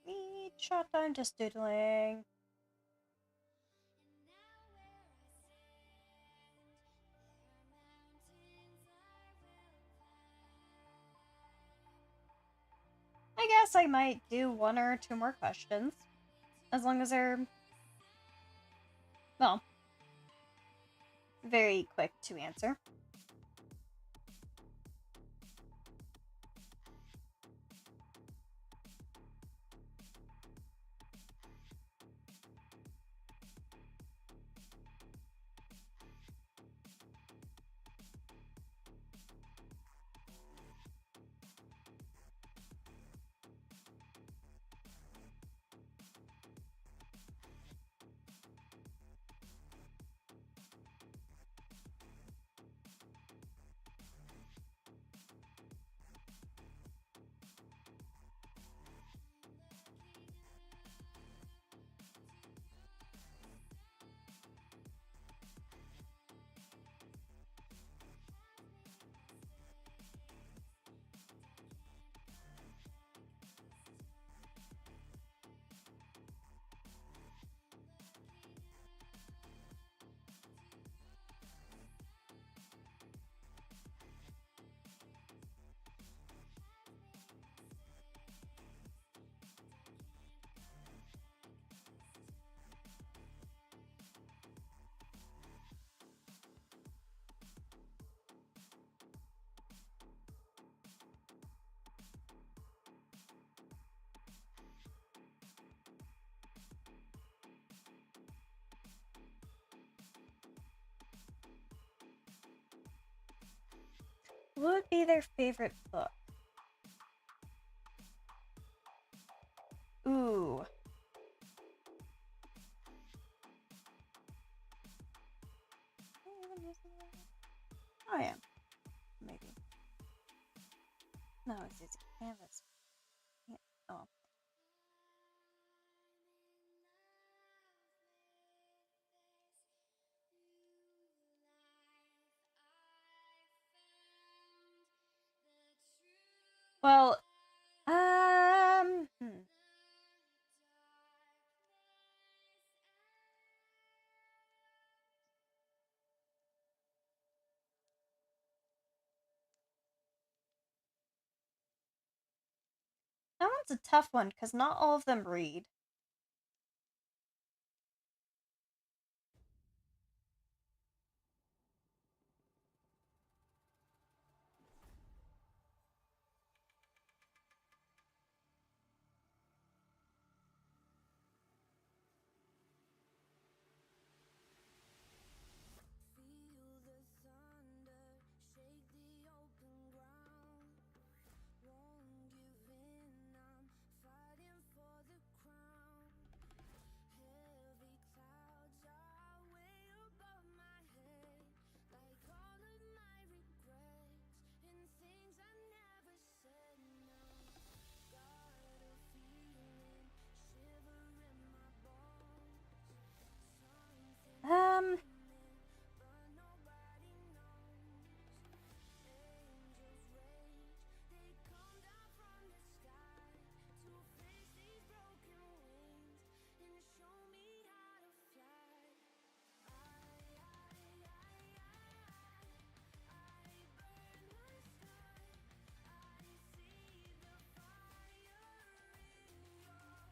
Me chat, I'm just doodling. I guess I might do 1 or 2 more questions. As long as they're, well, very quick to answer. What would be their favorite book? Ooh. Oh yeah. Maybe. No, it's easy. Canvas. Yeah. Oh. Well, That one's a tough one, because not all of them read. Feel the thunder, shake the open ground. Won't give in, I'm fighting for the crown. Heavy clouds are way above my head, like all of my regrets and things I never said. Now, got a feeling, shiver in my bones. Something but nobody knows. Angels rage, they come down from the sky to fix these broken wings and show me how to fly. I burn the sky. I see the fire in your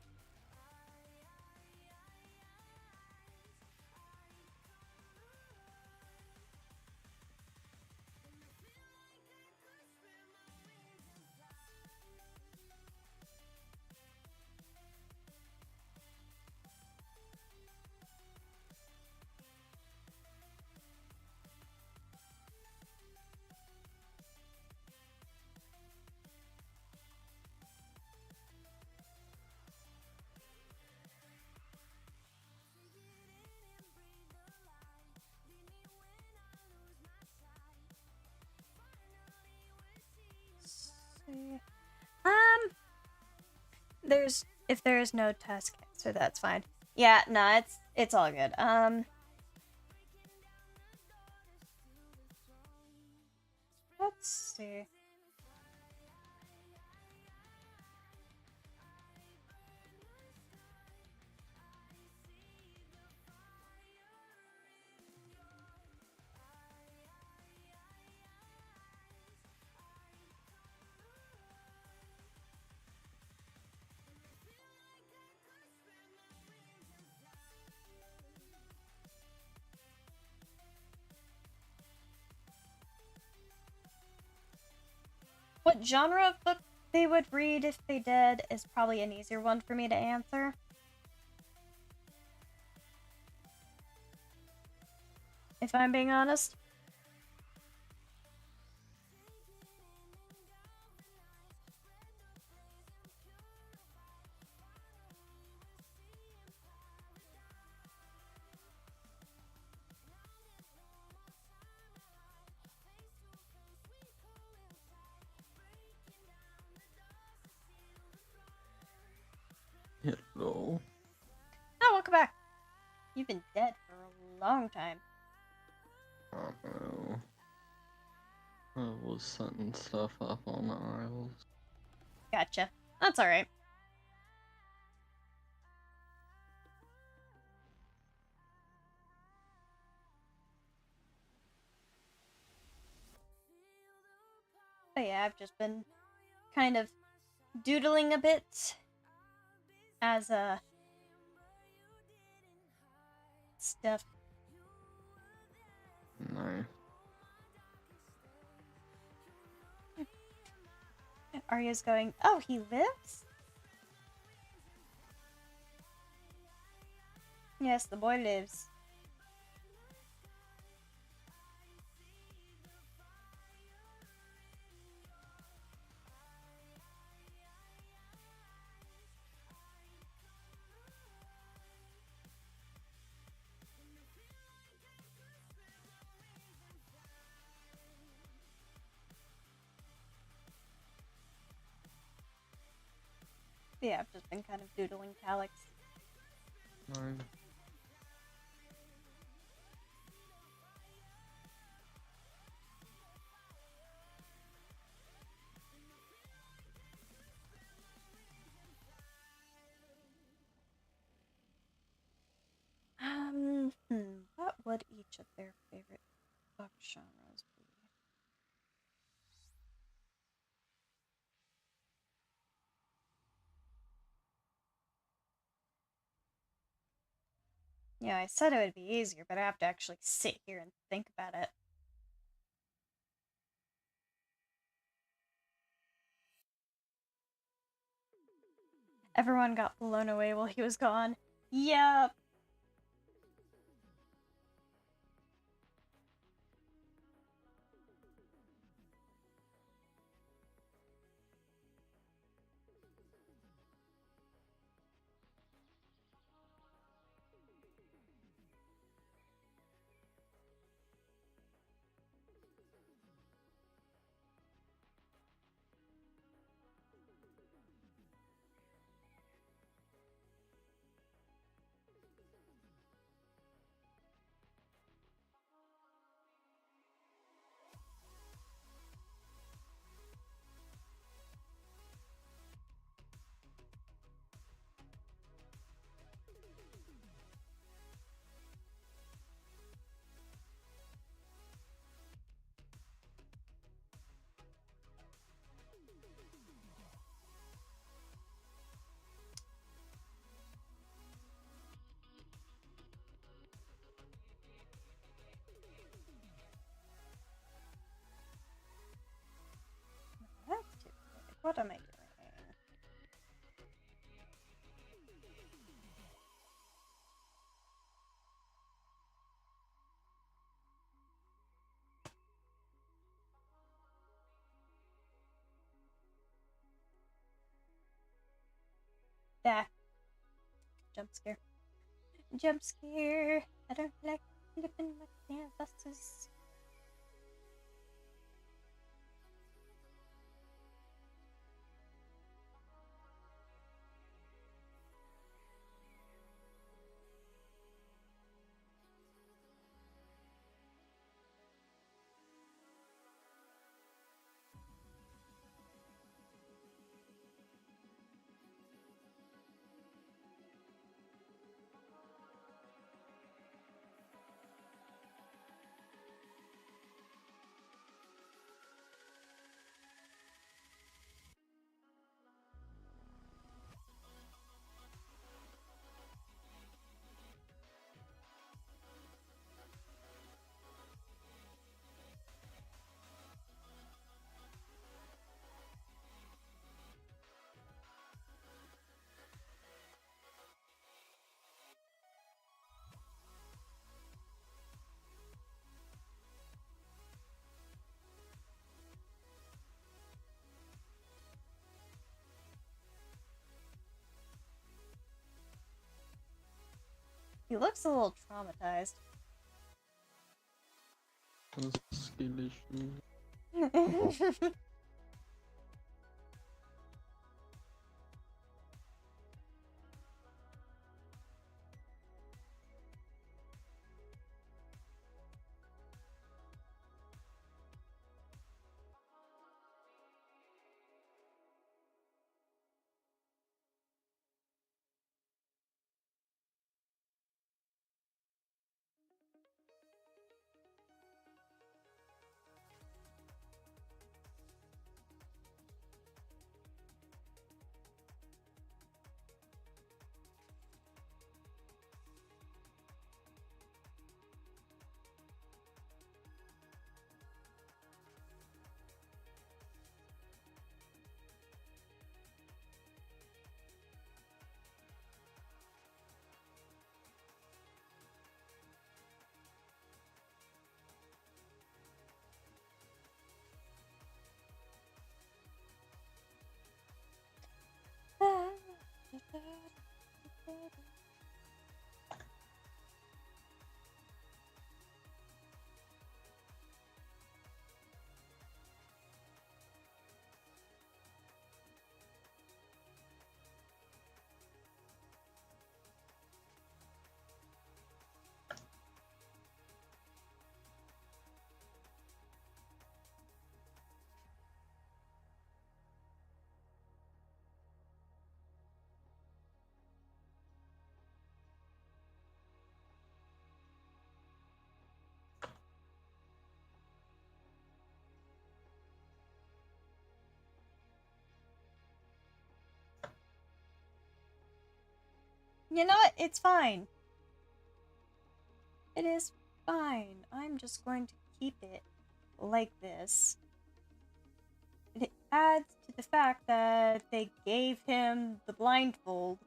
eyes. See. If there is no task answer, that's fine. Yeah, no, it's all good. Let's see. What genre of book they would read if they did is probably an easier one for me to answer. If I'm being honest. Hello. Oh, welcome back. You've been dead for a long time. Uh-oh. I was setting stuff up on the aisles. Gotcha. That's alright. But yeah, I've just been kind of doodling a bit as stuff. Nice. Arya's going, oh, he lives? Yes, the boy lives. Yeah, I've just been kind of doodling Calyx. Nice. What would each of their favorite book genres be? Yeah, I said it would be easier, but I have to actually sit here and think about it. Everyone got blown away while he was gone. Yep. That's too quick. What am I doing? There. Jump scare. Jump scare. I don't like flipping my canvases. He looks a little traumatized. Skill You know what? It's fine. It is fine. I'm just going to keep it like this. It adds to the fact that they gave him the blindfold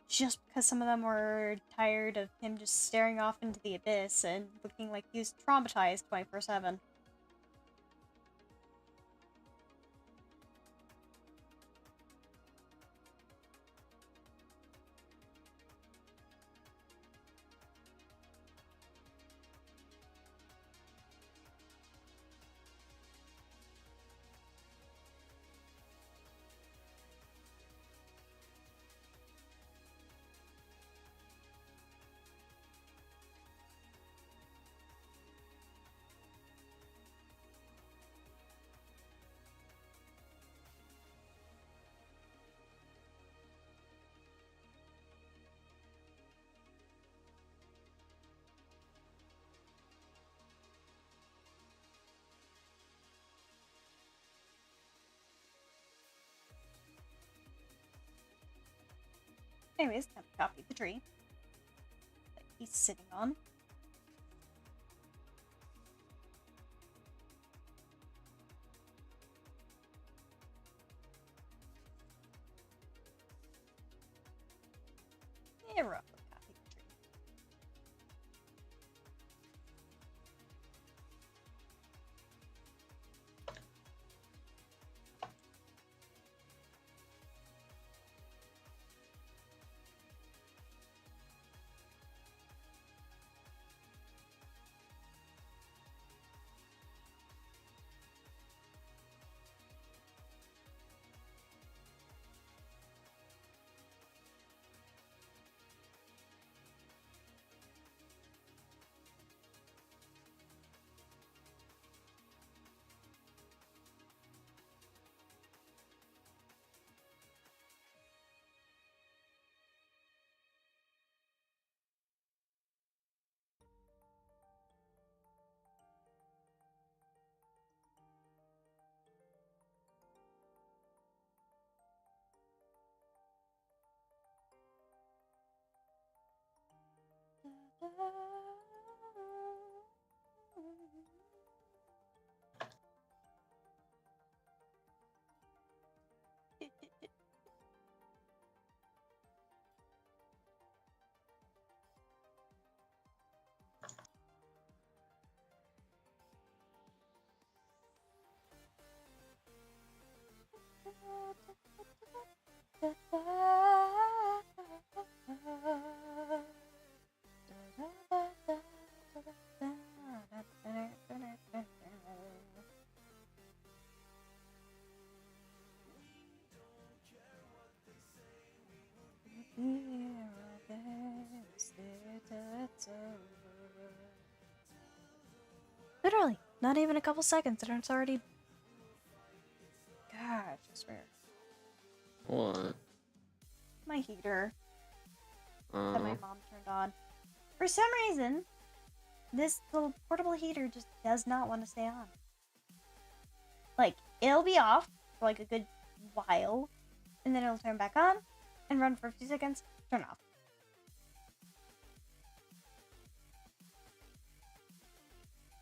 just because some of them were tired of him just staring off into the abyss and looking like he was traumatized 24/7. Anyways, time to copy the tree that he's sitting on. Yeah, roughly copy the tree. Literally, not even a couple seconds and it's already... God, I swear. What? My heater that my mom turned on. For some reason, this little portable heater just does not want to stay on. Like, it'll be off for like a good while, and then it'll turn back on, and run for a few seconds, turn off.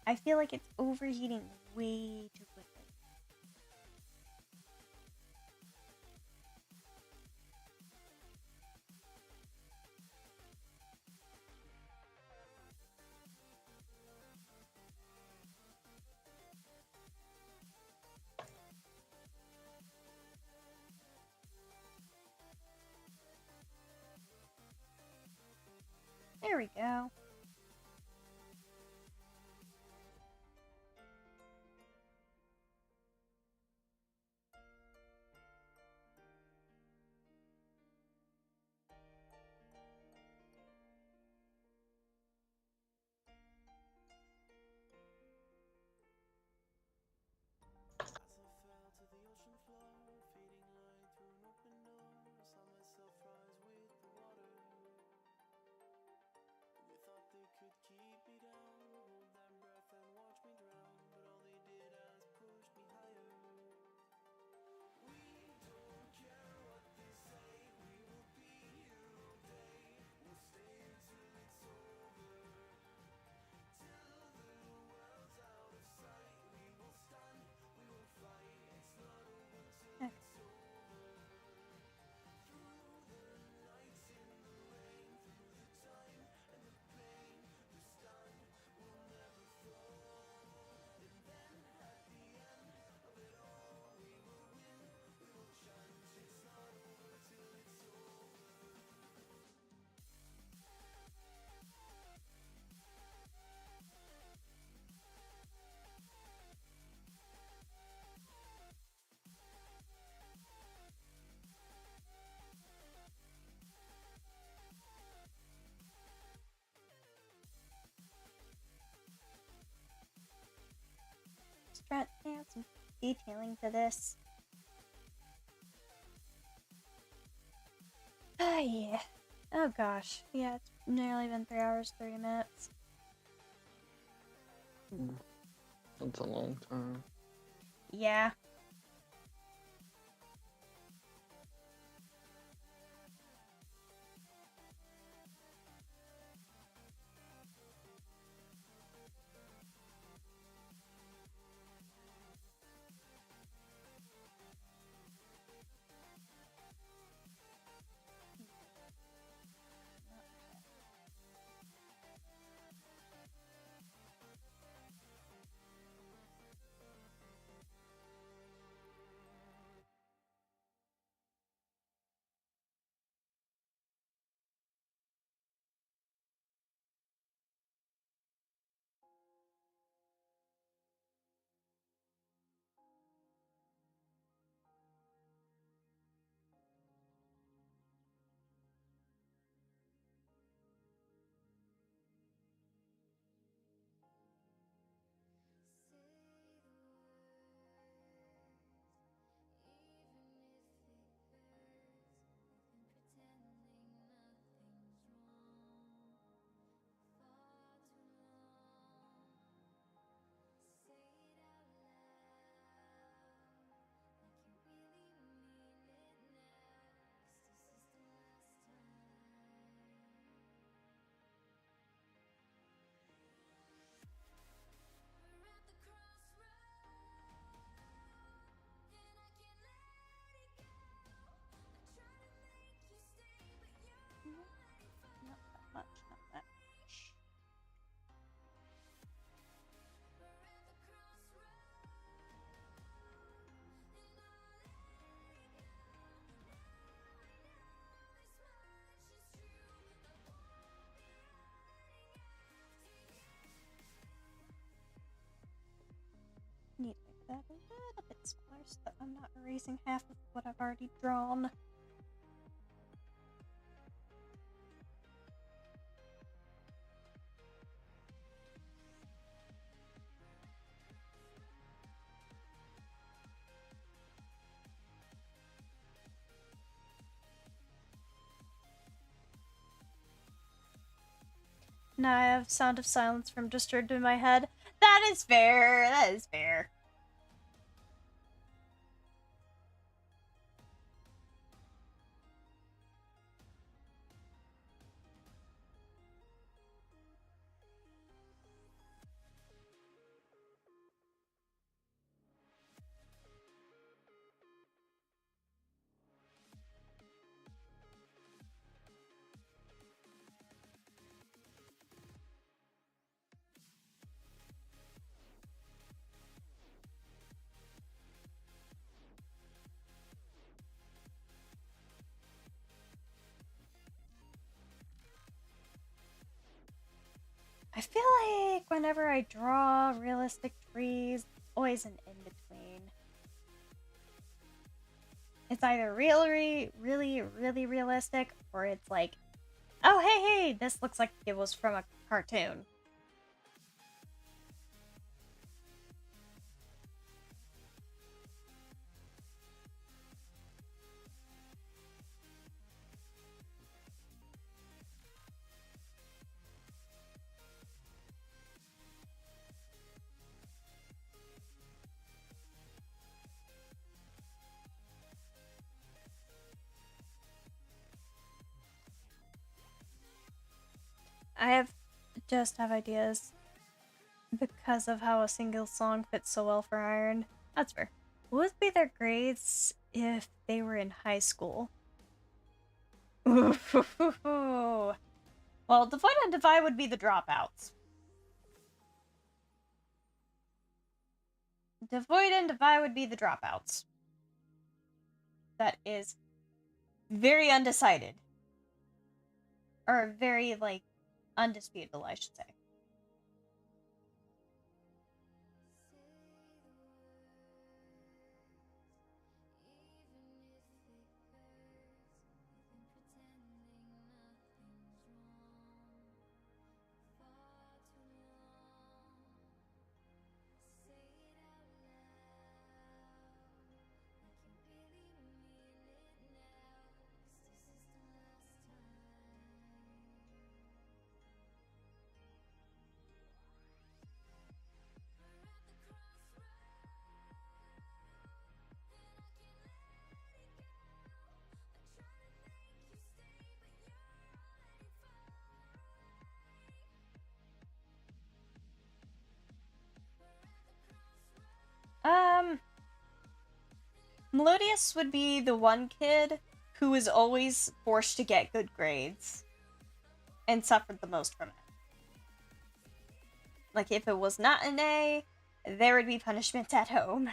I feel like it's overheating way too quickly. There we go. some detailing to this. Ah, yeah. Oh gosh. Yeah, it's nearly been 3 hours, 30 minutes. That's a long time. Yeah. Say the Not that much, not that much. Need to make that a little bit smaller so that I'm not erasing half of what I've already drawn. Now I have Sound of Silence from Disturbed in my head. That is fair. That is fair. I feel like whenever I draw realistic trees, always an in-between. It's either really realistic, or it's like, oh, hey, this looks like it was from a cartoon. I just have ideas because of how a single song fits so well for Iron. That's fair. What would be their grades if they were in high school? Well, Devoid and Defy would be the dropouts. Devoid and Defy would be the dropouts. That is very undecided. Or very, like, undisputable, I should say. Melodious would be the one kid who was always forced to get good grades and suffered the most from it. Like, if it was not an A, there would be punishments at home.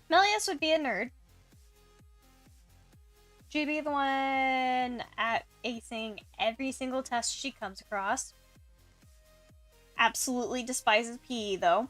Melius would be a nerd. She'd be the one at acing every single test she comes across. Absolutely despises PE, though.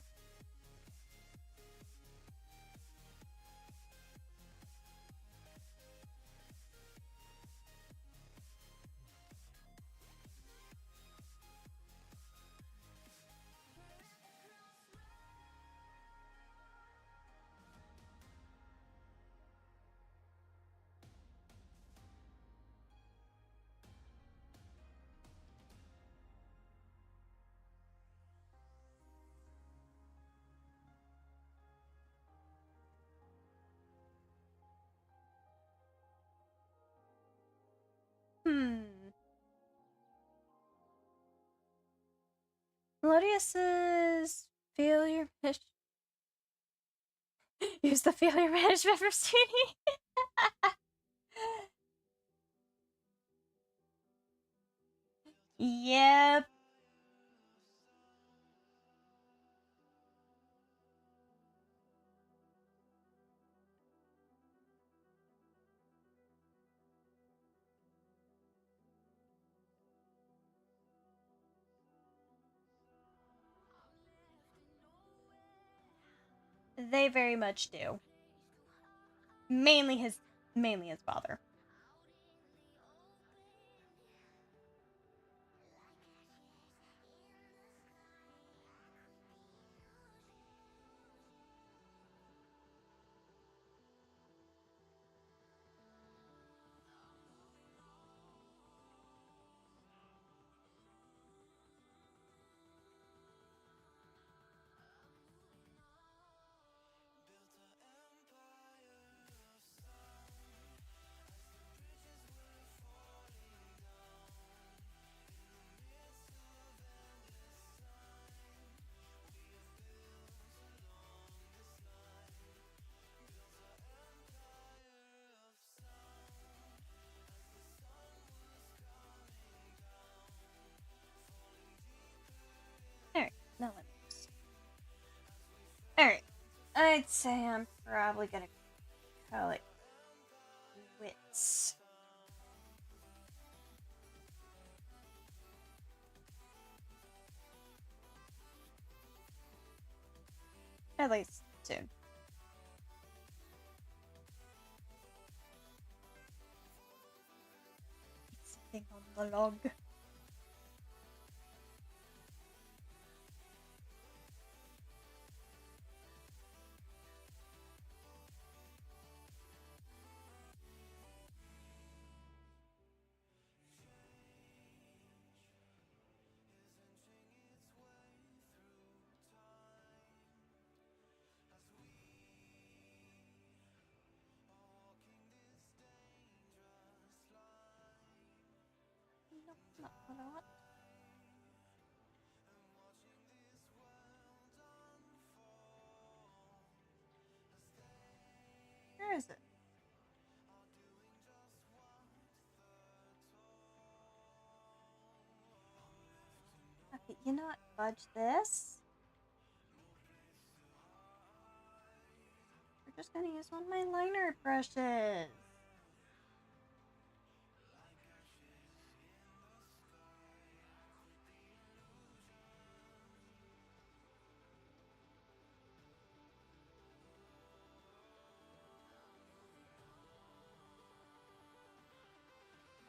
Melodious's failure management. Use the failure management for Steenie. Yep. They very much do. Mainly his father. Alright, now let me just... Alright. I'd say I'm probably gonna call it quits. At least soon. It's sitting on the log. Nope, not what I want. Where is it? not fudge this? We're just gonna use one of my liner brushes.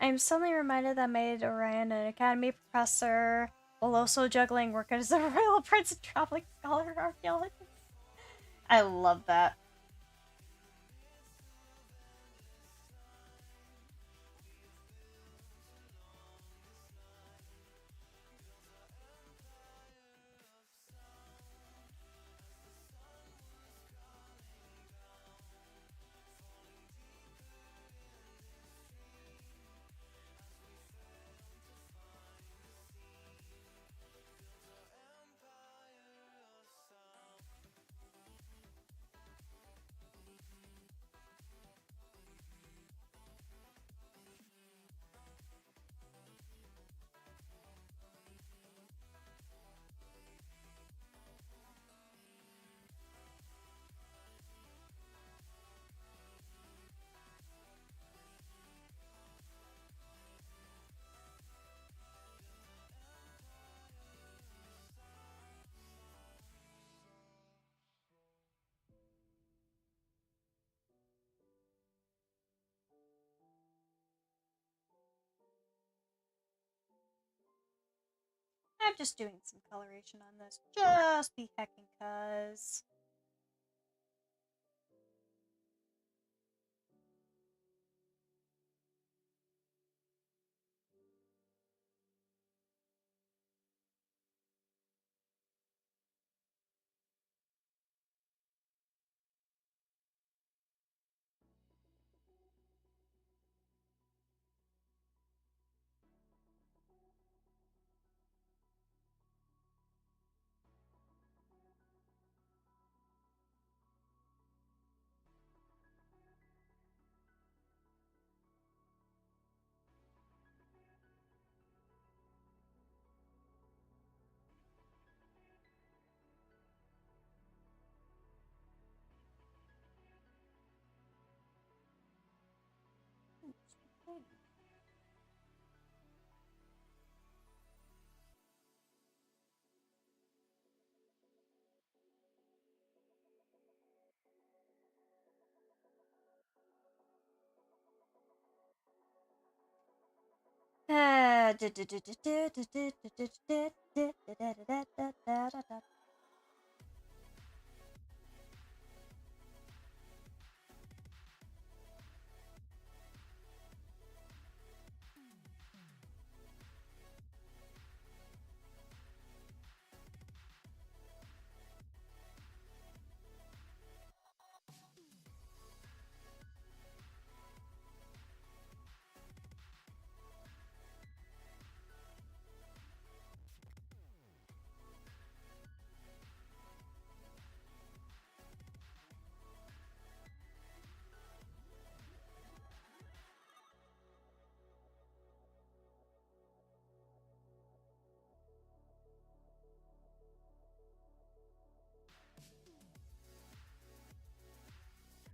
I'm suddenly reminded that I made Orion an academy professor while also juggling work as a royal prince and traveling scholar archaeologist. I love that. I'm just doing some coloration on this. Just be hecking cuz.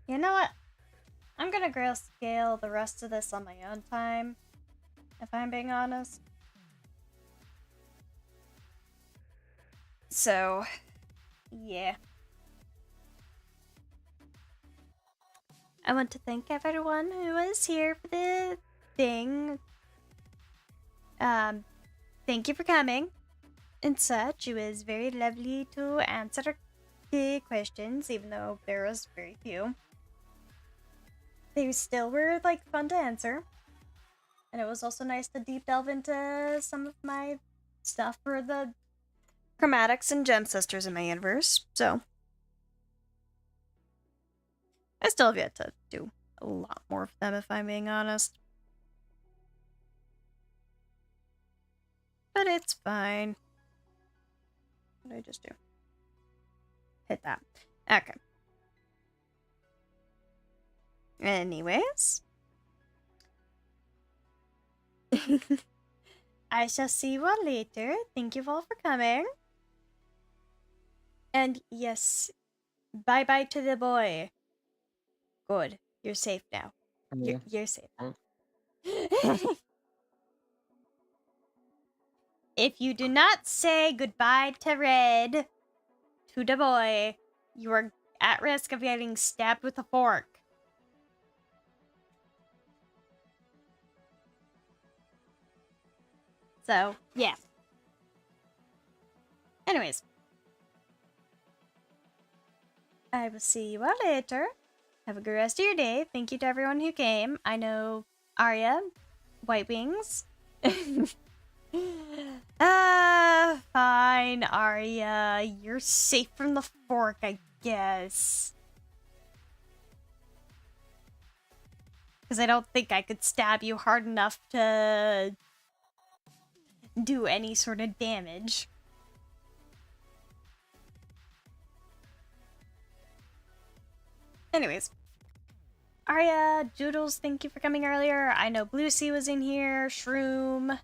You know what? I'm gonna grayscale the rest of this on my own time, if I'm being honest. So, yeah. I want to thank everyone who was here for the thing. Thank you for coming and such. It was very lovely to answer the questions, even though there was very few. They still were, like, fun to answer. And it was also nice to deep delve into some of my stuff for the chromatics and gem sisters in my universe, so I still have yet to do a lot more of them, if I'm being honest. But it's fine. What did I just do? Hit that. Okay. Anyways. I shall see you all later. Thank you all for coming. And yes, bye-bye to the boy. Good. You're safe now. Yeah. You're safe. Oh. If you do not say goodbye to Red, to the boy, you are at risk of getting stabbed with a fork. So, yeah. Anyways. I will see you all later. Have a good rest of your day. Thank you to everyone who came. I know Arya, White Wings. Fine, Arya. You're safe from the fork, I guess. Because I don't think I could stab you hard enough to do any sort of damage. Anyways. Arya, Joodles, thank you for coming earlier. I know Blue Sea was in here. Shroom.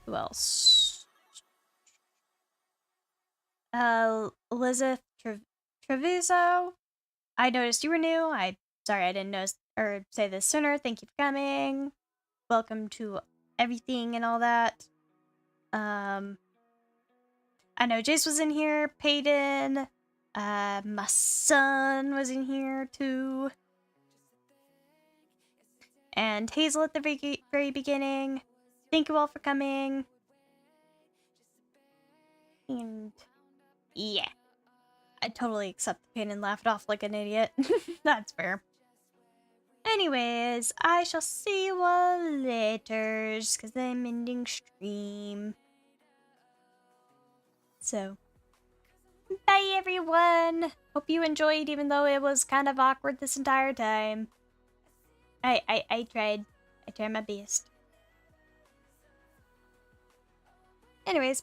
Who else? Elizabeth Treviso. I noticed you were new. Sorry I didn't notice or say this sooner. Thank you for coming. Welcome to everything and all that. I know Jace was in here. Peyton. My son was in here too. And Hazel at the very beginning. Thank you all for coming. And yeah. I totally accept the pain and laugh it off like an idiot. That's fair. Anyways, I shall see you all later, because I'm ending stream. So, bye everyone! Hope you enjoyed, even though it was kind of awkward this entire time. I tried. I tried my best. Anyways,